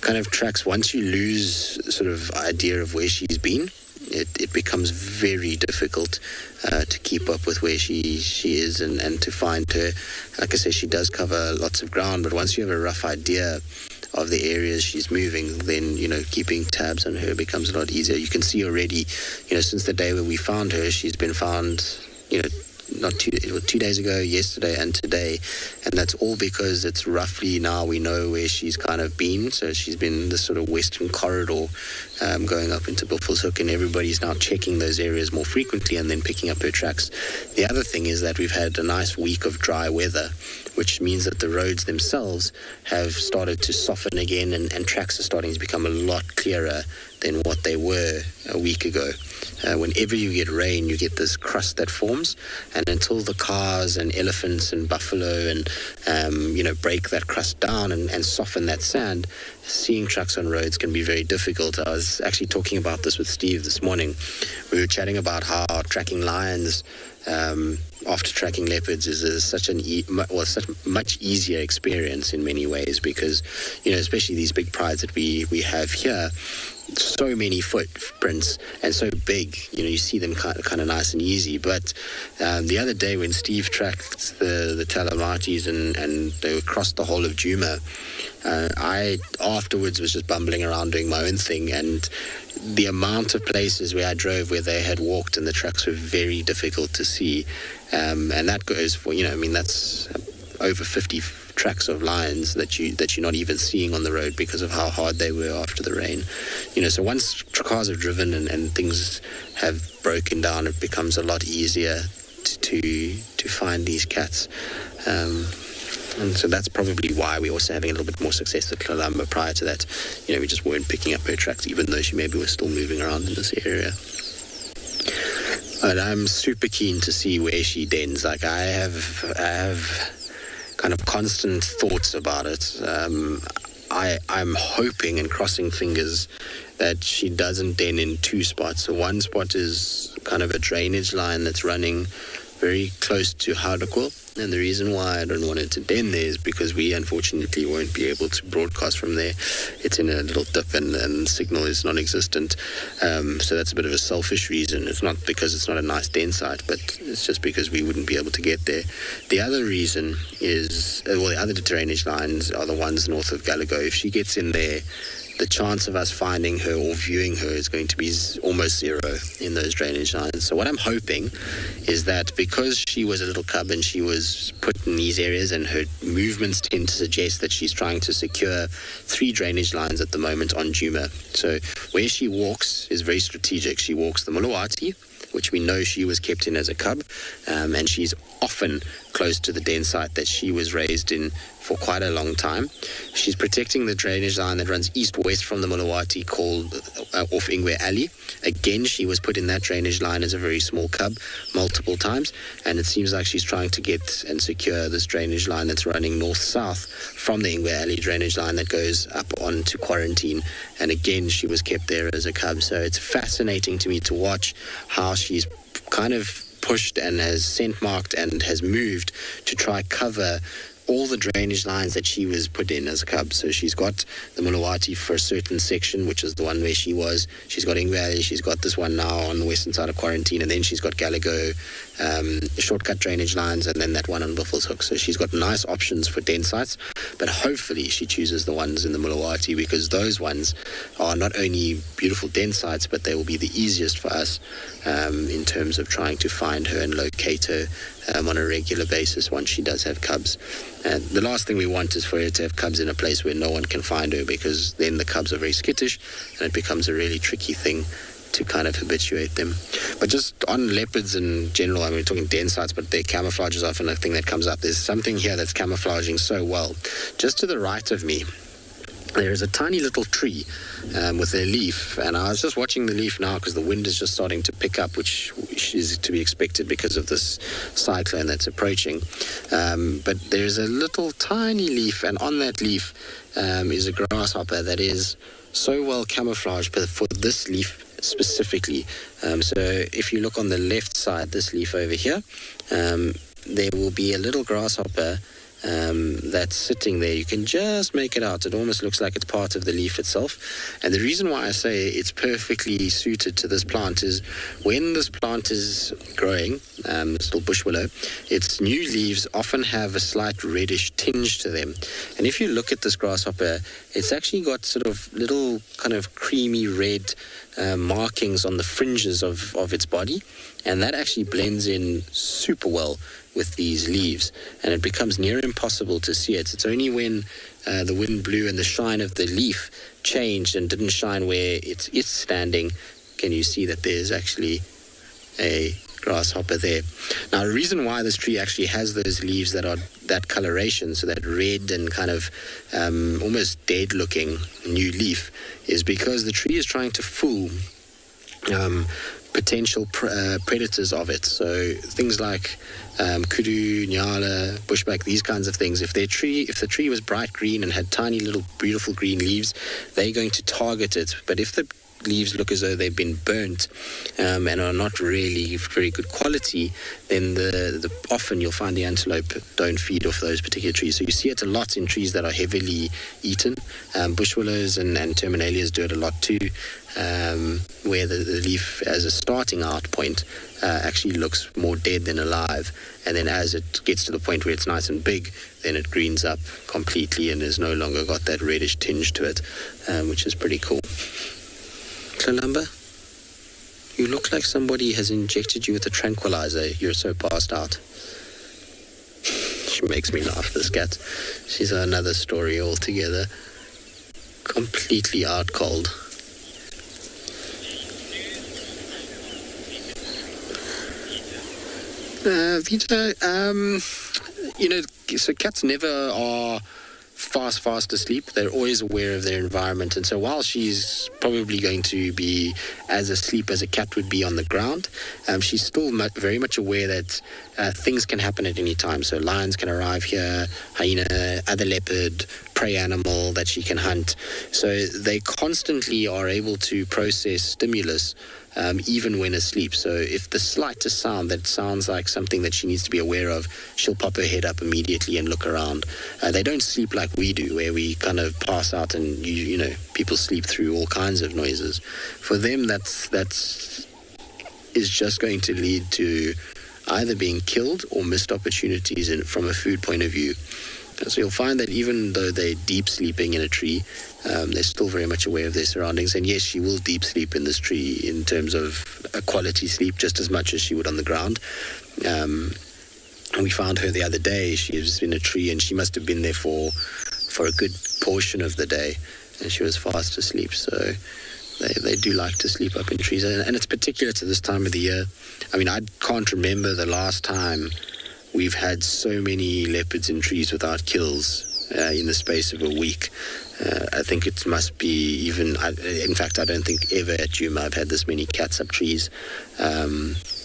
kind of tracks, once you lose sort of idea of where she's been, it becomes very difficult to keep up with where she is and to find her. Like I say, she does cover lots of ground, but once you have a rough idea of the areas she's moving, then keeping tabs on her becomes a lot easier. You can see already, since the day where we found her, she's been found not 2 days ago, yesterday and today, and that's all because it's roughly now we know where she's kind of been. So she's been this sort of western corridor going up into Buffelshoek, and everybody's now checking those areas more frequently and then picking up her tracks. The other thing is that we've had a nice week of dry weather, which means that the roads themselves have started to soften again, and tracks are starting to become a lot clearer than what they were a week ago. Whenever you get rain, you get this crust that forms, and until the cars and elephants and buffalo and break that crust down and soften that sand, seeing trucks on roads can be very difficult. I was actually talking about this with Steve this morning. We were chatting about how tracking lions after tracking leopards is such much easier experience in many ways, because especially these big prides that we have here, so many footprints and so big, you see them kind of nice and easy. But the other day when Steve tracked the Talamatis and they crossed the whole of Djuma, I afterwards was just bumbling around doing my own thing, and the amount of places where I drove where they had walked and the tracks were very difficult to see, and that goes for that's over 50 tracks of lions that you're not even seeing on the road because of how hard they were after the rain. So once cars have driven and things have broken down, it becomes a lot easier to find these cats. And so that's probably why we're also having a little bit more success with Kalamba. Prior to that, we just weren't picking up her tracks, even though she maybe was still moving around in this area. But I'm super keen to see where she dens. Like I have kind of constant thoughts about it. I'm hoping and crossing fingers that she doesn't den in two spots. So one spot is kind of a drainage line that's running very close to Hardekwil. And the reason why I don't want it to den there is because we unfortunately won't be able to broadcast from there. It's in a little dip and signal is non-existent. So that's a bit of a selfish reason. It's not because it's not a nice den site, but it's just because we wouldn't be able to get there. The other reason is, the other drainage lines are the ones north of Gallagher. If she gets in there, the chance of us finding her or viewing her is going to be almost zero in those drainage lines. So what I'm hoping is that because she was a little cub and she was put in these areas, and her movements tend to suggest that she's trying to secure 3 drainage lines at the moment on Djuma. So where she walks is very strategic. She walks the Mulawati, which we know she was kept in as a cub, and she's often close to the den site that she was raised in for quite a long time. She's protecting the drainage line that runs east-west from the Mulawati, called off Ingwe Alley. Again, she was put in that drainage line as a very small cub multiple times, and it seems like she's trying to get and secure this drainage line that's running north-south from the Ingwe Alley drainage line that goes up onto Quarantine. And again, she was kept there as a cub. So it's fascinating to me to watch how she's kind of pushed and has scent marked and has moved to try cover all the drainage lines that she was put in as a cub. So she's got the Mulawati for a certain section, which is the one where she was. She's got Ingwe Alley, she's got this one now on the western side of Quarantine, and then she's got Gallagher, shortcut drainage lines, and then that one on Buffels Hook. So she's got nice options for den sites, but hopefully she chooses the ones in the Mulawati, because those ones are not only beautiful den sites, but they will be the easiest for us in terms of trying to find her and locate her on a regular basis once she does have cubs. And the last thing we want is for her to have cubs in a place where no one can find her, because then the cubs are very skittish and it becomes a really tricky thing to kind of habituate them. But just on leopards in general, I mean, we're talking den sites, but their camouflage is often a thing that comes up. There's something here that's camouflaging so well. Just to the right of me, there is a tiny little tree with a leaf, and I was just watching the leaf now because the wind is just starting to pick up, which is to be expected because of this cyclone that's approaching. But there's a little tiny leaf, and on that leaf is a grasshopper that is so well camouflaged, but for this leaf specifically. So if you look on the left side, this leaf over here, there will be a little grasshopper that's sitting there. You can just make it out. It almost looks like it's part of the leaf itself. And the reason why I say it's perfectly suited to this plant is when this plant is growing, this little bush willow, its new leaves often have a slight reddish tinge to them. And if you look at this grasshopper, it's actually got sort of little kind of creamy red markings on the fringes of its body, and that actually blends in super well with these leaves, and it becomes near impossible to see it. It's only when the wind blew and the shine of the leaf changed and didn't shine where it's standing can you see that there's actually a grasshopper there. Now, the reason why this tree actually has those leaves that are that coloration, so that red and kind of almost dead looking new leaf, is because the tree is trying to fool potential predators of it. So things like kudu, nyala, bushback, these kinds of things. If the tree was bright green and had tiny little beautiful green leaves, they're going to target it. But if the leaves look as though they've been burnt and are not really very good quality, then often you'll find the antelope don't feed off those particular trees. So you see it a lot in trees that are heavily eaten. Bush willows and terminalias do it a lot too, where the leaf as a starting out point actually looks more dead than alive, and then as it gets to the point where it's nice and big, then it greens up completely and has no longer got that reddish tinge to it, which is pretty cool. Kalamba, you look like somebody has injected you with a tranquilizer. You're so passed out. She makes me laugh, this cat. She's another story altogether. Completely out cold. Vita, so cats never are fast asleep. They're always aware of their environment, and so while she's probably going to be as asleep as a cat would be on the ground, she's still very much aware that things can happen at any time. So lions can arrive here, hyena, other leopard, prey animal that she can hunt. So they constantly are able to process stimulus even when asleep. So if the slightest sound that sounds like something that she needs to be aware of, she'll pop her head up immediately and look around. They don't sleep like we do, where we kind of pass out and people sleep through all kinds of noises. For them, that's is just going to lead to either being killed or missed opportunities from a food point of view. So you'll find that even though they're deep sleeping in a tree, they're still very much aware of their surroundings. And yes, she will deep sleep in this tree in terms of a quality sleep just as much as she would on the ground. And we found her the other day. She was in a tree and she must have been there for a good portion of the day, and she was fast asleep. So they do like to sleep up in trees, and it's particular to this time of the year. I mean, I can't remember the last time we've had so many leopards in trees without kills in the space of a week. I think it must be even, in fact, I don't think ever at Djuma I've had this many cats up trees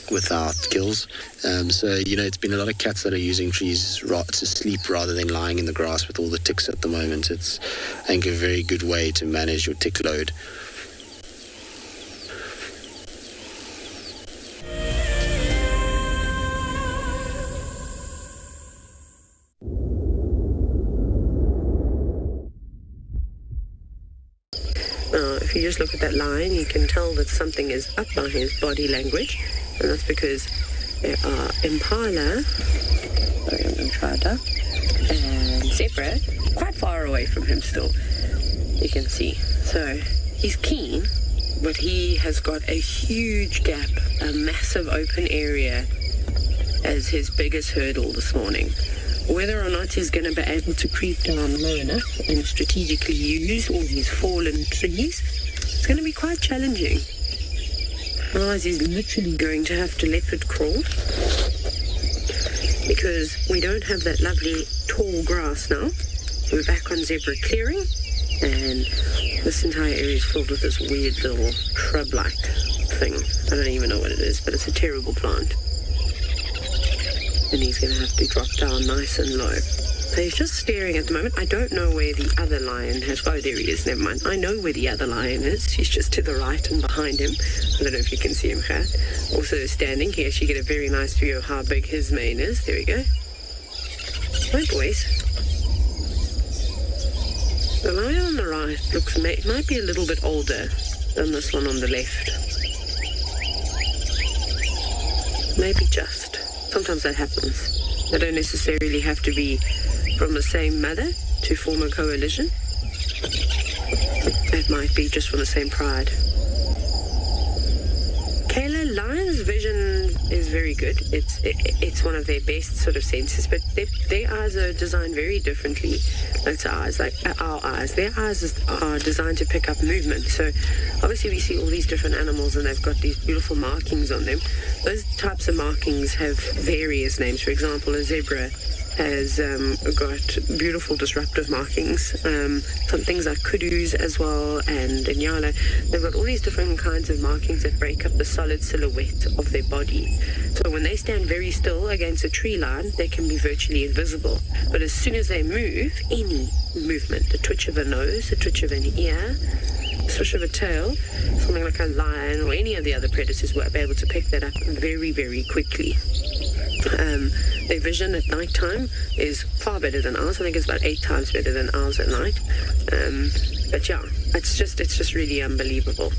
without kills. So, it's been a lot of cats that are using trees to sleep rather than lying in the grass with all the ticks at the moment. It's, I think, a very good way to manage your tick load. If you just look at that lion, you can tell that something is up by his body language, and that's because there are impala, sorry, I'm going to try it up, and zebra quite far away from him still, you can see. So he's keen, but he has got a huge gap, a massive open area as his biggest hurdle this morning. Whether or not he's going to be able to creep down low enough and strategically use all these fallen trees, it's going to be quite challenging. Otherwise, he's literally going to have to leopard crawl, because we don't have that lovely tall grass now. We're back on zebra clearing, and this entire area is filled with this weird little shrub-like thing. I don't even know what it is, but it's a terrible plant. And he's going to have to drop down nice and low. So he's just staring at the moment. I don't know where the other lion has... Oh, there he is. Never mind. I know where the other lion is. He's just to the right and behind him. I don't know if you can see him, Kat. Also standing here, you get a very nice view of how big his mane is. There we go. Right, boys. The lion on the right might be a little bit older than this one on the left. Maybe just. Sometimes that happens. They don't necessarily have to be from the same mother to form a coalition. It might be just from the same pride. Kayla, lion's vision is very good. It's one of their best sort of senses, but their eyes are designed very differently to ours, like our eyes. Their eyes are designed to pick up movement. So obviously we see all these different animals and they've got these beautiful markings on them. Those types of markings have various names. For example, a zebra has got beautiful disruptive markings. Some things like kudus as well, and Ngala. They've got all these different kinds of markings that break up the solid silhouette of their body. So when they stand very still against a tree line, they can be virtually invisible. But as soon as they move, any movement, the twitch of a nose, the twitch of an ear, swish of a tail, something like a lion or any of the other predators will be able to pick that up very, very quickly. Their vision at night time is far better than ours. I think it's about 8 times better than ours at night. But yeah, it's just really unbelievable.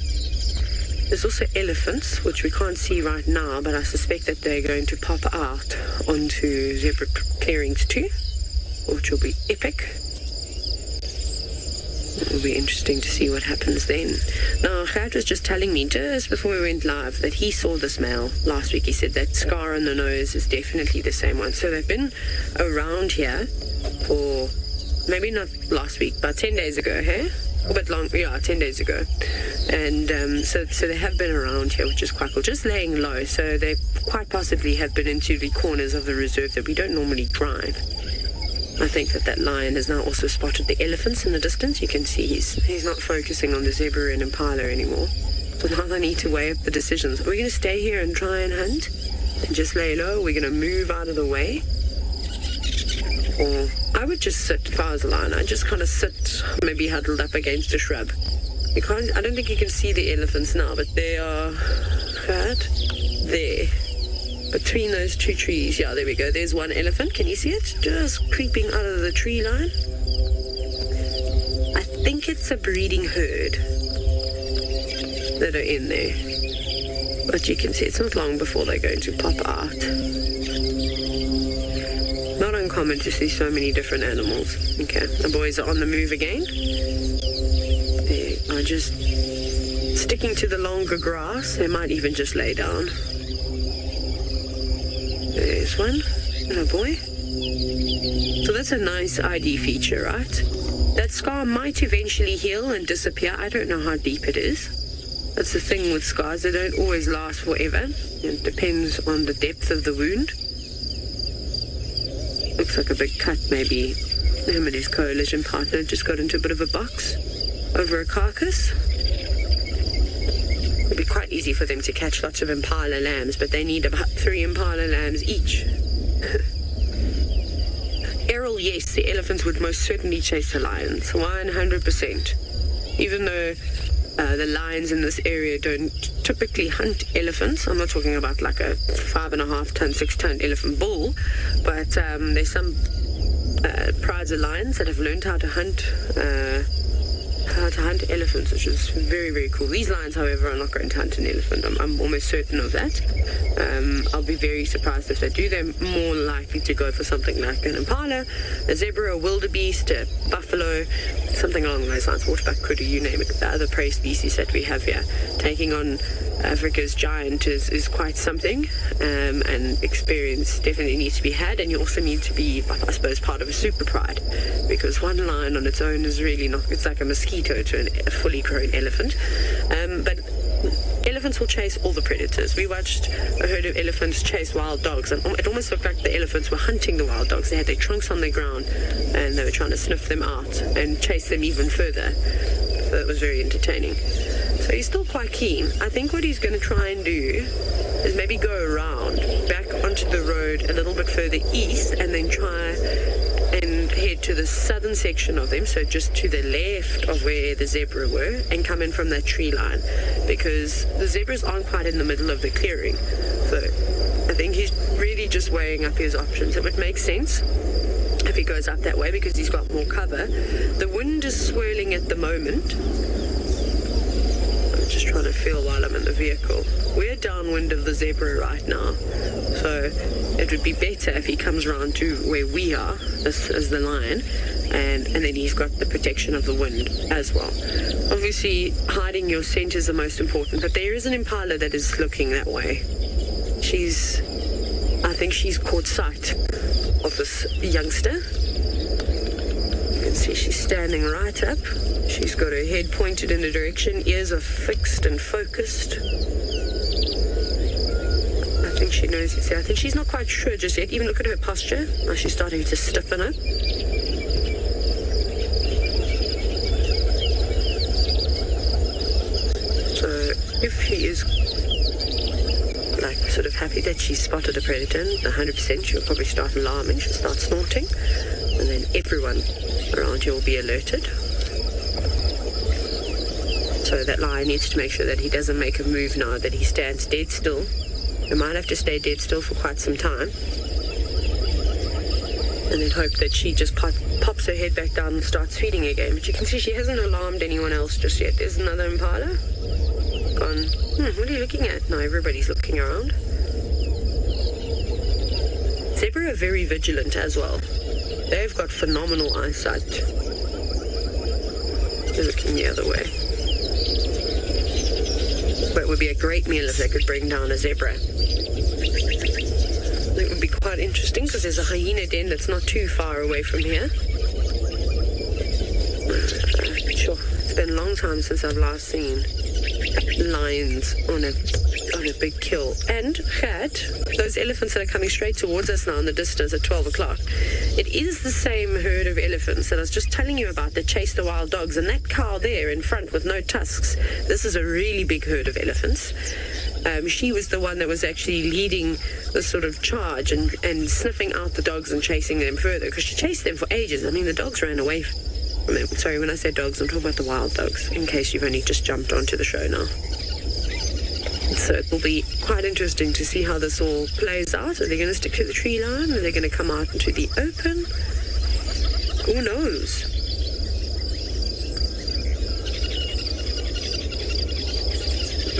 There's also elephants, which we can't see right now, but I suspect that they're going to pop out onto zebra clearings too, which will be epic. It will be interesting to see what happens then. Now, Gert was just telling me just before we went live that he saw this male last week. He said that scar on the nose is definitely the same one. So they've been around here for maybe not last week, but 10 days ago, hey? A bit long, yeah, 10 days ago. And so they have been around here, which is quite cool, just laying low. So they quite possibly have been into the corners of the reserve that we don't normally drive. I think that lion has now also spotted the elephants in the distance. You can see he's not focusing on the zebra and impala anymore. So now they need to weigh up the decisions. Are we going to stay here and try and hunt and just lay low? Are we going to move out of the way? Or I would just sit, if I was a lion, I'd just kind of sit, maybe huddled up against a shrub. I don't think you can see the elephants now, but they are right there. Between those two trees, yeah, there we go. There's one elephant. Can you see it? Just creeping out of the tree line. I think it's a breeding herd that are in there. But you can see it's not long before they're going to pop out. Not uncommon common to see so many different animals. Okay, the boys are on the move again. They are just sticking to the longer grass. They might even just lay down. There's one. Hello, boy. So that's a nice ID feature, right? That scar might eventually heal and disappear. I don't know how deep it is. That's the thing with scars. They don't always last forever. It depends on the depth of the wound. Looks like a big cut, maybe. Him and his coalition partner just got into a bit of a box over a carcass. It'd be quite easy for them to catch lots of impala lambs, but they need about 3 impala lambs each. Errol, yes, the elephants would most certainly chase the lions, 100%. Even though the lions in this area don't typically hunt elephants. I'm not talking about like a 5.5 ton, 6 ton elephant bull, but there's some prides of lions that have learned how to hunt elephants, which is very, very cool. These lions, however, are not going to hunt an elephant. I'm almost certain of that. I'll be very surprised if they do. They're more likely to go for something like an impala, a zebra, a wildebeest, a buffalo, something along those lines. Waterbuck, kudu, you name it. The other prey species that we have here. Taking on Africa's giant is quite something, and experience definitely needs to be had, and you also need to be, I suppose, part of a super pride, because one lion on its own is really not, it's like a mosquito to a fully grown elephant. But elephants will chase all the predators. We watched a herd of elephants chase wild dogs, and it almost looked like the elephants were hunting the wild dogs. They had their trunks on the ground, and they were trying to sniff them out and chase them even further. So it was very entertaining. So he's still quite keen. I think what he's going to try and do is maybe go around, back onto the road a little bit further east, and then try and head to the southern section of them, so just to the left of where the zebra were, and come in from that tree line, because the zebras aren't quite in the middle of the clearing. So I think he's really just weighing up his options. It would make sense if he goes up that way because he's got more cover. The wind is swirling at the moment. I'm just trying to feel while I'm in the vehicle. We're downwind of the zebra right now, so it would be better if he comes around to where we are as the lion, and then he's got the protection of the wind as well. Obviously, hiding your scent is the most important, but there is an impala that is looking that way. I think she's caught sight of this youngster. You can see she's standing right up. She's got her head pointed in a direction, ears are fixed and focused. I think she knows it's there. I think she's not quite sure just yet. Even look at her posture. Now she's starting to stiffen up. So if he is sort of happy that she's spotted a predator, 100%, she'll probably start alarming, she'll start snorting, and then everyone around here will be alerted. So that lion needs to make sure that he doesn't make a move now, that he stands dead still. He might have to stay dead still for quite some time, and then hope that she just pops her head back down and starts feeding again. But you can see she hasn't alarmed anyone else just yet. There's another impala. Gone. What are you looking at? Now everybody's looking around. Zebra are very vigilant as well. They've got phenomenal eyesight. They're looking the other way. But it would be a great meal if they could bring down a zebra. It would be quite interesting because there's a hyena den that's not too far away from here. Sure, it's been a long time since I've last seen lions on a big kill. And those elephants that are coming straight towards us now in the distance at 12 o'clock, it is the same herd of elephants that I was just telling you about that chase the wild dogs. And that cow there in front with no tusks, this is a really big herd of elephants. She was the one that was actually leading the sort of charge and sniffing out the dogs and chasing them further, because she chased them for ages. I mean, the dogs ran away from them. Sorry, when I say dogs, I'm talking about the wild dogs, in case you've only just jumped onto the show now. So it will be quite interesting to see how this all plays out. Are they going to stick to the tree line? Are they going to come out into the open? Who knows?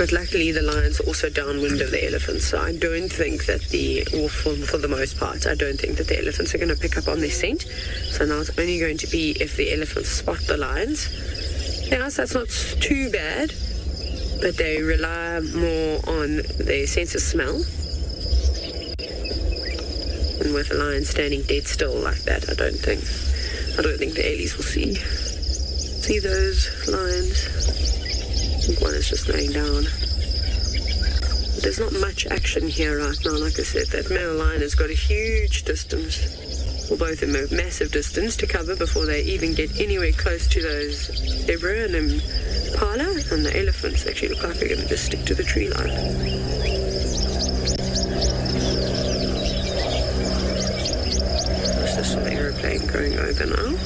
But luckily the lions are also downwind of the elephants, so I don't think that for the most part, I don't think that the elephants are going to pick up on their scent. So now it's only going to be if the elephants spot the lions. Yeah, so that's not too bad, but they rely more on their sense of smell. And with the lion standing dead still like that, I don't think the Ellies will see those lions. I think one is just laying down. But there's not much action here right now. Like I said, that male lion has got a huge distance, or both of them a massive distance to cover before they even get anywhere close to those zebra and impala, and the elephants actually look like they're going to just stick to the tree line. There's just an aeroplane going over now.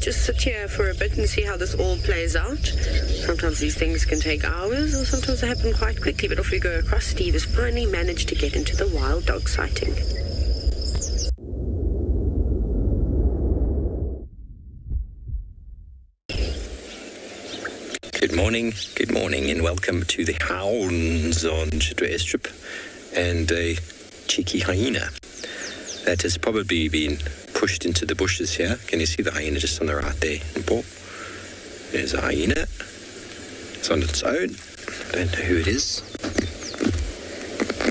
Just sit here for a bit and see how this all plays out. Sometimes these things can take hours, or sometimes they happen quite quickly, but off we go across. Steve has finally managed to get into the wild dog sighting. Good morning, and welcome to the hounds on Cheetah Airstrip and a cheeky hyena that has probably been pushed into the bushes here. Can you see the hyena just on the right there? There's a hyena. It's on its own. I don't know who it is.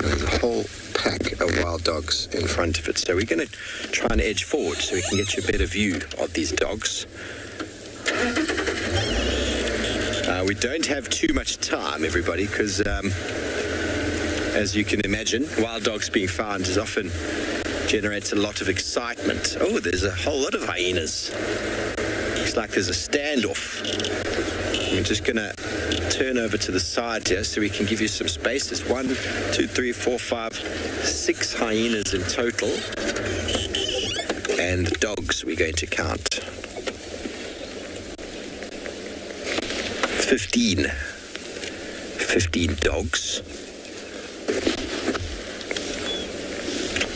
There's a whole pack of wild dogs in front of it. So we're going to try and edge forward so we can get you a better view of these dogs. We don't have too much time, everybody, because as you can imagine, wild dogs being found is often generates a lot of excitement. Oh, there's a whole lot of hyenas. Looks like there's a standoff. I'm just going to turn over to the side here so we can give you some space. There's 1, 2, 3, 4, 5, 6 hyenas in total. And dogs we're going to count. 15 dogs.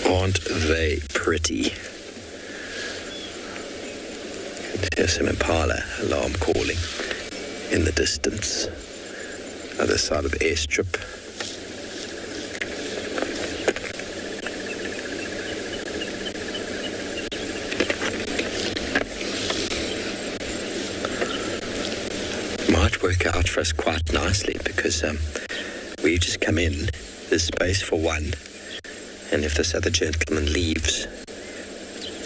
Aren't they pretty? There's some impala alarm calling in the distance. Other side of the airstrip. Might work out for us quite nicely because we just come in. There's space for one. And if this other gentleman leaves,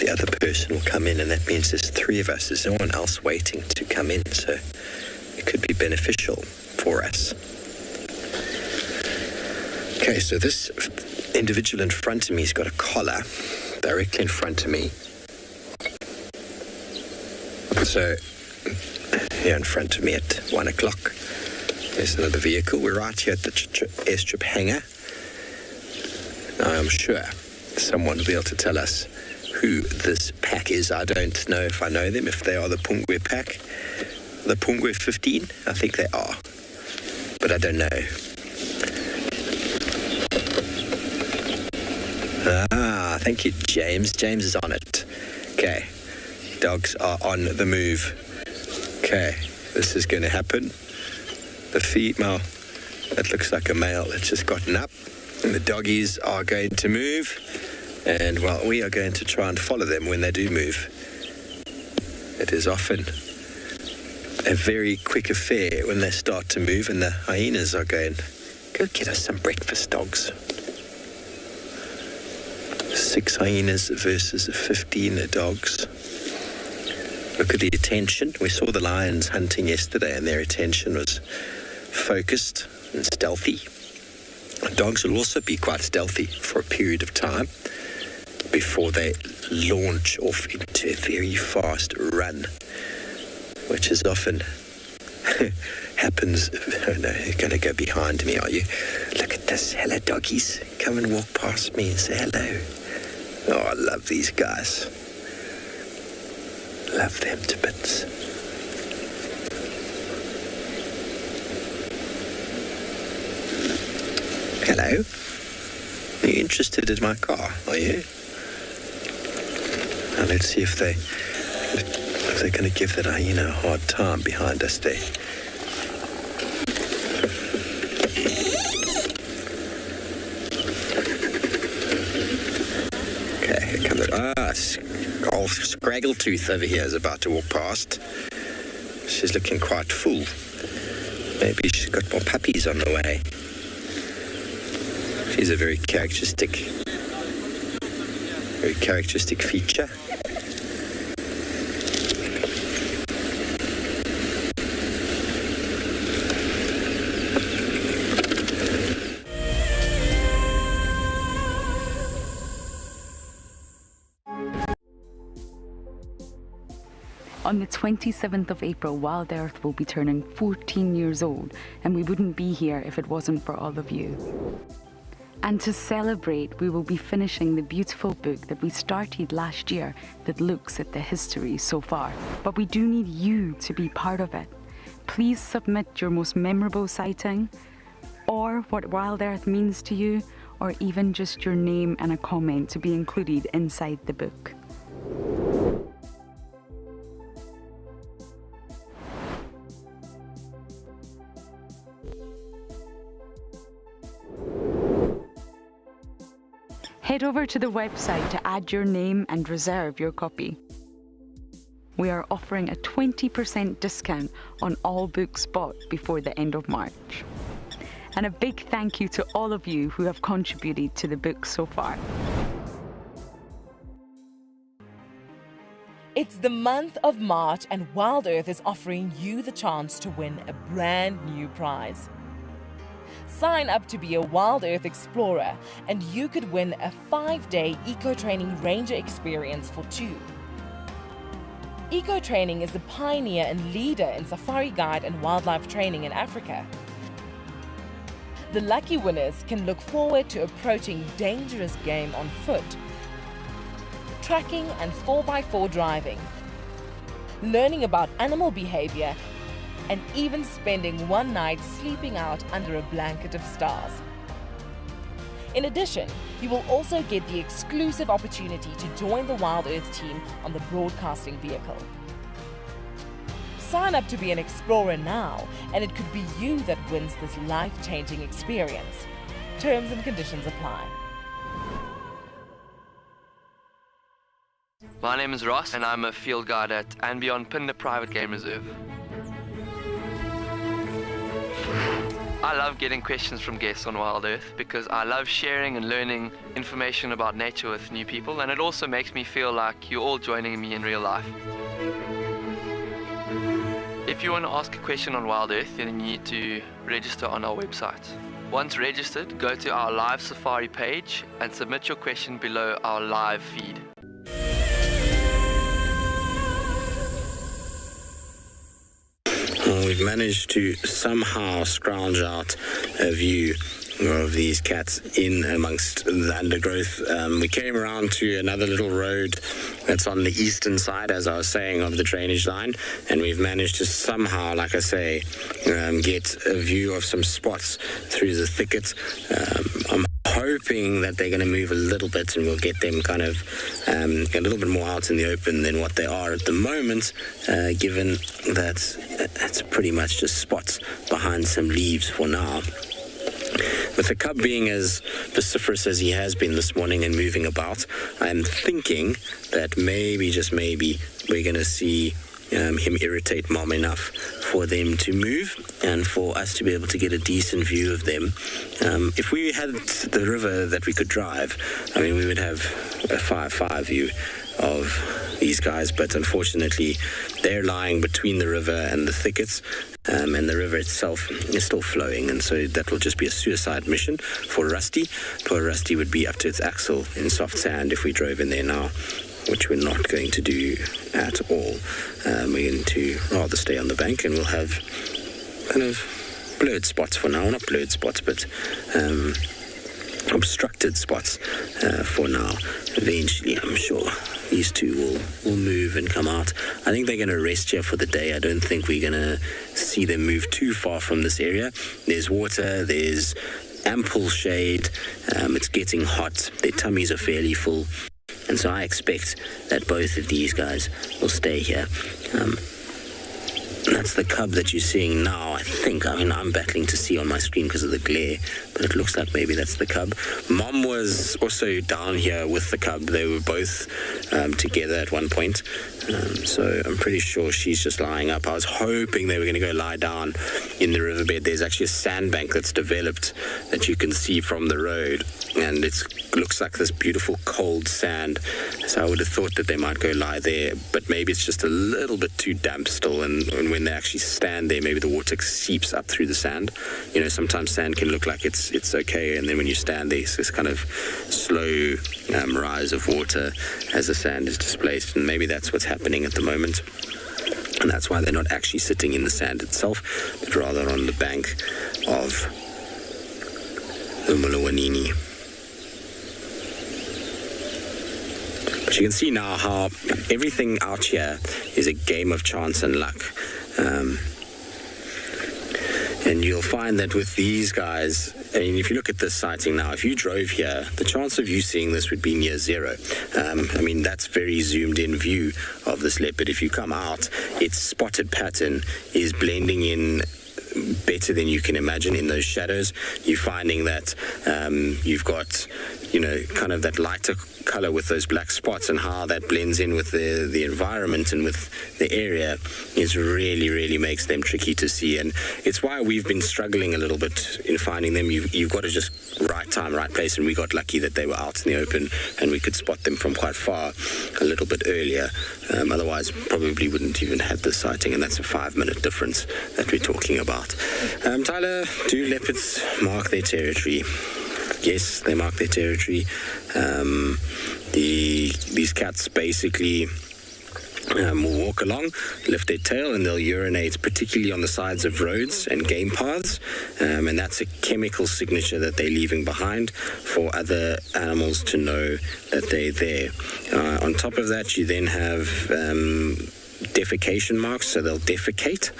the other person will come in, and that means there's 3 of us. There's no one else waiting to come in, so it could be beneficial for us. Okay, so this individual in front of me has got a collar directly in front of me. So here in front of me at 1 o'clock, there's another vehicle. We're right here at the airstrip hangar. Now, I'm sure someone will be able to tell us who this pack is. I don't know if I know them, if they are the Pungwe pack. The Pungwe 15, I think they are. But I don't know. Thank you, James. James is on it. Okay. Dogs are on the move. Okay. This is going to happen. The female, that looks like a male, it's just gotten up. And the doggies are going to move, and well, we are going to try and follow them when they do move. It is often a very quick affair when they start to move, and the hyenas are going, go get us some breakfast, dogs. 6 hyenas versus 15 dogs. Look at the attention. We saw the lions hunting yesterday, and their attention was focused and stealthy. Dogs will also be quite stealthy for a period of time before they launch off into a very fast run, which is often happens. Oh no, you're going to go behind me, are you? Look at this. Hello, doggies. Come and walk past me and say hello. Oh, I love these guys. Love them to bits. Hello. Are you interested in my car, are you? Now let's see if they're going to give that hyena a hard time behind us there. Okay, here comes it. Old Scraggletooth over here is about to walk past. She's looking quite full. Maybe she's got more puppies on the way. She's a very characteristic feature. On the 27th of April, WildEarth will be turning 14 years old, and we wouldn't be here if it wasn't for all of you. And to celebrate, we will be finishing the beautiful book that we started last year that looks at the history so far. But we do need you to be part of it. Please submit your most memorable sighting, or what WildEarth means to you, or even just your name and a comment to be included inside the book. Head over to the website to add your name and reserve your copy. We are offering a 20% discount on all books bought before the end of March. And a big thank you to all of you who have contributed to the book so far. It's the month of March and WildEarth is offering you the chance to win a brand new prize. Sign up to be a WildEarth Explorer and you could win a 5-day eco-training ranger experience for 2. Eco-training is the pioneer and leader in safari guide and wildlife training in Africa. The lucky winners can look forward to approaching dangerous game on foot, tracking and 4x4 driving, learning about animal behavior, and even spending one night sleeping out under a blanket of stars. In addition, you will also get the exclusive opportunity to join the WildEarth team on the broadcasting vehicle. Sign up to be an explorer now, and it could be you that wins this life-changing experience. Terms and conditions apply. My name is Ross, and I'm a field guide at andBeyond Phinda Private Game Reserve. I love getting questions from guests on WildEarth because I love sharing and learning information about nature with new people, and it also makes me feel like you're all joining me in real life. If you want to ask a question on WildEarth, then you need to register on our website. Once registered, go to our live safari page and submit your question below our live feed. We've managed to somehow scrounge out a view of these cats in amongst the undergrowth. We came around to another little road that's on the eastern side, as I was saying, of the drainage line, and we've managed to somehow, like I say, get a view of some spots through the thicket. I'm hoping that they're going to move a little bit and we'll get them kind of a little bit more out in the open than what they are at the moment, given that it's pretty much just spots behind some leaves for now. With the cub being as vociferous as he has been this morning and moving about, I'm thinking that maybe, just maybe, we're going to see him irritate Mom enough for them to move and for us to be able to get a decent view of them. If we had the river that we could drive, I mean, we would have a 5-5 view of these guys, but unfortunately they're lying between the river and the thickets, and the river itself is still flowing, and so that will just be a suicide mission for Rusty. Poor Rusty would be up to its axle in soft sand if we drove in there now, which we're not going to do at all. We're going to rather stay on the bank, and we'll have kind of blurred spots for now. Not blurred spots, but obstructed spots for now. Eventually, I'm sure these two will move and come out. I think they're going to rest here for the day. I don't think we're going to see them move too far from this area. There's water, there's ample shade, it's getting hot, their tummies are fairly full, and so I expect that both of these guys will stay here. That's the cub that you're seeing now, I think. I mean, I'm battling to see on my screen because of the glare, but it looks like maybe that's the cub. Mom was also down here with the cub. They were both together at one point, so I'm pretty sure she's just lying up. I was hoping they were going to go lie down in the riverbed. There's actually a sandbank that's developed that you can see from the road, and it looks like this beautiful cold sand, so I would have thought that they might go lie there, but maybe it's just a little bit too damp still, and when they actually stand there, maybe the water seeps up through the sand. You know, sometimes sand can look like it's okay, and then when you stand there, it's this kind of slow rise of water as the sand is displaced, and maybe that's what's happening at the moment. And that's why they're not actually sitting in the sand itself, but rather on the bank of the Mulawanini. But you can see now how everything out here is a game of chance and luck. And you'll find that with these guys, I mean, if you look at this sighting now, if you drove here, the chance of you seeing this would be near zero. I mean, that's very zoomed in view of this leopard. If you come out, its spotted pattern is blending in better than you can imagine in those shadows. You're finding that you've got, you know, kind of that lighter color with those black spots, and how that blends in with the environment and with the area is really makes them tricky to see. And it's why we've been struggling a little bit in finding them. You've got to just right time, right place, and we got lucky that they were out in the open and we could spot them from quite far a little bit earlier. Otherwise probably wouldn't even have the sighting, and that's a 5-minute difference that we're talking about. Tyler, do leopards mark their territory? Yes, they mark their territory. These cats basically will walk along, lift their tail, and they'll urinate, particularly on the sides of roads and game paths, and that's a chemical signature that they're leaving behind for other animals to know that they're there. On top of that, you then have defecation marks, so they'll defecate,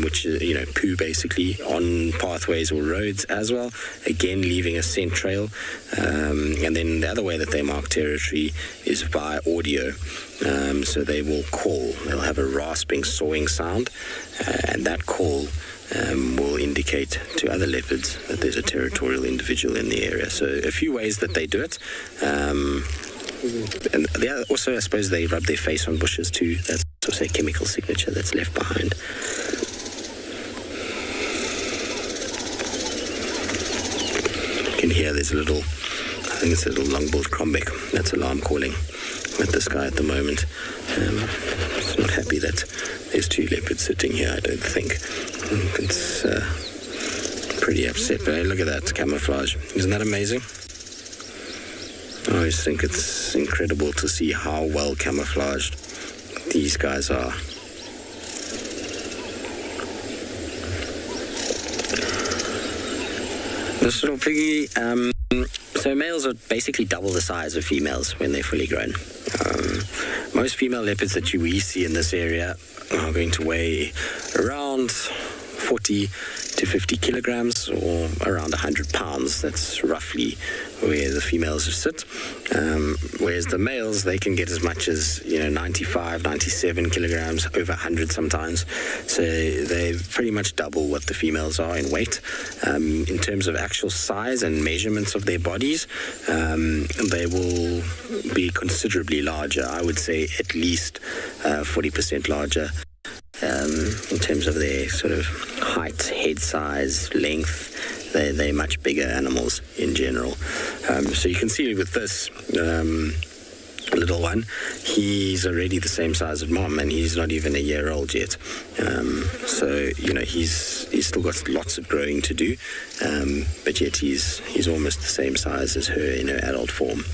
which is, you know, poo basically on pathways or roads as well, again leaving a scent trail. And then the other way that they mark territory is by audio. So they will call, they'll have a rasping, sawing sound, and that call will indicate to other leopards that there's a territorial individual in the area. So a few ways that they do it. And also, I suppose, they rub their face on bushes too. That's also a chemical signature that's left behind. You can hear there's a little, I think it's a little long-billed crombeck that's alarm calling at this guy at the moment. It's not happy that there's two leopards sitting here, I don't think. It's pretty upset, but hey, look at that camouflage. Isn't that amazing? I always think it's incredible to see how well camouflaged these guys are. This little piggy, so males are basically double the size of females when they're fully grown. Most female leopards that we see in this area are going to weigh around 40 to 50 kilograms or around 100 pounds. That's roughly where the females sit. Whereas the males, they can get as much as 95, 97 kilograms, over 100 sometimes. So they pretty much double what the females are in weight. In terms of actual size and measurements of their bodies, they will be considerably larger. I would say at least 40% larger. In terms of their sort of height, head size, length, they're much bigger animals in general. So you can see with this little one, he's already the same size as mom, and he's not even a year old yet. So he's still got lots of growing to do, but yet he's almost the same size as her in her adult form.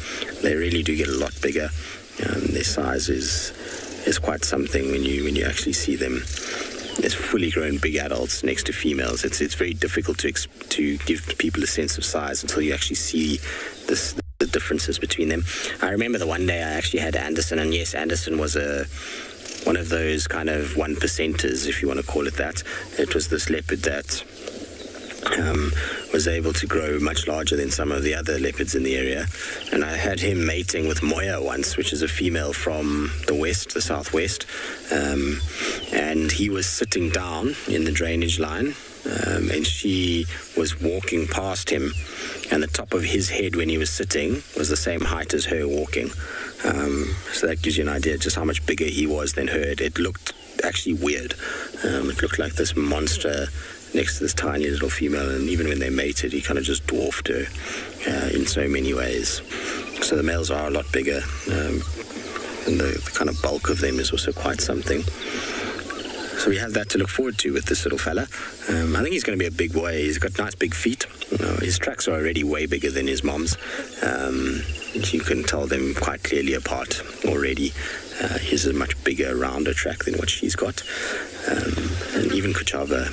They really do get a lot bigger. Their size is quite something when you actually see them there's fully grown big adults next to females. It's very difficult to give people a sense of size until you actually see the differences between them. I remember the one day I actually had Anderson, and yes, Anderson was one of those kind of 1%ers, if you want to call it that. It was this leopard that was able to grow much larger than some of the other leopards in the area. And I had him mating with Moya once, which is a female from the southwest. And he was sitting down in the drainage line, and she was walking past him. And the top of his head when he was sitting was the same height as her walking. So that gives you an idea just how much bigger he was than her. It looked actually weird. It looked like this monster next to this tiny little female, and even when they mated, he kind of just dwarfed her in so many ways. So the males are a lot bigger, and the kind of bulk of them is also quite something. So we have that to look forward to with this little fella. I think he's going to be a big boy. He's got nice big feet. His tracks are already way bigger than his mom's. You can tell them quite clearly apart already. His is a much bigger, rounder track than what she's got. And even Kuchava,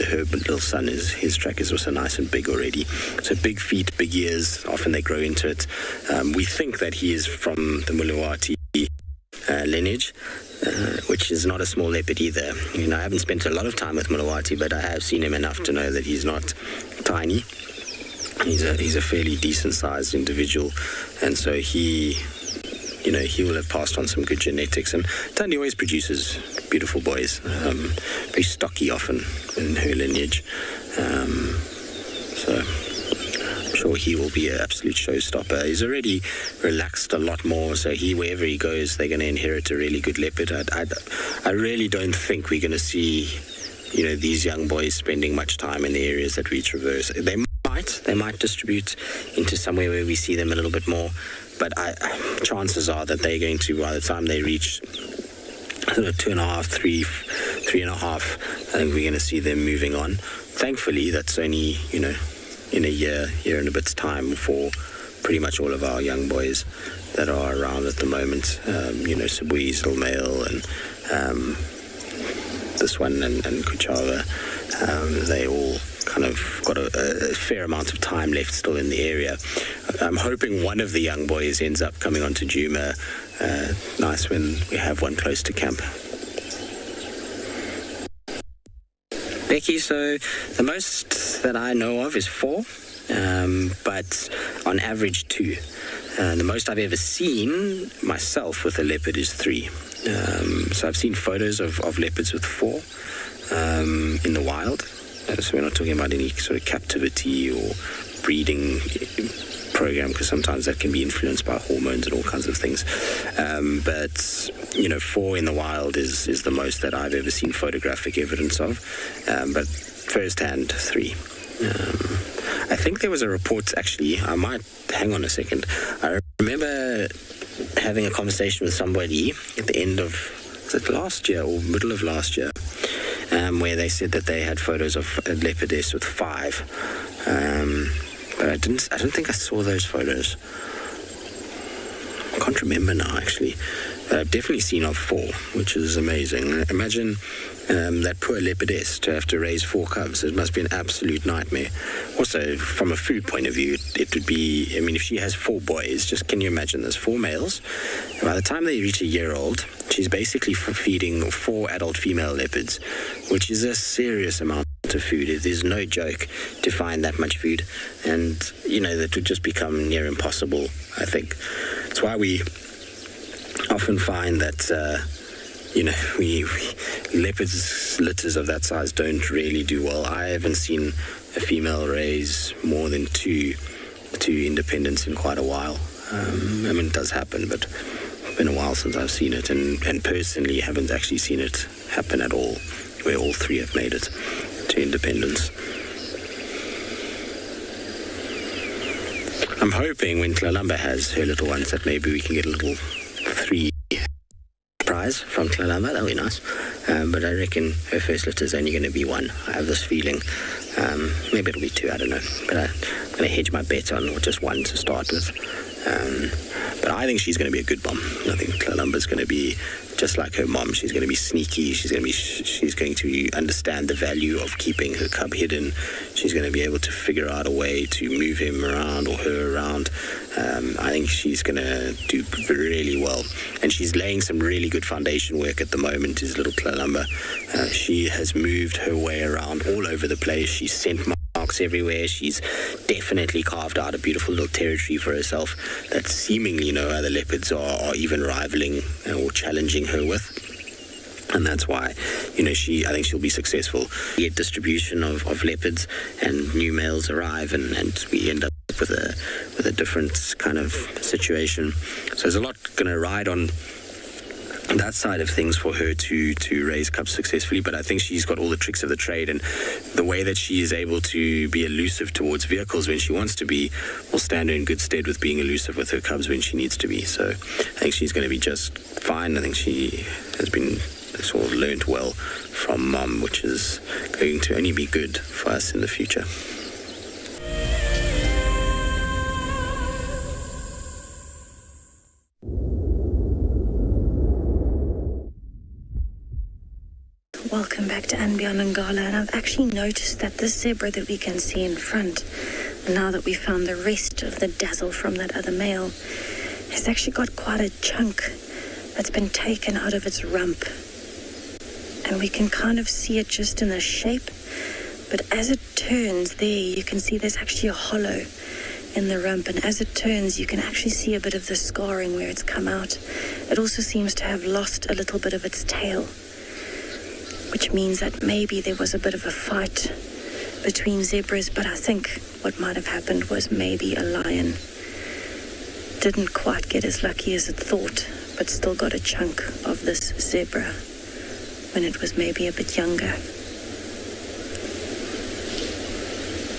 her little son, his track is also nice and big already. So big feet, big ears, often they grow into it. We think that he is from the Mulawati lineage, which is not a small leopard either. I haven't spent a lot of time with Mulawati, but I have seen him enough to know that he's not tiny. He's a fairly decent sized individual, and so he will have passed on some good genetics. And Tandi always produces beautiful boys, very stocky often in her lineage. So I'm sure he will be an absolute showstopper. He's already relaxed a lot more, so wherever he goes, they're going to inherit a really good leopard. I really don't think we're going to see, these young boys spending much time in the areas that we traverse. They might distribute into somewhere where we see them a little bit more, but chances are that they're going to, by the time they reach 2.5, 3.5, I think we're going to see them moving on. Thankfully, that's only, in a year and a bit's time for pretty much all of our young boys that are around at the moment. Sabui's little male, and this one and Kuchava, they all kind of got a fair amount of time left still in the area. I'm hoping one of the young boys ends up coming onto Djuma. Nice when we have one close to camp. Becky, so the most that I know of is 4, but on average 2. The most I've ever seen myself with a leopard is 3. So I've seen photos of leopards with 4 in the wild. So we're not talking about any sort of captivity or breeding program, because sometimes that can be influenced by hormones and all kinds of things. But 4 in the wild is the most that I've ever seen photographic evidence of. But firsthand, 3. I think there was a report, actually, I might, hang on a second. I remember having a conversation with somebody at the end of, was it last year or middle of last year, where they said that they had photos of a leopardess with 5. But I don't think I saw those photos. I can't remember now, actually. But I've definitely seen of 4, which is amazing. Imagine that poor leopardess to have to raise 4 cubs. It must be an absolute nightmare. Also, from a food point of view, it would be, if she has 4 boys, just can you imagine there's 4 males? And by the time they reach a year old, she's basically feeding 4 adult female leopards, which is a serious amount of food. It is no joke to find that much food. And, that would just become near impossible, I think. That's why we often find that, leopards litters of that size don't really do well. I haven't seen a female raise more than two independents in quite a while. It does happen, but it's been a while since I've seen it, and personally haven't actually seen it happen at all, where all 3 have made it to independence. I'm hoping when Tlalamba has her little ones that maybe we can get a little 3 prize from Tlalamba. That'll be nice. But I reckon her first litter is only going to be 1. I have this feeling. Maybe it'll be 2, I don't know. But I'm going to hedge my bet on just 1 to start with. But I think she's going to be a good mom. I think Kalumba's going to be just like her mom. She's going to be sneaky. She's going to understand the value of keeping her cub hidden. She's going to be able to figure out a way to move him around or her around. I think she's going to do really well. And she's laying some really good foundation work at the moment, is little Kalumba. She has moved her way around all over the place. She's sent marks everywhere. She's definitely carved out a beautiful little territory for herself that seemingly no other leopards are even rivaling or challenging her with. And that's why, I think she'll be successful. We get distribution of leopards and new males arrive and we end up with a different kind of situation. So there's a lot going to ride on that side of things for her to raise cubs successfully, but I think she's got all the tricks of the trade, and the way that she is able to be elusive towards vehicles when she wants to be will stand her in good stead with being elusive with her cubs when she needs to be. So I think she's going to be just fine. I think she has been sort of learned well from mom, which is going to only be good for us in the future. Welcome back to andBeyond and Ngala, and I've actually noticed that this zebra that we can see in front, now that we found the rest of the dazzle from that other male, has actually got quite a chunk that's been taken out of its rump. And we can kind of see it just in the shape, but as it turns there, you can see there's actually a hollow in the rump, and as it turns, you can actually see a bit of the scarring where it's come out. It also seems to have lost a little bit of its tail, which means that maybe there was a bit of a fight between zebras, but I think what might have happened was maybe a lion didn't quite get as lucky as it thought, but still got a chunk of this zebra when it was maybe a bit younger.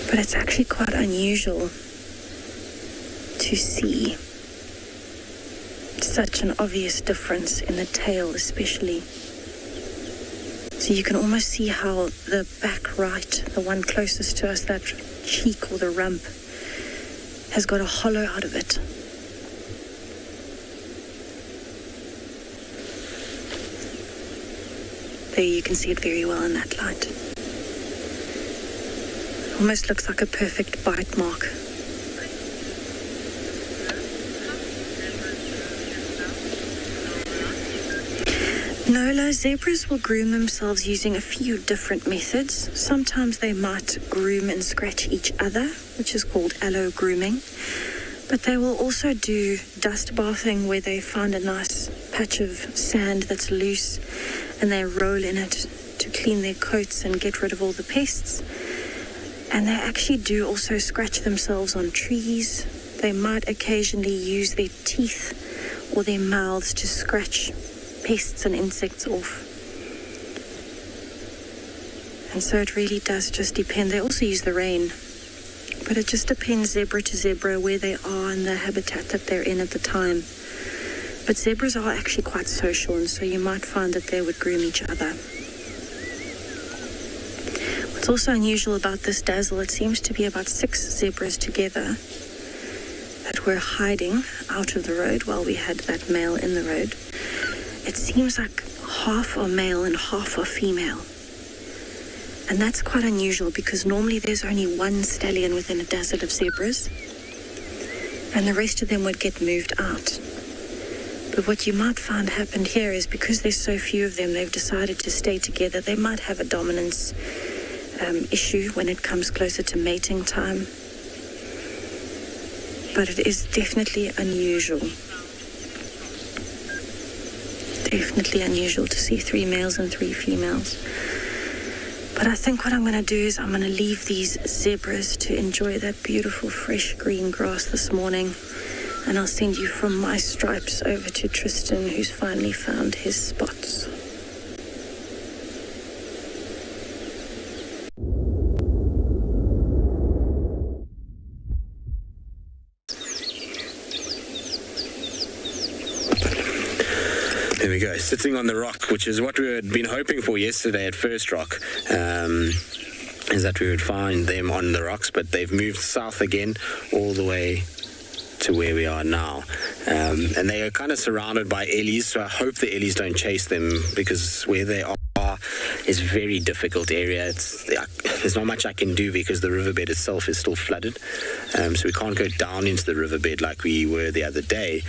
But it's actually quite unusual to see such an obvious difference in the tail especially. So you can almost see how the back right, the one closest to us, that cheek or the rump, has got a hollow out of it. There you can see it very well in that light. Almost looks like a perfect bite mark. Nola, zebras will groom themselves using a few different methods. Sometimes they might groom and scratch each other, which is called allo grooming. But they will also do dust bathing, where they find a nice patch of sand that's loose and they roll in it to clean their coats and get rid of all the pests. And they actually do also scratch themselves on trees. They might occasionally use their teeth or their mouths to scratch pests and insects off. And so it really does just depend. They also use the rain, but it just depends zebra to zebra where they are in the habitat that they're in at the time. But zebras are actually quite social, and so you might find that they would groom each other. What's also unusual about this dazzle, it seems to be about 6 zebras together that were hiding out of the road while we had that male in the road. It seems like half are male and half are female. And that's quite unusual because normally there's only one stallion within a dazzle of zebras and the rest of them would get moved out. But what you might find happened here is because there's so few of them, they've decided to stay together. They might have a dominance issue when it comes closer to mating time. But it is definitely unusual. Definitely unusual to see 3 males and 3 females. But I think what I'm going to do is I'm going to leave these zebras to enjoy that beautiful fresh green grass this morning, and I'll send you from my stripes over to Tristan, who's finally found his spots. There we go, sitting on the rock, which is what we had been hoping for yesterday at First Rock, is that we would find them on the rocks, but they've moved south again all the way to where we are now. And they are kind of surrounded by ellies, so I hope the ellies don't chase them, because where they are is a very difficult area. There's not much I can do because the riverbed itself is still flooded, so we can't go down into the riverbed like we were the other day.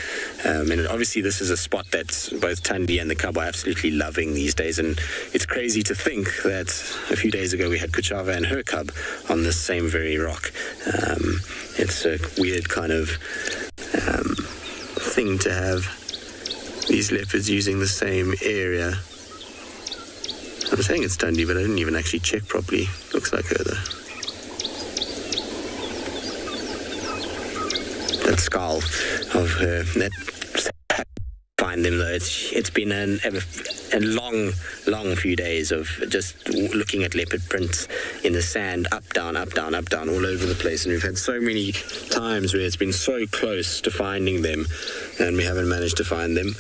And obviously this is a spot that both Thandi and the cub are absolutely loving these days, and it's crazy to think that a few days ago we had Kuchava and her cub on this same very rock. It's a weird kind of thing to have these leopards using the same area. I'm saying it's Thandi, but I didn't even actually check properly. Looks like her though. That skull of her, that find them though. It's been a long few days of just looking at leopard prints in the sand, up, down, all over the place. And we've had so many times where it's been so close to finding them, and we haven't managed to find them.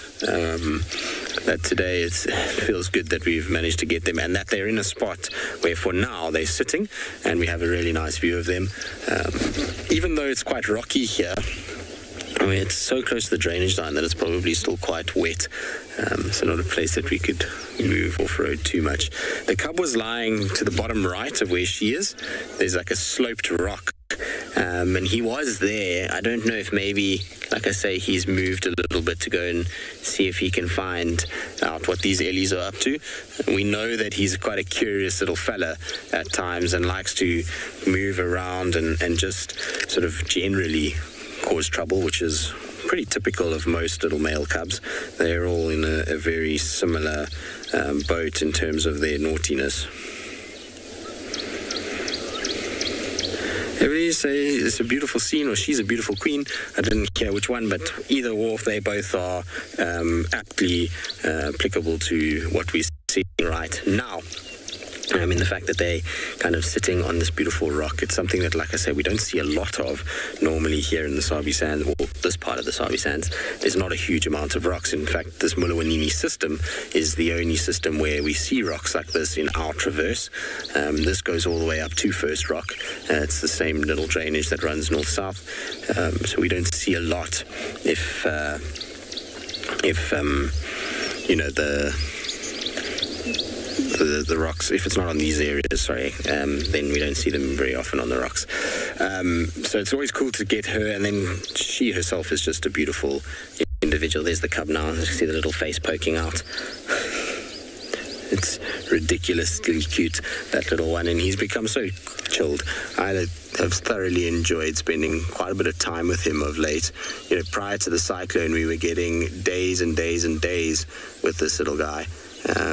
That today it feels good that we've managed to get them, and that they're in a spot where for now they're sitting, and we have a really nice view of them. Even though it's quite rocky here, I mean, it's so close to the drainage line that it's probably still quite wet. So not a place that we could move off-road too much. The cub was lying to the bottom right of where she is. There's like a sloped rock, and he was there. I don't know if maybe, like I say, he's moved a little bit to go and see if he can find out what these ellies are up to. We know that he's quite a curious little fella at times and likes to move around and just sort of generally cause trouble, which is pretty typical of most little male cubs. They're all in a very similar boat in terms of their naughtiness. Everybody say it's a beautiful scene, or she's a beautiful queen. I didn't care which one, but either or, they both are aptly applicable to what we see right now. I mean, the fact that they kind of sitting on this beautiful rock, it's something that, like I say, we don't see a lot of normally here in the Sabi Sands, or this part of the Sabi Sands. There's not a huge amount of rocks. In fact, this Mulawanini system is the only system where we see rocks like this in our traverse. This goes all the way up to First Rock. It's the same little drainage that runs north-south. So we don't see a lot if you know, the rocks, if it's not on these areas, then we don't see them very often on the rocks. So it's always cool to get her, and then she herself is just a beautiful individual. There's the cub now. You see the little face poking out. It's ridiculously cute, that little one, and he's become so chilled. I have thoroughly enjoyed spending quite a bit of time with him of late. You know, prior to the cyclone, we were getting days and days and days with this little guy.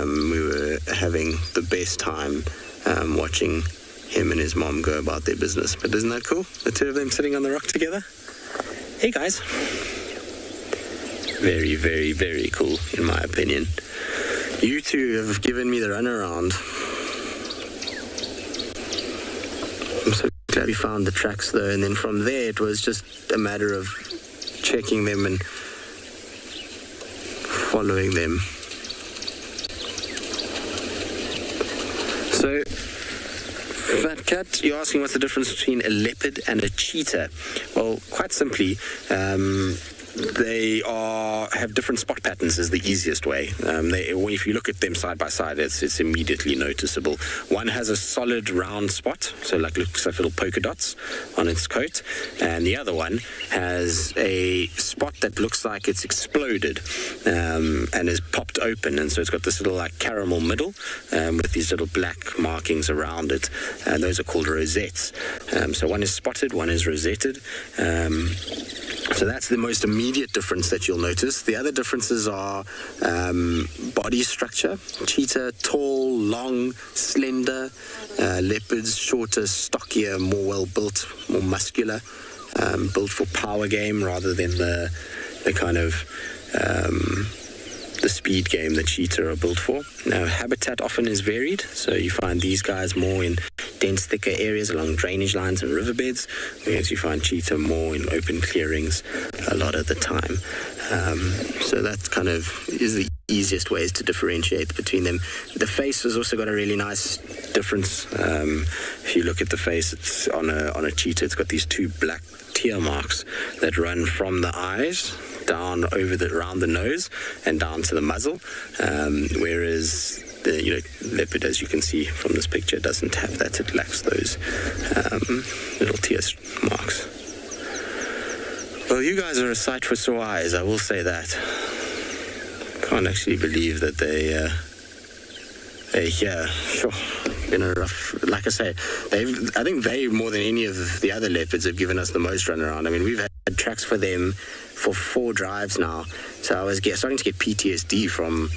We were having the best time watching him and his mom go about their business. But isn't that cool? The two of them sitting on the rock together. Hey guys. Very, very, very cool, in my opinion. You two have given me the runaround. I'm so glad we found the tracks though, and then from there it was just a matter of checking them and following them. So, Fat Cat, you're asking what's the difference between a leopard and a cheetah? Well, quite simply, they have different spot patterns is the easiest way. If you look at them side by side, it's immediately noticeable. One has a solid round spot, so looks like little polka dots on its coat, and the other one has a spot that looks like it's exploded and is popped open, and so it's got this little like caramel middle with these little black markings around it, and those are called rosettes. So one is spotted, one is rosetted. So that's the most immediate difference that you'll notice. The other differences are body structure. Cheetah, tall, long, slender. Leopards, shorter, stockier, more well-built, more muscular. Built for power game rather than the kind of the speed game that cheetah are built for. Now, habitat often is varied, so you find these guys more in dense, thicker areas along drainage lines and riverbeds, whereas you find cheetah more in open clearings a lot of the time. So that kind of is the easiest ways to differentiate between them. The face has also got a really nice difference. If you look at the face, it's on a cheetah, it's got these two black tear marks that run from the eyes down around the nose and down to the muzzle, whereas the leopard, as you can see from this picture, doesn't have that. It lacks those little tear marks. Well, you guys are a sight for sore eyes, I will say that. Can't actually believe that they're here. Sure. In a rough, like I say, I think they, more than any of the other leopards, have given us the most run around. I mean, we've had tracks for them for 4 drives now, so I was starting to get PTSD from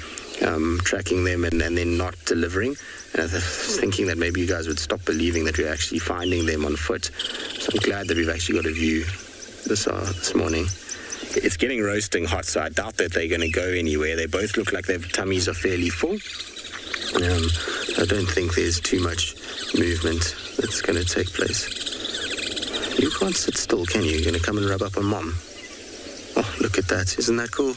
tracking them and then not delivering. And I was thinking that maybe you guys would stop believing that we're actually finding them on foot. So I'm glad that we've actually got a view this morning. It's getting roasting hot, so I doubt that they're going to go anywhere. They both look like their tummies are fairly full. I don't think there's too much movement that's going to take place. You can't sit still, can you? You're going to come and rub up on Mom. Oh, look at that. Isn't that cool?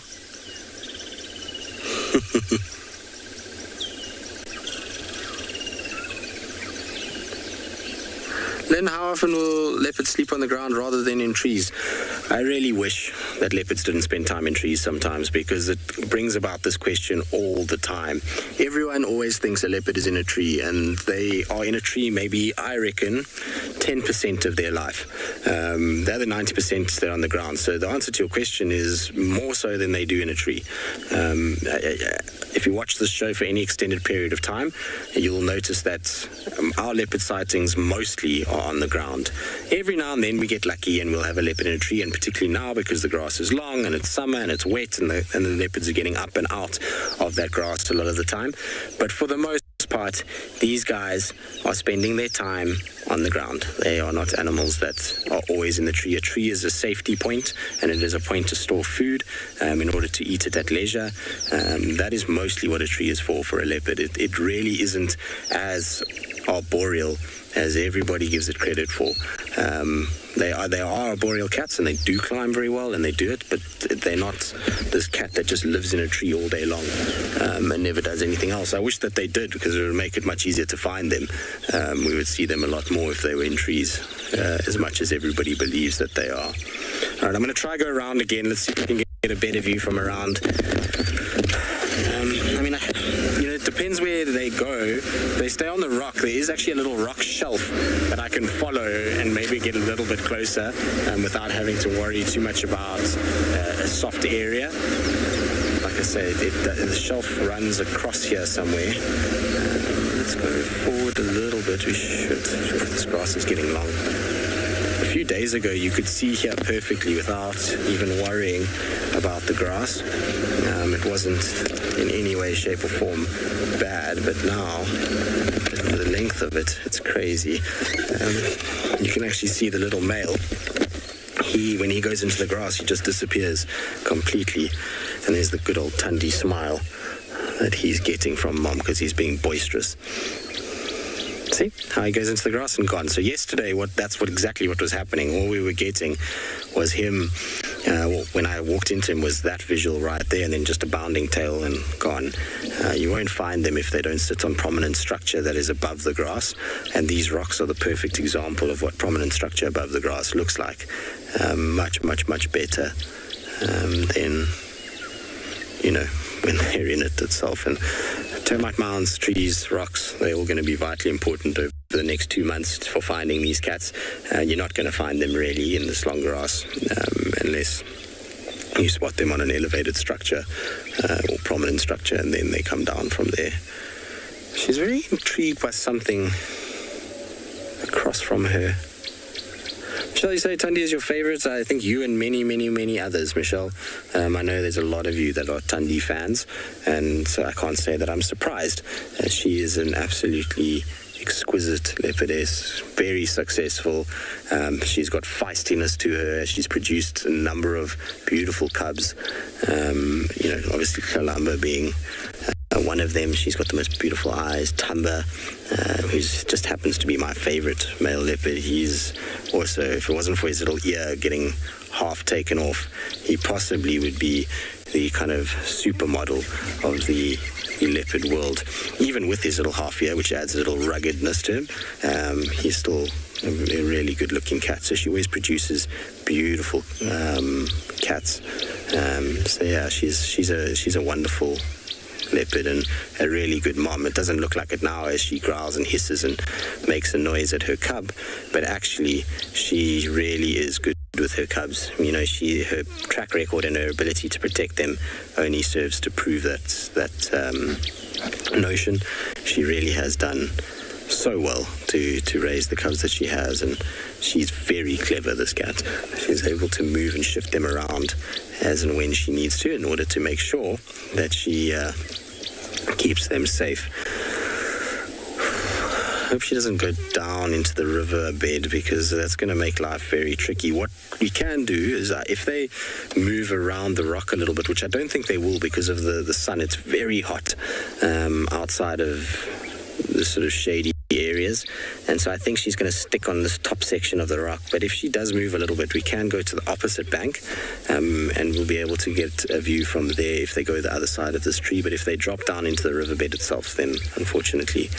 Then how often will leopards sleep on the ground rather than in trees? I really wish that leopards didn't spend time in trees sometimes, because it brings about this question all the time. Everyone always thinks a leopard is in a tree, and they are in a tree maybe, I reckon, 10% of their life. The other 90% they're on the ground. So the answer to your question is more so than they do in a tree. If you watch this show for any extended period of time, you'll notice that our leopard sightings mostly are on the ground. Every now and then we get lucky and we'll have a leopard in a tree, and particularly now because the grass is long and it's summer and it's wet, and the leopards are getting up and out of that grass a lot of the time. But for the most part, these guys are spending their time on the ground. They are not animals that are always in the tree. A tree is a safety point, and it is a point to store food in order to eat it at leisure. That is mostly what a tree is for a leopard. It really isn't as arboreal as everybody gives it credit for. They are arboreal cats, and they do climb very well, and they do it, but they're not this cat that just lives in a tree all day long and never does anything else. I wish that they did, because it would make it much easier to find them. We would see them a lot more if they were in trees, as much as everybody believes that they are. All right, I'm going to try go around again. Let's see if we can get a better view from around. It depends where they go. They stay on the rock. There is actually a little rock shelf that I can follow and maybe get a little bit closer without having to worry too much about a soft area. Like I say, the shelf runs across here somewhere. Let's go forward a little bit. We should. This grass is getting long. A few days ago, you could see here perfectly without even worrying about the grass. It wasn't in any way, shape, or form bad, but now, the length of it, it's crazy. You can actually see the little male. When he goes into the grass, he just disappears completely. And there's the good old Tundi smile that he's getting from Mom because he's being boisterous. See how he goes into the grass and gone. So yesterday, that's exactly what was happening. All we were getting was him, when I walked into him, was that visual right there, and then just a bounding tail and gone. You won't find them if they don't sit on prominent structure that is above the grass, and these rocks are the perfect example of what prominent structure above the grass looks like. Much, much, much better than, when they're in it itself. And termite mounds, trees, rocks, they're all going to be vitally important over the next 2 months for finding these cats. You're not going to find them really in this long grass unless you spot them on an elevated structure or prominent structure, and then they come down from there. She's very intrigued by something across from her. Michelle, you say Tundi is your favorite? I think you and many, many, many others, Michelle. I know there's a lot of you that are Tundi fans, and so I can't say that I'm surprised. She is an absolutely exquisite leopardess, very successful. She's got feistiness to her. She's produced a number of beautiful cubs. Obviously Kalamba being one of them. She's got the most beautiful eyes. Tamba, who just happens to be my favorite male leopard. He's also, if it wasn't for his little ear getting half taken off, he possibly would be the kind of supermodel of the the leopard world. Even with his little half ear, which adds a little ruggedness to him, he's still a really good looking cat. So she always produces beautiful cats. So yeah, she's a wonderful leopard and a really good mom. It doesn't look like it now as she growls and hisses and makes a noise at her cub, but actually she really is good with her cubs. You know, her track record and her ability to protect them only serves to prove that notion. She really has done so well to raise the cubs that she has, and she's very clever, this cat. She's able to move and shift them around as and when she needs to in order to make sure that she keeps them safe. I hope she doesn't go down into the river bed, because that's going to make life very tricky. What we can do is if they move around the rock a little bit, which I don't think they will because of the sun, it's very hot outside of the sort of shady areas, and so I think she's going to stick on this top section of the rock. But if she does move a little bit, we can go to the opposite bank, and we'll be able to get a view from there if they go the other side of this tree. But if they drop down into the riverbed itself, then unfortunately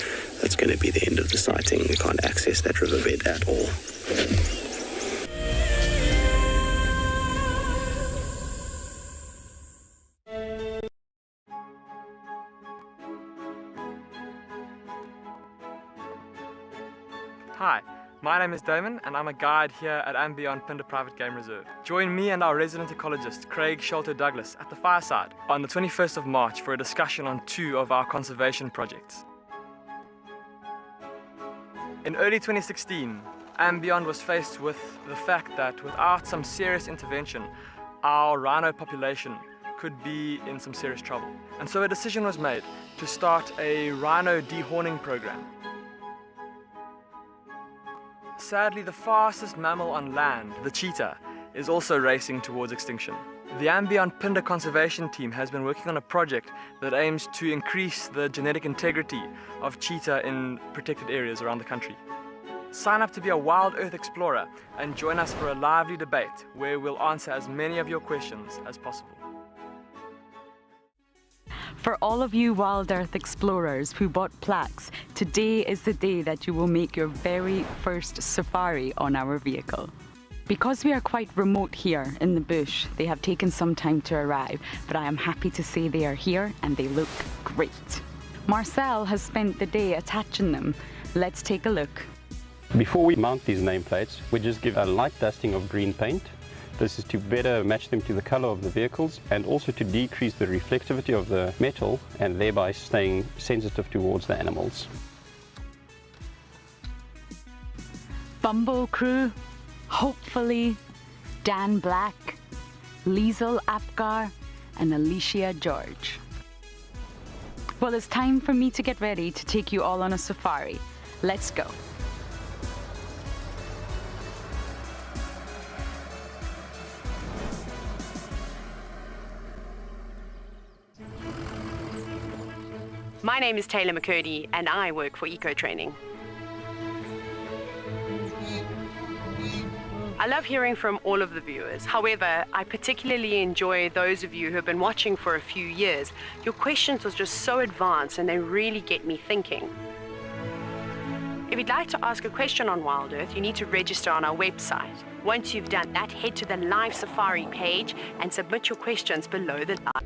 that's going to be the end of the sighting. We can't access that riverbed at all. Hi, my name is Damon and I'm a guide here at andBeyond Phinda Private Game Reserve. Join me and our resident ecologist Craig Sholto-Douglas at the fireside on the 21st of March for a discussion on 2 of our conservation projects. In early 2016, andBeyond was faced with the fact that without some serious intervention, our rhino population could be in some serious trouble. And so a decision was made to start a rhino dehorning program. Sadly, the fastest mammal on land, the cheetah, is also racing towards extinction. The andBeyond Phinda conservation team has been working on a project that aims to increase the genetic integrity of cheetah in protected areas around the country. Sign up to be a WildEarth explorer and join us for a lively debate where we'll answer as many of your questions as possible. For all of you WildEarth explorers who bought plaques, today is the day that you will make your very first safari on our vehicle. Because we are quite remote here in the bush, they have taken some time to arrive, but I am happy to say they are here and they look great. Marcel has spent the day attaching them. Let's take a look. Before we mount these nameplates, we just give a light dusting of green paint. This is to better match them to the color of the vehicles and also to decrease the reflectivity of the metal and thereby staying sensitive towards the animals. Bumbo crew, hopefully, Dan Black, Liesel Apgar, and Alicia George. Well, it's time for me to get ready to take you all on a safari. Let's go. My name is Taylor McCurdy and I work for Eco Training. I love hearing from all of the viewers. However, I particularly enjoy those of you who have been watching for a few years. Your questions are just so advanced and they really get me thinking. If you'd like to ask a question on WildEarth, you need to register on our website. Once you've done that, head to the live safari page and submit your questions below the live.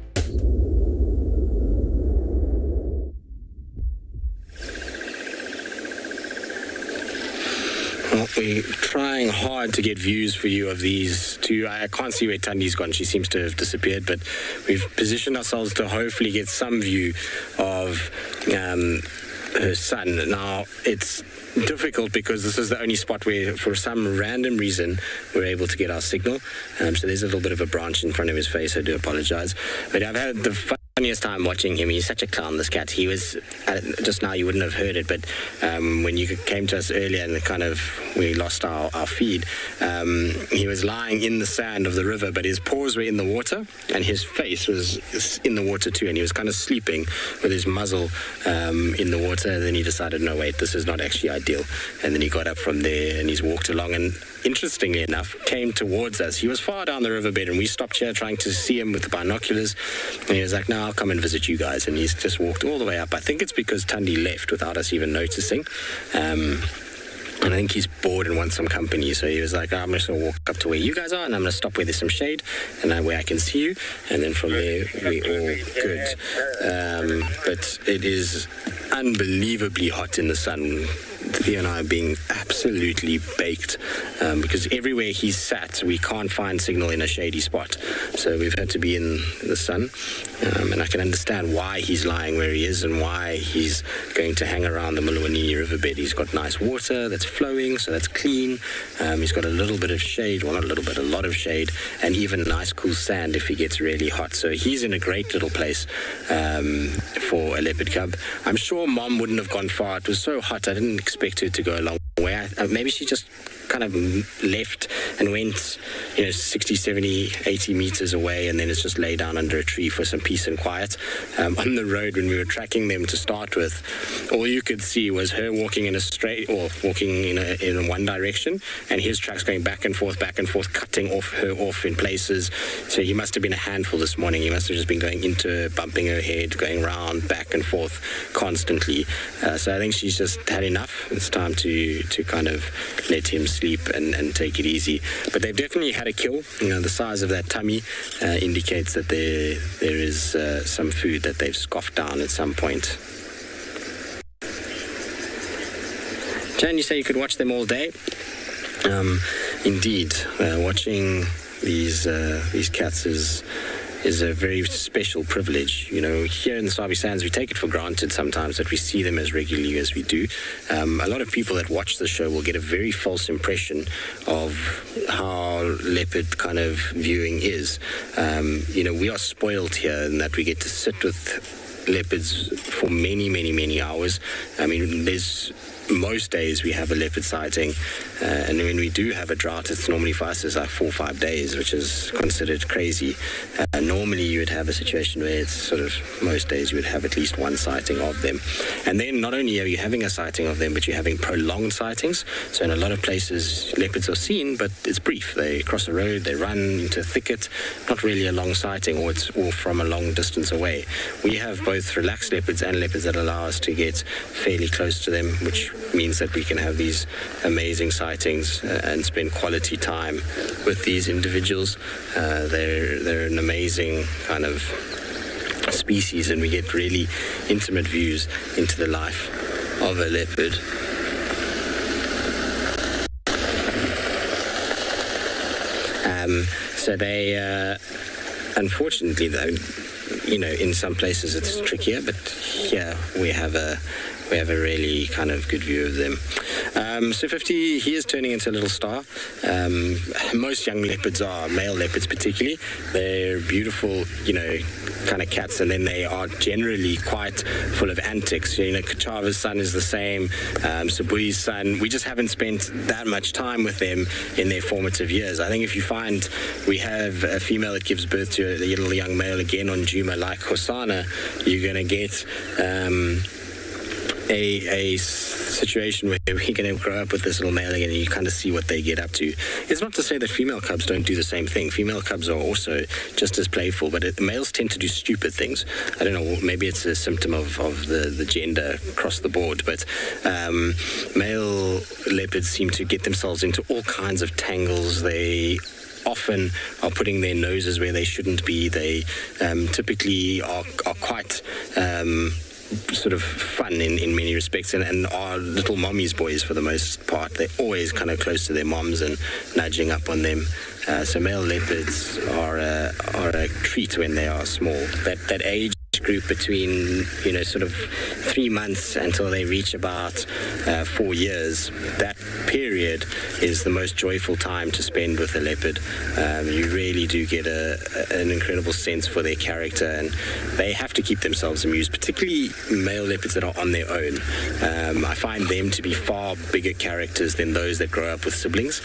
Well, we're trying hard to get views for you of these 2. I can't see where Tandi's gone. She seems to have disappeared, but we've positioned ourselves to hopefully get some view of her son. Now, it's difficult because this is the only spot where, for some random reason, we're able to get our signal. So there's a little bit of a branch in front of his face. I do apologize. But I've had the funniest time watching him. He's such a clown, this cat. He was, just now you wouldn't have heard it, but when you came to us earlier and kind of we lost our feed, he was lying in the sand of the river, but his paws were in the water and his face was in the water too, and he was kind of sleeping with his muzzle in the water, and then he decided, no wait, this is not actually ideal, and then he got up from there and he's walked along, and interestingly enough, came towards us. He was far down the riverbed, and we stopped here trying to see him with the binoculars. And he was like, no, I'll come and visit you guys. And he's just walked all the way up. I think it's because Tundi left without us even noticing. And I think he's bored and wants some company. So he was like, I'm just going to walk up to where you guys are, and I'm going to stop where there's some shade, and where I can see you. And then from there, we're all good. But it is unbelievably hot in the sun. Theo and I are being absolutely baked because everywhere he's sat, we can't find signal in a shady spot. So we've had to be in the sun. And I can understand why he's lying where he is and why he's going to hang around the Muluwanini riverbed. He's got nice water that's flowing, so that's clean. He's got a little bit of shade, well, not a little bit, a lot of shade, and even nice cool sand if he gets really hot. So he's in a great little place for a leopard cub. I'm sure Mom wouldn't have gone far. It was so hot, I didn't expect her to go a long way. Maybe she just kind of left and went 60, 70, 80 meters away, and then it's just lay down under a tree for some peace and quiet. On the road, when we were tracking them to start with, all you could see was her walking in a straight, or walking in one direction, and his tracks going back and forth, cutting her off in places. So he must have been a handful this morning. He must have just been going into her, bumping her head, going round, back and forth constantly. So I think she's just had enough. It's time to kind of let him sleep and take it easy. But they've definitely had a kill. The size of that tummy indicates that there is some food that they've scoffed down at some point. Jan, you say you could watch them all day? Indeed, watching these cats is a very special privilege. Here in the Sabi Sands, we take it for granted sometimes that we see them as regularly as we do. A lot of people that watch the show will get a very false impression of how leopard kind of viewing is. We are spoiled here in that we get to sit with leopards for many, many, many hours. I mean, most days we have a leopard sighting, and when we do have a drought, it's normally for us, it's like 4 or 5 days, which is considered crazy. Normally you would have a situation where it's sort of most days you would have at least one sighting of them. And then not only are you having a sighting of them, but you're having prolonged sightings. So in a lot of places leopards are seen, but it's brief. They cross a road, they run into a thicket, not really a long sighting, or it's all from a long distance away. We have both relaxed leopards and leopards that allow us to get fairly close to them, which means that we can have these amazing sightings and spend quality time with these individuals. They're an amazing kind of species, and we get really intimate views into the life of a leopard. So they, unfortunately though, in some places it's trickier, but here we have a really kind of good view of them. So 50, he is turning into a little star. Most young leopards are, male leopards particularly. They're beautiful, kind of cats, and then they are generally quite full of antics. Kachava's son is the same, Sabui's son. We just haven't spent that much time with them in their formative years. I think if you find we have a female that gives birth to a little young male again on Djuma like Hosana, you're going to get a situation where we're going to grow up with this little male again, and you kind of see what they get up to. It's not to say that female cubs don't do the same thing. Female cubs are also just as playful, but males tend to do stupid things. I don't know, maybe it's a symptom of the gender across the board, but male leopards seem to get themselves into all kinds of tangles. They often are putting their noses where they shouldn't be. They typically are quite sort of fun in many respects, and are little mommy's boys for the most part. They're always kind of close to their moms and nudging up on them. So male leopards are a treat when they are small. That age group between sort of 3 months until they reach about 4 years, that period is the most joyful time to spend with a leopard. You really do get an incredible sense for their character, and they have to keep themselves amused, particularly male leopards that are on their own. I find them to be far bigger characters than those that grow up with siblings,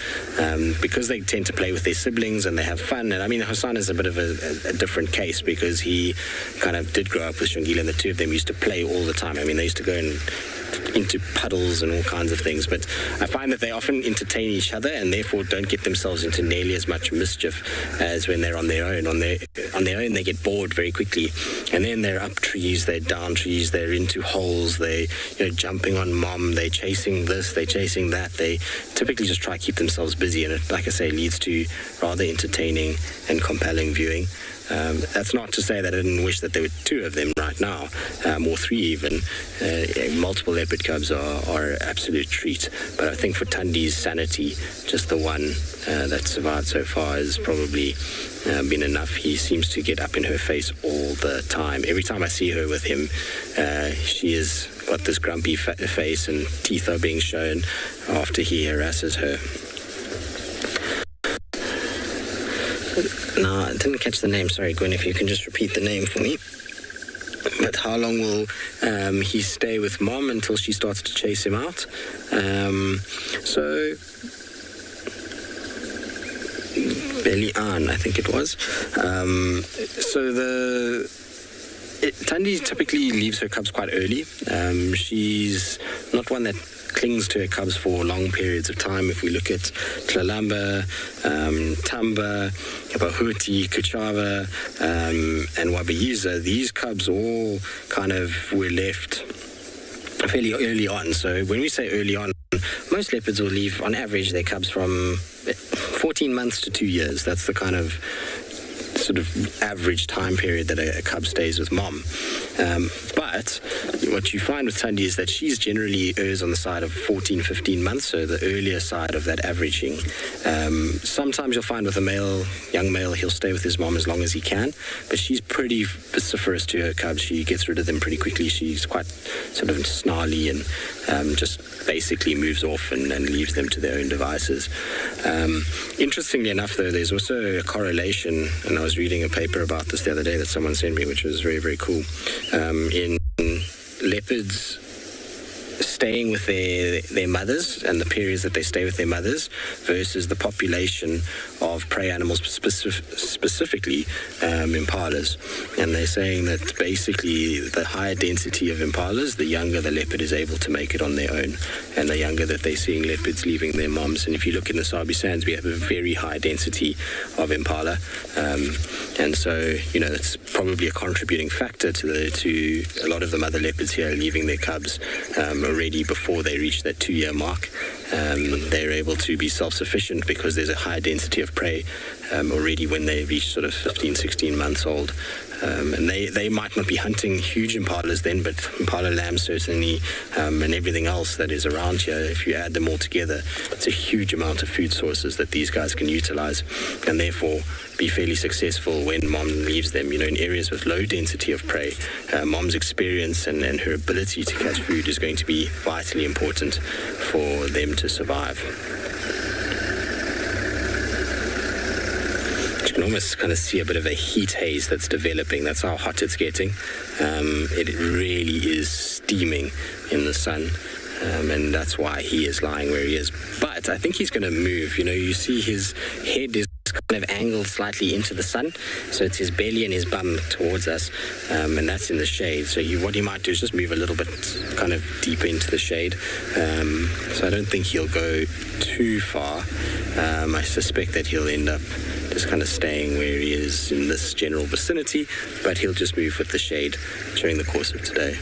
because they tend to play with their siblings and they have fun. And I mean, Hassan is a bit of a different case, because he kind of did grow up with Shongile, and the two of them used to play all the time. I mean, they used to go and into puddles and all kinds of things. But I find that they often entertain each other and therefore don't get themselves into nearly as much mischief as when they're on their own. On their own, they get bored very quickly, and then they're up trees, they're down trees, they're into holes, they're jumping on mom, they're chasing this, they're chasing that. They typically just try to keep themselves busy, and it, like I say, leads to rather entertaining and compelling viewing. That's not to say that I didn't wish that there were two of them right now, or three even. Multiple leopard cubs are an absolute treat. But I think for Tundi's sanity, just the one that survived so far has probably been enough. He seems to get up in her face all the time. Every time I see her with him, she has got this grumpy face and teeth are being shown after he harasses her. No, I didn't catch the name. Sorry, Gwen, if you can just repeat the name for me. But how long will he stay with mom until she starts to chase him out? So Leopard, I think it was. Tundi typically leaves her cubs quite early. She's not one that clings to her cubs for long periods of time. If we look at Tlalamba, Tamba, Bahuti, Kuchava, and Wabayuza, these cubs all kind of were left fairly early on. So when we say early on, most leopards will leave, on average, their cubs from 14 months to 2 years. That's the kind of sort of average time period that a cub stays with mom. But what you find with Tundi is that she's generally errs on the side of 14, 15 months, so the earlier side of that averaging. Sometimes you'll find with a young male, he'll stay with his mom as long as he can, but she's pretty vociferous to her cubs. She gets rid of them pretty quickly. She's quite sort of snarly and just basically moves off and leaves them to their own devices. Interestingly enough, though, there's also a correlation, and I was reading a paper about this the other day that someone sent me, which was very, very cool. In leopards staying with their mothers and the periods that they stay with their mothers versus the population of prey animals, specifically impalas. And they're saying that basically the higher density of impalas, the younger the leopard is able to make it on their own, and the younger that they're seeing leopards leaving their moms. And if you look in the Sabi sands, we have a very high density of impala, and so that's probably a contributing factor to a lot of the mother leopards here leaving their cubs already before they reach that 2-year mark. They're able to be self-sufficient because there's a high density of prey already when they reach sort of 15, 16 months old. And they might not be hunting huge impalas then, but impala lambs certainly, and everything else that is around here, if you add them all together, it's a huge amount of food sources that these guys can utilize, and therefore be fairly successful when mom leaves them. In areas with low density of prey, mom's experience and her ability to catch food is going to be vitally important for them to survive. You can almost kind of see a bit of a heat haze that's developing. That's how hot it's getting. It really is steaming in the sun, and that's why he is lying where he is. But I think he's going to move. You see his head is kind of angled slightly into the sun, so it's his belly and his bum towards us, and that's in the shade. So what he might do is just move a little bit kind of deeper into the shade. So I don't think he'll go too far. I suspect that he'll end up just kind of staying where he is in this general vicinity, but he'll just move with the shade during the course of today.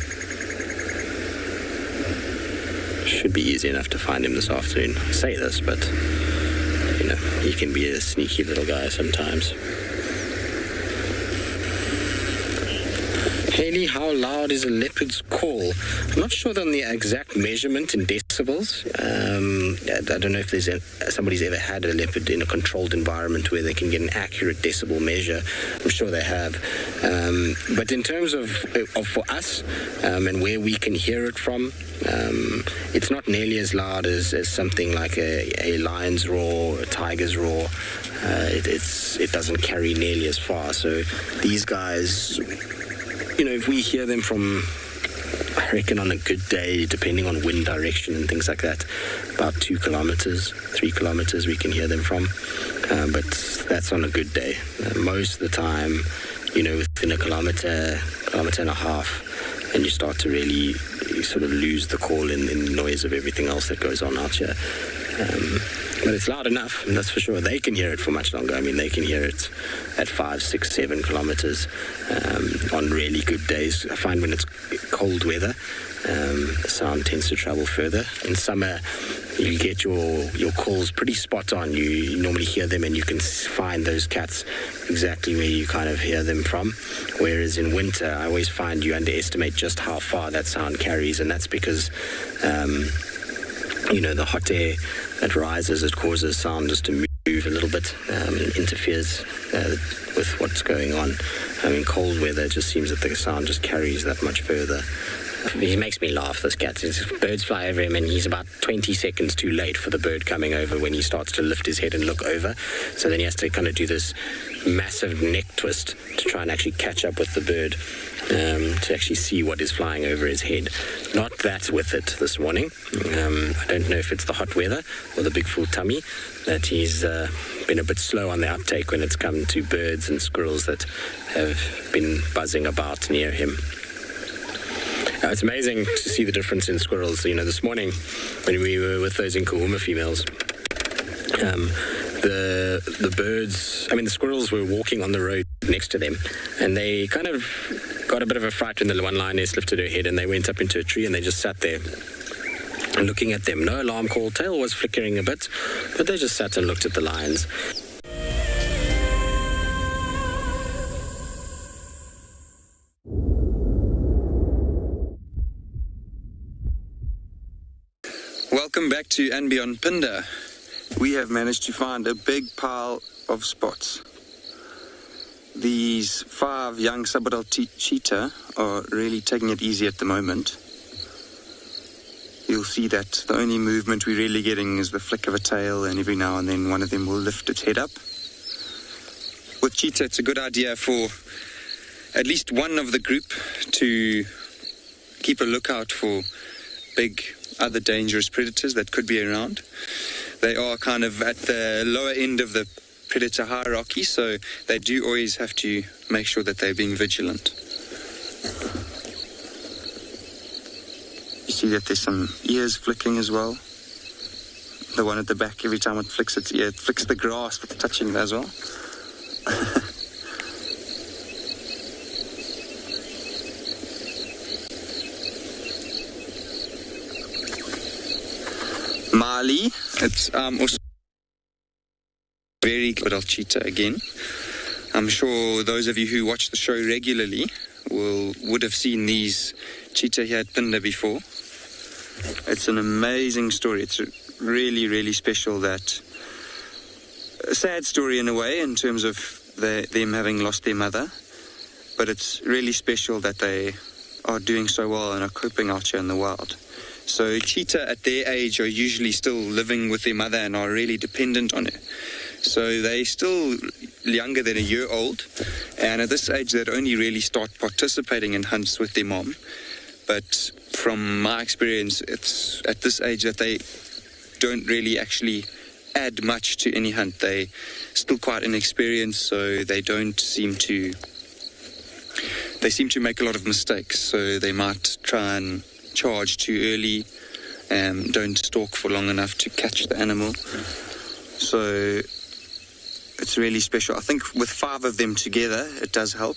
Should be easy enough to find him this afternoon. I say this, but he can be a sneaky little guy sometimes. Haley, how loud is a leopard's call? I'm not sure on the exact measurement in decibels. I don't know if somebody's ever had a leopard in a controlled environment where they can get an accurate decibel measure. I'm sure they have. But in terms of for us and where we can hear it from, it's not nearly as loud as something like a lion's roar or a tiger's roar. It doesn't carry nearly as far. So these guys, if we hear them from, I reckon on a good day, depending on wind direction and things like that, about 2 kilometers, 3 kilometers we can hear them from. But that's on a good day. Most of the time, within a kilometer and a half, and you start to really sort of lose the call in the noise of everything else that goes on out here. But it's loud enough, and that's for sure. They can hear it for much longer. I mean, they can hear it at 5, 6, 7 kilometers on really good days. I find when it's cold weather, the sound tends to travel further. In summer, you get your calls pretty spot on. You normally hear them, and you can find those cats exactly where you kind of hear them from. Whereas in winter, I always find you underestimate just how far that sound carries, and that's because the hot air that rises, it causes sound just to move a little bit, and interferes with what's going on. I mean, cold weather, it just seems that the sound just carries that much further. He makes me laugh, this cat. Birds fly over him, and he's about 20 seconds too late for the bird coming over when he starts to lift his head and look over. So then he has to kind of do this massive neck twist to try and actually catch up with the bird, to actually see what is flying over his head. Not that with it this morning. I don't know if it's the hot weather or the big full tummy that he's been a bit slow on the uptake when it's come to birds and squirrels that have been buzzing about near him. It's amazing to see the difference in squirrels. This morning when we were with those Nkahuma females, the birds, the squirrels were walking on the road next to them, and they kind of got a bit of a fright when the one lioness lifted her head, and they went up into a tree and they just sat there looking at them. No alarm call, tail was flickering a bit, but they just sat and looked at the lions. Welcome back to andBeyond Phinda. We have managed to find a big pile of spots. These 5 young subadult cheetah are really taking it easy at the moment. You'll see that the only movement we're really getting is the flick of a tail, and every now and then one of them will lift its head up. With cheetah, it's a good idea for at least one of the group to keep a lookout for big other dangerous predators that could be around. They are kind of at the lower end of the predator hierarchy, so they do always have to make sure that they're being vigilant. You see that there's some ears flicking as well. The one at the back, every time it flicks its ear, it flicks the grass that's touching it as well. Mali, it's also very good old cheetah again. I'm sure those of you who watch the show regularly would have seen these cheetah here at Phinda before. It's an amazing story. It's really, really special. That a sad story in a way in terms of them having lost their mother, but it's really special that they are doing so well and are coping out here in the wild. So cheetah at their age are usually still living with their mother and are really dependent on her. So they're still younger than a year old, and at this age they'd only really start participating in hunts with their mom. But from my experience, it's at this age that they don't really actually add much to any hunt. They're still quite inexperienced, so they seem to make a lot of mistakes. So they might try and charge too early and don't stalk for long enough to catch the animal. So it's really special. I think with 5 of them together, it does help.